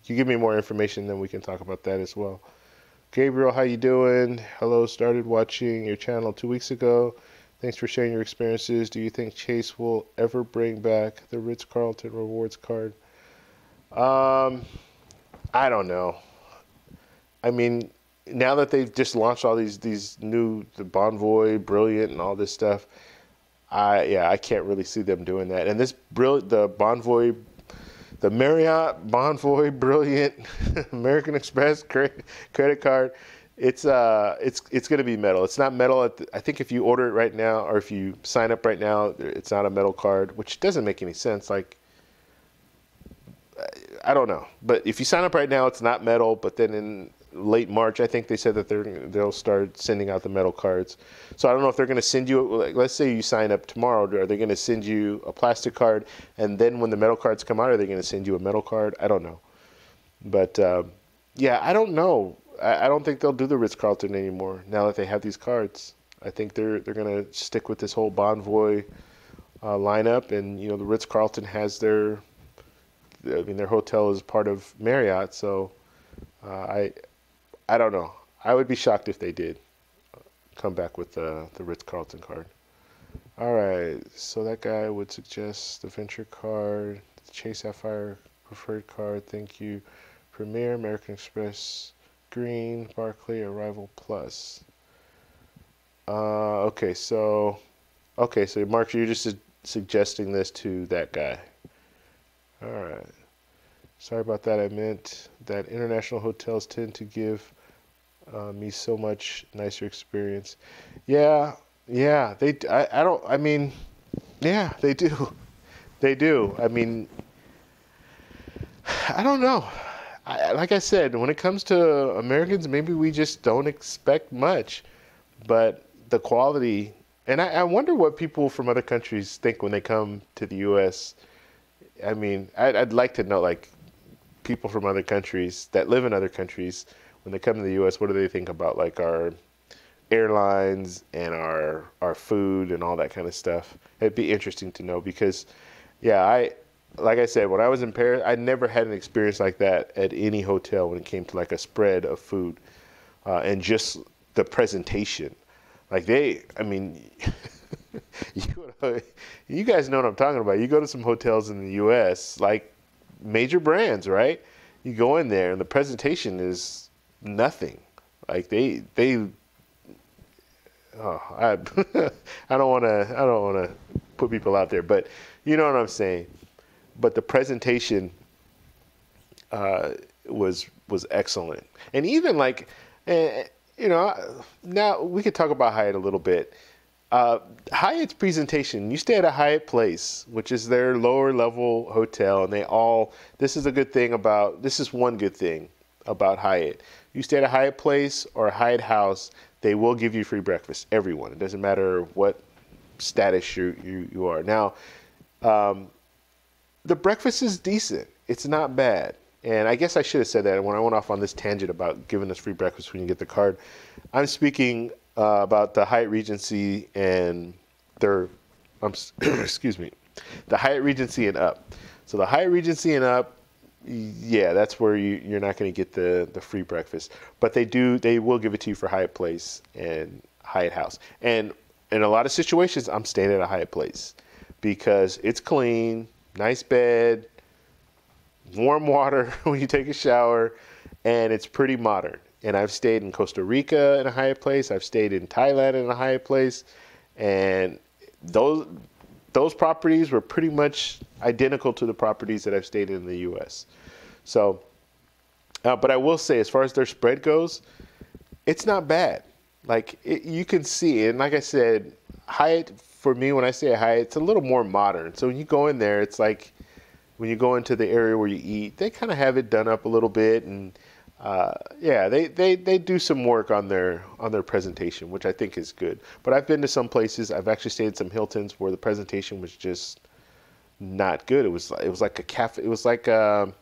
give me more information, then we can talk about that as well. Gabriel, how you doing? Hello, started watching your channel 2 weeks ago. Thanks for sharing your experiences. Do you think Chase will ever bring back the Ritz-Carlton Rewards card? I don't know. I mean, now that they've just launched all these new, the Bonvoy, Brilliant, and all this stuff, I can't really see them doing that. And this the Marriott Bonvoy Brilliant American Express credit card, it's going to be metal. It's not metal I think if you order it right now, or if you sign up right now, it's not a metal card, which doesn't make any sense. Like, I don't know. But if you sign up right now, it's not metal, but then late March, I think they said that they'll start sending out the metal cards. So I don't know if they're going to send you, like, let's say you sign up tomorrow, are they going to send you a plastic card, and then when the metal cards come out, are they going to send you a metal card? I don't know. But yeah, I don't know. I don't think they'll do the Ritz-Carlton anymore now that they have these cards. I think they're going to stick with this whole Bonvoy lineup, and the Ritz-Carlton has their hotel is part of Marriott, so I don't know. I would be shocked if they did come back with the Ritz-Carlton card. All right, so that guy would suggest the Venture card, the Chase Sapphire Preferred card, thank you. Premier, American Express, Green, Barclay, Arrival Plus. Okay, so Mark, you're just suggesting this to that guy. All right. Sorry about that. I meant that international hotels tend to give me so much nicer experience. Yeah, they. I don't. I mean, yeah, they do. They do. I mean, I don't know. Like I said, when it comes to Americans, maybe we just don't expect much, but the quality. And I wonder what people from other countries think when they come to the U.S. I mean, I'd like to know, like, people from other countries that live in other countries, when they come to the U.S., what do they think about, like, our airlines and our food and all that kind of stuff? It'd be interesting to know because, yeah, like I said, when I was in Paris, I never had an experience like that at any hotel when it came to, like, a spread of food and just the presentation. Like, I mean, you guys know what I'm talking about. You go to some hotels in the U.S., like major brands, right? You go in there and the presentation is nothing. Like I I don't want to put people out there, but you know what I'm saying. But the presentation was excellent, and even like, now we could talk about Hyatt a little bit. Hyatt's presentation, you stay at a Hyatt Place, which is their lower level hotel, and this is one good thing about Hyatt. You stay at a Hyatt Place or a Hyatt House, they will give you free breakfast, everyone. It doesn't matter what status you are. Now, the breakfast is decent. It's not bad. And I guess I should have said that when I went off on this tangent about giving us free breakfast when you get the card. I'm speaking about the Hyatt Regency and excuse me, the Hyatt Regency and up. So the Hyatt Regency and up, yeah, that's where you're not going to get the free breakfast. But they will give it to you for Hyatt Place and Hyatt House. And in a lot of situations, I'm staying at a Hyatt Place because it's clean, nice bed, warm water when you take a shower, and it's pretty modern. And I've stayed in Costa Rica in a Hyatt Place. I've stayed in Thailand in a Hyatt Place. And those properties were pretty much identical to the properties that I've stayed in the U.S. So, but I will say, as far as their spread goes, it's not bad. Like, you can see, and like I said, Hyatt, for me, when I say a Hyatt, it's a little more modern. So when you go in there, it's like when you go into the area where you eat, they kind of have it done up a little bit, and yeah, they do some work on their presentation, which I think is good. But I've been to some places. I've actually stayed at some Hiltons where the presentation was just not good. It was like a cafe. It was like you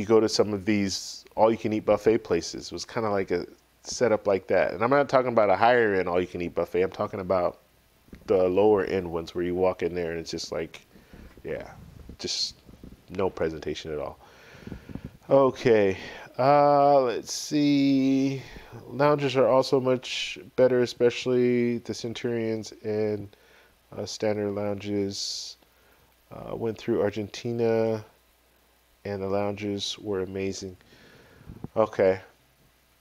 go to some of these all-you-can-eat buffet places. It was kind of like a setup like that. And I'm not talking about a higher-end all-you-can-eat buffet. I'm talking about the lower-end ones where you walk in there and it's just like, yeah, just no presentation at all. Okay, let's see. Lounges are also much better, especially the Centurions and standard lounges. Went through Argentina, and the lounges were amazing. Okay,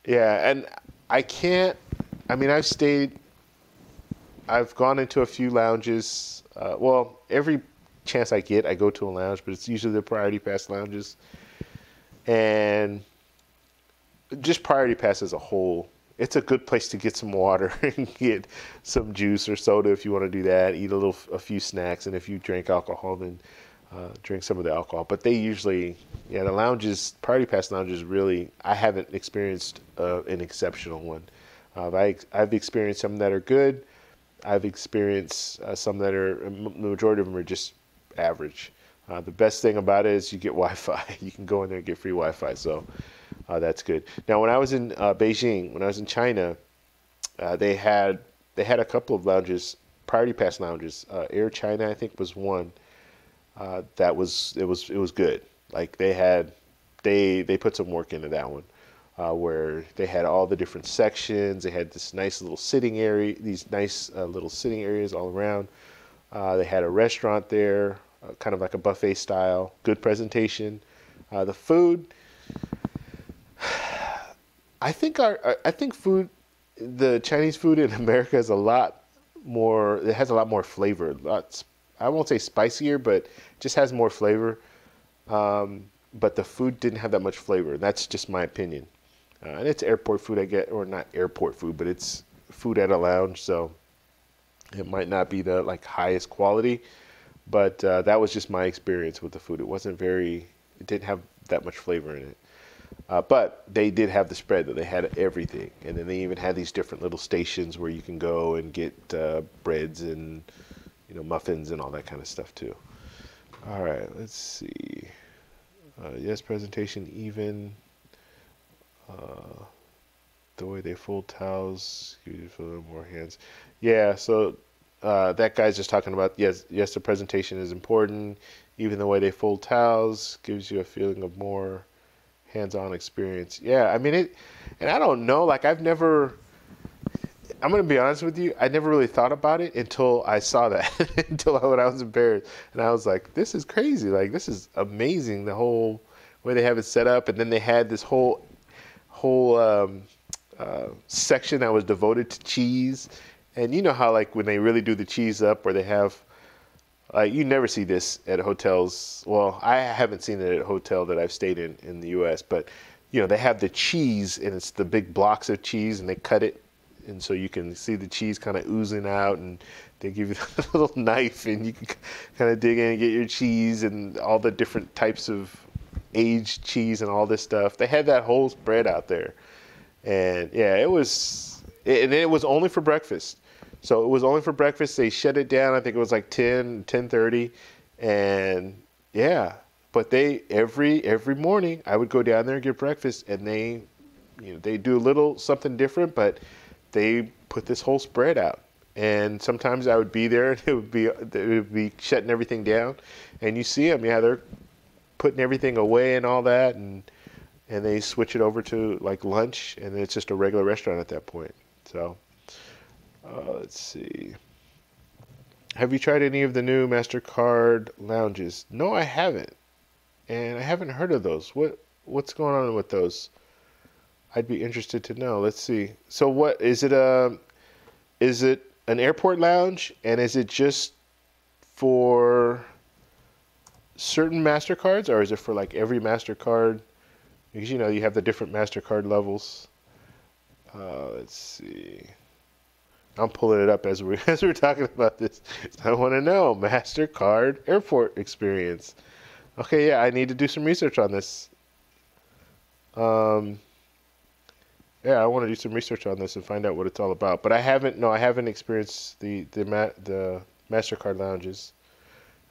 yeah, and I've gone into a few lounges. Well, every chance I get, I go to a lounge, but it's usually the Priority Pass lounges. And just Priority Pass as a whole, it's a good place to get some water and get some juice or soda if you want to do that. Eat a few snacks, and if you drink alcohol, then drink some of the alcohol. But they usually, yeah, the lounges, Priority Pass lounges, really, I haven't experienced an exceptional one. I've experienced some that are good. I've experienced some that are, the majority of them are just average. The best thing about it is you get Wi-Fi. You can go in there and get free Wi-Fi, so that's good. Now, when I was in Beijing, when I was in China, they had a couple of lounges, Priority Pass lounges. Air China, I think, was one. That was it was good. Like they put some work into that one, where they had all the different sections. They had this nice little sitting area, these nice little sitting areas all around. They had a restaurant there, kind of like a buffet style. Good presentation. The food, I think food, the Chinese food in America is a lot more. It has a lot more flavor. I won't say spicier, but just has more flavor. But the food didn't have that much flavor. That's just my opinion. And it's airport food, I get, or not airport food, but it's food at a lounge, so it might not be the highest quality. But that was just my experience with the food. It didn't have that much flavor in it. But they did have the spread, though. They had everything. And then they even had these different little stations where you can go and get breads and muffins and all that kind of stuff too. All right, let's see. Yes, presentation even. The way they fold towels, you feel more hands. Yeah, so that guy's just talking about yes, the presentation is important. Even the way they fold towels gives you a feeling of more hands-on experience. Yeah, I mean it, and I don't know. I'm going to be honest with you. I never really thought about it until I saw that, when I was in Paris. And I was like, this is crazy. This is amazing, the whole way they have it set up. And then they had this whole section that was devoted to cheese. And you know how, when they really do the cheese up, where they have, you never see this at hotels. Well, I haven't seen it at a hotel that I've stayed in the U.S. But, they have the cheese, and it's the big blocks of cheese, and they cut it. And so you can see the cheese kind of oozing out, and they give you a little knife, and you can kind of dig in and get your cheese and all the different types of aged cheese and all this stuff. They had that whole spread out there. And yeah, it was only for breakfast. So it was only for breakfast. They shut it down. I think it was 10:30. And yeah, but every morning I would go down there and get breakfast, and they do a little something different, but they put this whole spread out. And sometimes I would be there, and it would be shutting everything down. And you see them, yeah, they're putting everything away and all that, and they switch it over to lunch, and it's just a regular restaurant at that point. So let's see. Have you tried any of the new MasterCard Lounges? No, I haven't, and I haven't heard of those. What's going on with those? I'd be interested to know. Let's see. So what is it? Is it an airport lounge, and is it just for certain MasterCards, or is it for every MasterCard? Because you have the different MasterCard levels. Let's see. I'm pulling it up as we're talking about this. I want to know MasterCard Airport Experience. Okay, yeah, I need to do some research on this. Yeah, I want to do some research on this and find out what it's all about. But I haven't experienced the MasterCard lounges.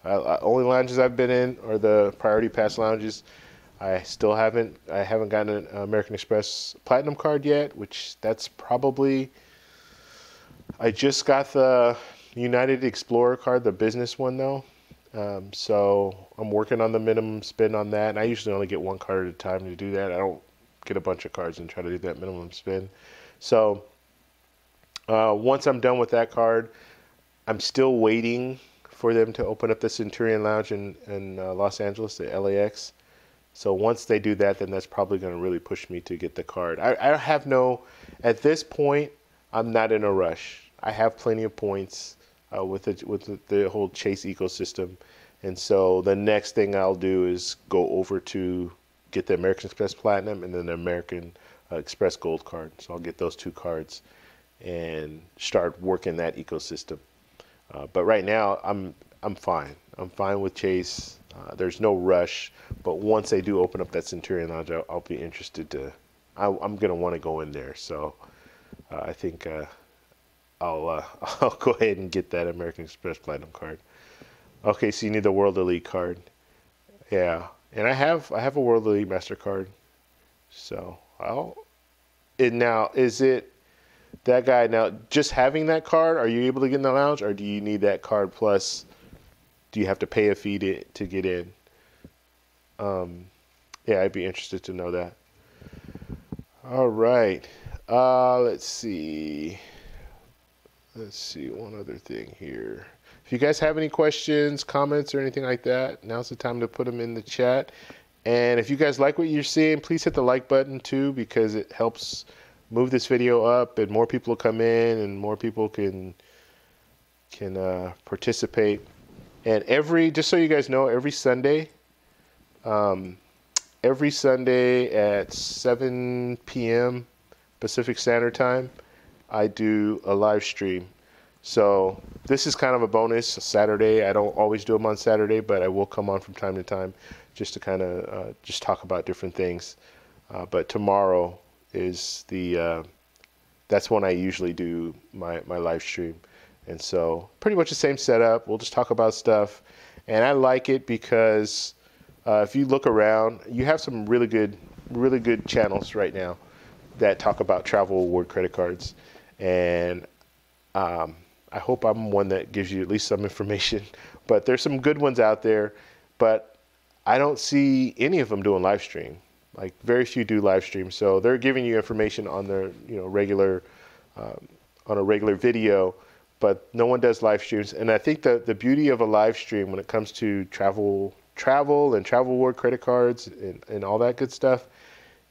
Only lounges I've been in are the Priority Pass lounges. I haven't gotten an American Express Platinum card yet, which that's probably, I just got the United Explorer card, the business one though. So I'm working on the minimum spend on that. And I usually only get one card at a time to do that. I don't get a bunch of cards and try to do that minimum spend. So once I'm done with that card, I'm still waiting for them to open up the Centurion Lounge in Los Angeles, the LAX. So once they do that, then that's probably going to really push me to get the card. I have at this point, I'm not in a rush. I have plenty of points with the whole Chase ecosystem. And so the next thing I'll do is go over to get the American Express Platinum and then the American Express Gold card. So I'll get those two cards and start working that ecosystem. But right now, I'm fine. I'm fine with Chase. There's no rush, but once they do open up that Centurion Lounge, I'll be interested to. I'm gonna want to go in there. So I think I'll I'll go ahead and get that American Express Platinum card. Okay, so you need the World Elite card. Yeah, and I have a World Elite MasterCard. So I'll. And now, is it that guy? Now, just having that card, are you able to get in the lounge, or do you need that card plus? Do you have to pay a fee to get in? Yeah, I'd be interested to know that. All right. Let's see. Let's see one other thing here. If you guys have any questions, comments, or anything like that, now's the time to put them in the chat. And if you guys like what you're seeing, please hit the like button too, because it helps move this video up, and more people will come in, and more people can participate. And just so you guys know, every Sunday at 7 p.m. Pacific Standard Time, I do a live stream. So this is kind of a bonus Saturday. I don't always do them on Saturday, but I will come on from time to time just to kind of just talk about different things. But tomorrow is that's when I usually do my live stream. And so pretty much the same setup. We'll just talk about stuff. And I like it because if you look around, you have some really good channels right now that talk about travel award credit cards. And I hope I'm one that gives you at least some information. But there's some good ones out there. But I don't see any of them doing live stream. Like very few do live stream. So they're giving you information on their regular on a regular video. But no one does live streams. And I think the beauty of a live stream when it comes to travel and travel award credit cards and all that good stuff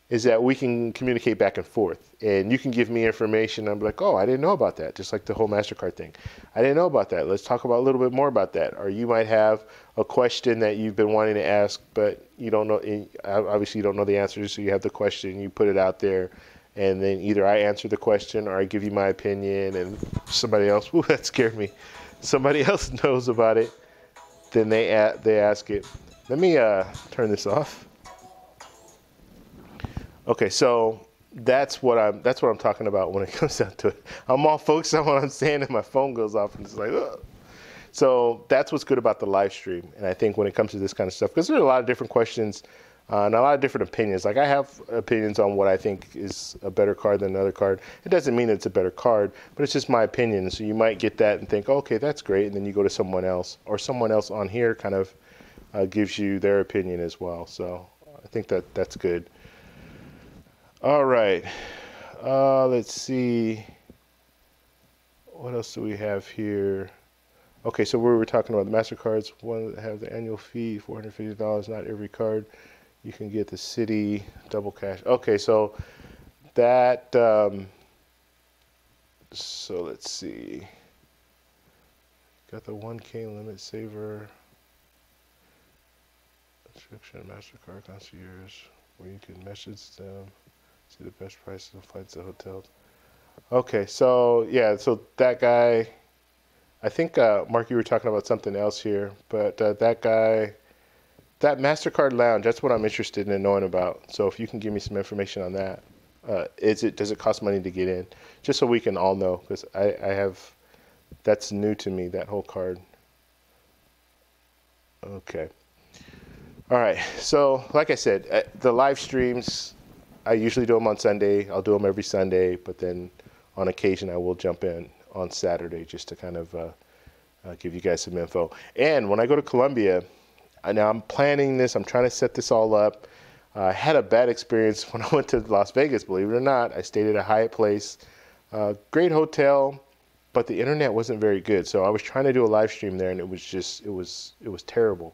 is that we can communicate back and forth. And you can give me information. I'm like, oh, I didn't know about that. Just like the whole MasterCard thing. I didn't know about that. Let's talk about a little bit more about that. Or you might have a question that you've been wanting to ask, but you don't know. Obviously, you don't know the answers, so you have the question. You put it out there. And then either I answer the question or I give you my opinion, and somebody else, ooh, that scared me. Somebody else knows about it, then they ask it. Let me turn this off. Okay, so that's what I'm talking about when it comes down to it. I'm all focused on what I'm saying, and my phone goes off, and it's like, ugh. So that's what's good about the live stream. And I think when it comes to this kind of stuff, because there are a lot of different questions. And a lot of different opinions. Like I have opinions on what I think is a better card than another card. It doesn't mean it's a better card, but it's just my opinion. So you might get that and think, oh, okay, that's great. And then you go to someone else, or someone else on here kind of gives you their opinion as well. So I think that's good. All right. Let's see. What else do we have here? Okay, so we were talking about the MasterCards. One that have the annual fee, $450. Not every card. You can get the city double cash. Okay, so that, so let's see. Got the 1K limit saver. Subscription MasterCard concierge, where you can message them, see the best prices of flights to hotels. Okay, so yeah, so that guy, I think, Mark, you were talking about something else here, but that guy, that MasterCard Lounge, that's what I'm interested in knowing about. So if you can give me some information on that. Does it cost money to get in? Just so we can all know, because that's new to me, that whole card. Okay. All right, so like I said, the live streams, I usually do them on Sunday. I'll do them every Sunday, but then on occasion I will jump in on Saturday just to kind of give you guys some info. And when I go to Colombia, now I'm planning this, I'm trying to set this all up. I had a bad experience when I went to Las Vegas, believe it or not. I stayed at a Hyatt place, great hotel, but the internet wasn't very good. So I was trying to do a live stream there, and it was terrible.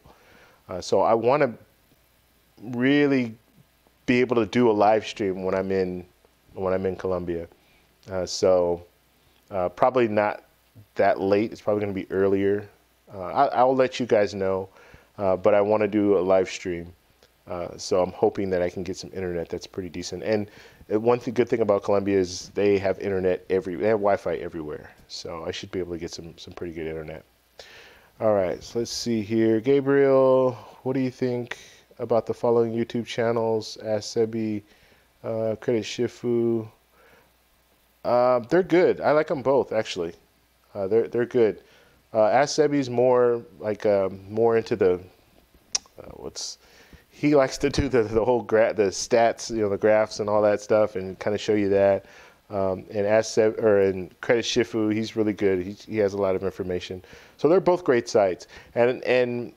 So I want to really be able to do a live stream when I'm in Colombia. So probably not that late. It's probably going to be earlier. I'll let you guys know, but I want to do a live stream. So I'm hoping that I can get some internet that's pretty decent. And one good thing about Colombia is they have internet they have Wi-Fi everywhere. So I should be able to get some pretty good internet. All right, so let's see here. Gabriel, what do you think about the following YouTube channels? Ask Sebi, Credit Shifu. They're good. I like them both, actually. They're good. Ask Sebi's more like more into the what's he likes to do the whole the stats, the graphs and all that stuff, and kind of show you that. And Ask Seb and Credit Shifu, he's really good. He has a lot of information. So they're both great sites. And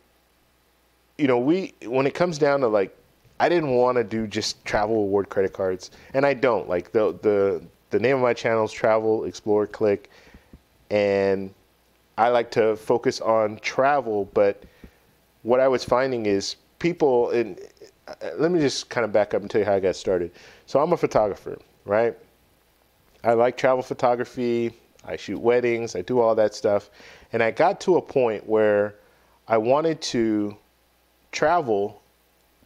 when it comes down to like, I didn't want to do just travel award credit cards, and I don't. Like the name of my channel is Travel Explore Click, and I like to focus on travel. But what I was finding is people, and let me just kind of back up and tell you how I got started. So I'm a photographer, right? I like travel photography. I shoot weddings. I do all that stuff. And I got to a point where I wanted to travel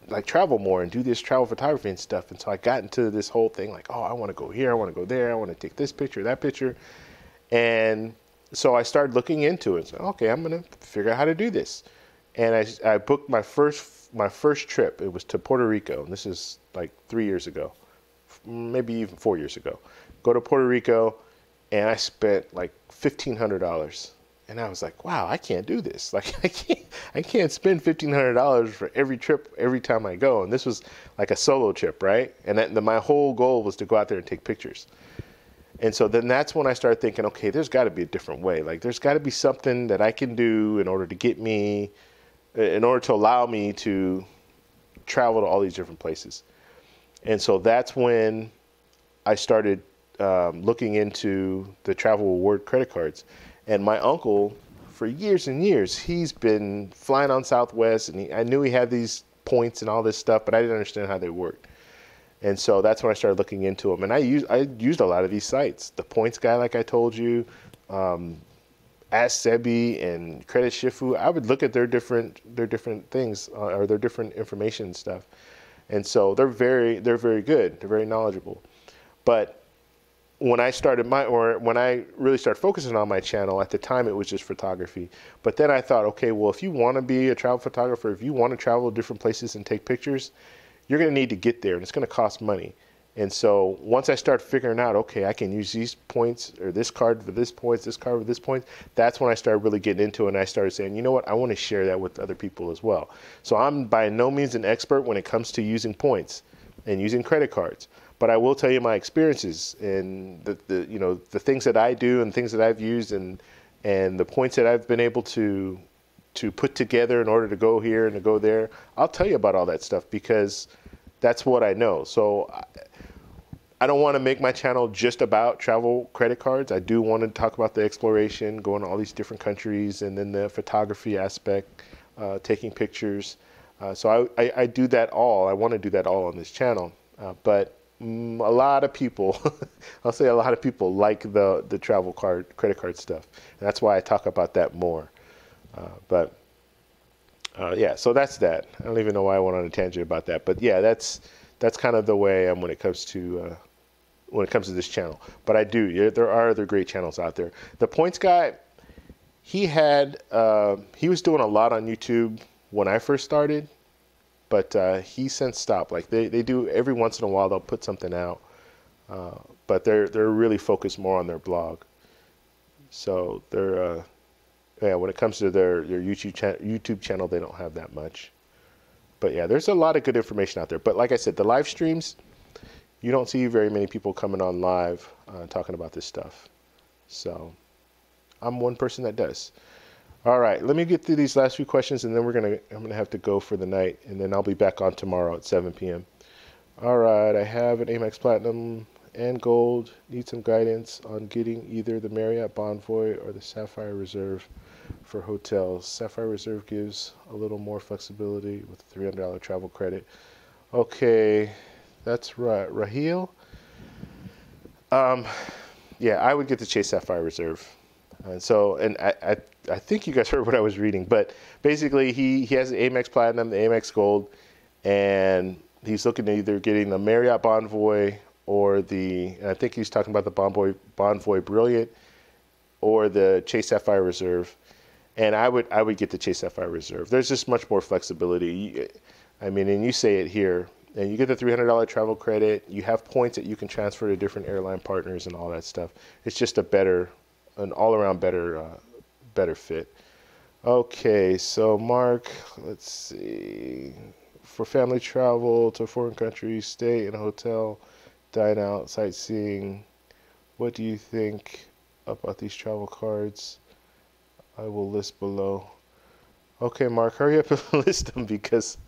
more and do this travel photography and stuff. And so I got into this whole thing like, oh, I want to go here. I want to go there. I want to take this picture, that picture. And so I started looking into it. So, okay, I'm going to figure out how to do this. And I booked my first trip. It was to Puerto Rico. And this is like 3 years ago, maybe even 4 years ago. Go to Puerto Rico, and I spent like $1,500. And I was like, wow, I can't do this. Like, I can't spend $1,500 for every trip every time I go. And this was like a solo trip, right? And my whole goal was to go out there and take pictures. And so then that's when I started thinking, okay, there's got to be a different way. Like, there's got to be something that I can do in order to allow me to travel to all these different places. And so that's when I started looking into the travel award credit cards. And my uncle, for years and years, he's been flying on Southwest, and I knew he had these points and all this stuff, but I didn't understand how they worked. And so that's when I started looking into them. And I used a lot of these sites. The Points Guy, like I told you, Ask Sebi and Credit Shifu. I would look at their different things or their different information and stuff. And so they're very good. They're very knowledgeable. But when I really started focusing on my channel, at the time it was just photography. But then I thought, okay, well, if you want to be a travel photographer, if you want to travel to different places and take pictures, you're going to need to get there, and it's going to cost money. And so once I started figuring out, okay, I can use these points or this card for this points, this card for this points, that's when I started really getting into it, and I started saying, you know what, I want to share that with other people as well. So I'm by no means an expert when it comes to using points and using credit cards. But I will tell you my experiences and the things that I do and things that I've used and the points that I've been able to put together in order to go here and to go there. I'll tell you about all that stuff because that's what I know. So I don't want to make my channel just about travel credit cards. I do want to talk about the exploration, going to all these different countries, and then the photography aspect, taking pictures. So I do that all. I want to do that all on this channel. But a lot of people, I'll say a lot of people like the travel credit card stuff. And that's why I talk about that more. Yeah, so that's that. I don't even know why I went on a tangent about that. But yeah, that's kind of the way I am when it comes to this channel. But there are other great channels out there. The Points Guy, he was doing a lot on YouTube when I first started. But he since stopped. Like they do every once in a while, they'll put something out, but they're really focused more on their blog. So when it comes to their YouTube channel, they don't have that much. But yeah, there's a lot of good information out there. But like I said, the live streams, you don't see very many people coming on live talking about this stuff. So I'm one person that does. All right, let me get through these last few questions, and then I'm gonna have to go for the night, and then I'll be back on tomorrow at 7 p.m. All right, I have an Amex Platinum and Gold. Need some guidance on getting either the Marriott Bonvoy or the Sapphire Reserve for hotels. Sapphire Reserve gives a little more flexibility with a $300 travel credit. Okay, that's right, Raheel. Yeah, I would get the Chase Sapphire Reserve. And I think you guys heard what I was reading, but basically he has the Amex Platinum, the Amex Gold, and he's looking at either getting the Marriott Bonvoy or and I think he's talking about the Bonvoy Brilliant or the Chase Sapphire Reserve. And I would get the Chase Sapphire Reserve. There's just much more flexibility. I mean, and you say it here, and you get the $300 travel credit. You have points that you can transfer to different airline partners and all that stuff. It's just an all-around better fit. Okay, so Mark, let's see. For family travel to foreign countries, stay in a hotel, dine out, sightseeing. What do you think about these travel cards? I will list below. Okay, Mark, hurry up and list them because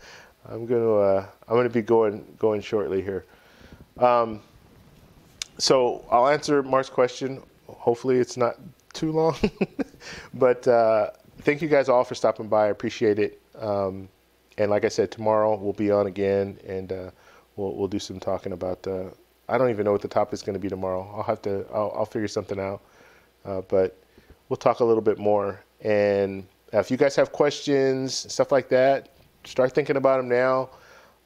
I'm gonna be going shortly here. So I'll answer Mark's question. Hopefully it's not too long, but thank you guys all for stopping by. I appreciate it. And like I said, tomorrow we'll be on again, and we'll do some talking about. I don't even know what the topic's going to be tomorrow. I'll figure something out, but we'll talk a little bit more. And if you guys have questions, stuff like that, start thinking about them now.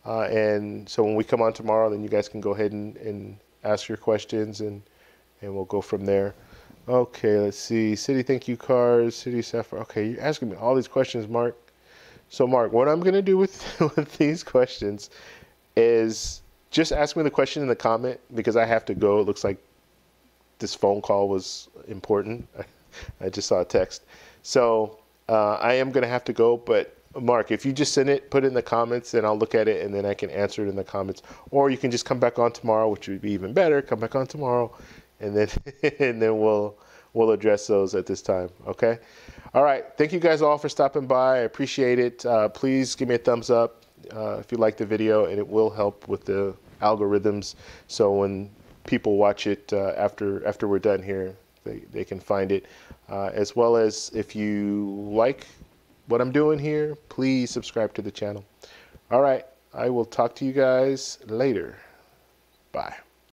And so when we come on tomorrow, then you guys can go ahead and ask your questions, and we'll go from there. Okay, let's see. City thank you cards, City Sapphire. Okay, you're asking me all these questions, Mark. So Mark, what I'm going to do with these questions is just ask me the question in the comment because I have to go. It looks like this phone call was important. I just saw a text. So I am going to have to go. But Mark, if you just send it, put it in the comments, and I'll look at it, and then I can answer it in the comments. Or you can just come back on tomorrow, which would be even better. Come back on tomorrow, and then and then we'll address those at this time. Okay. All right. Thank you guys all for stopping by. I appreciate it. Please give me a thumbs up if you like the video, and it will help with the algorithms. So when people watch it after we're done here, they can find it. As well as if you like what I'm doing here, please subscribe to the channel. All right. I will talk to you guys later. Bye.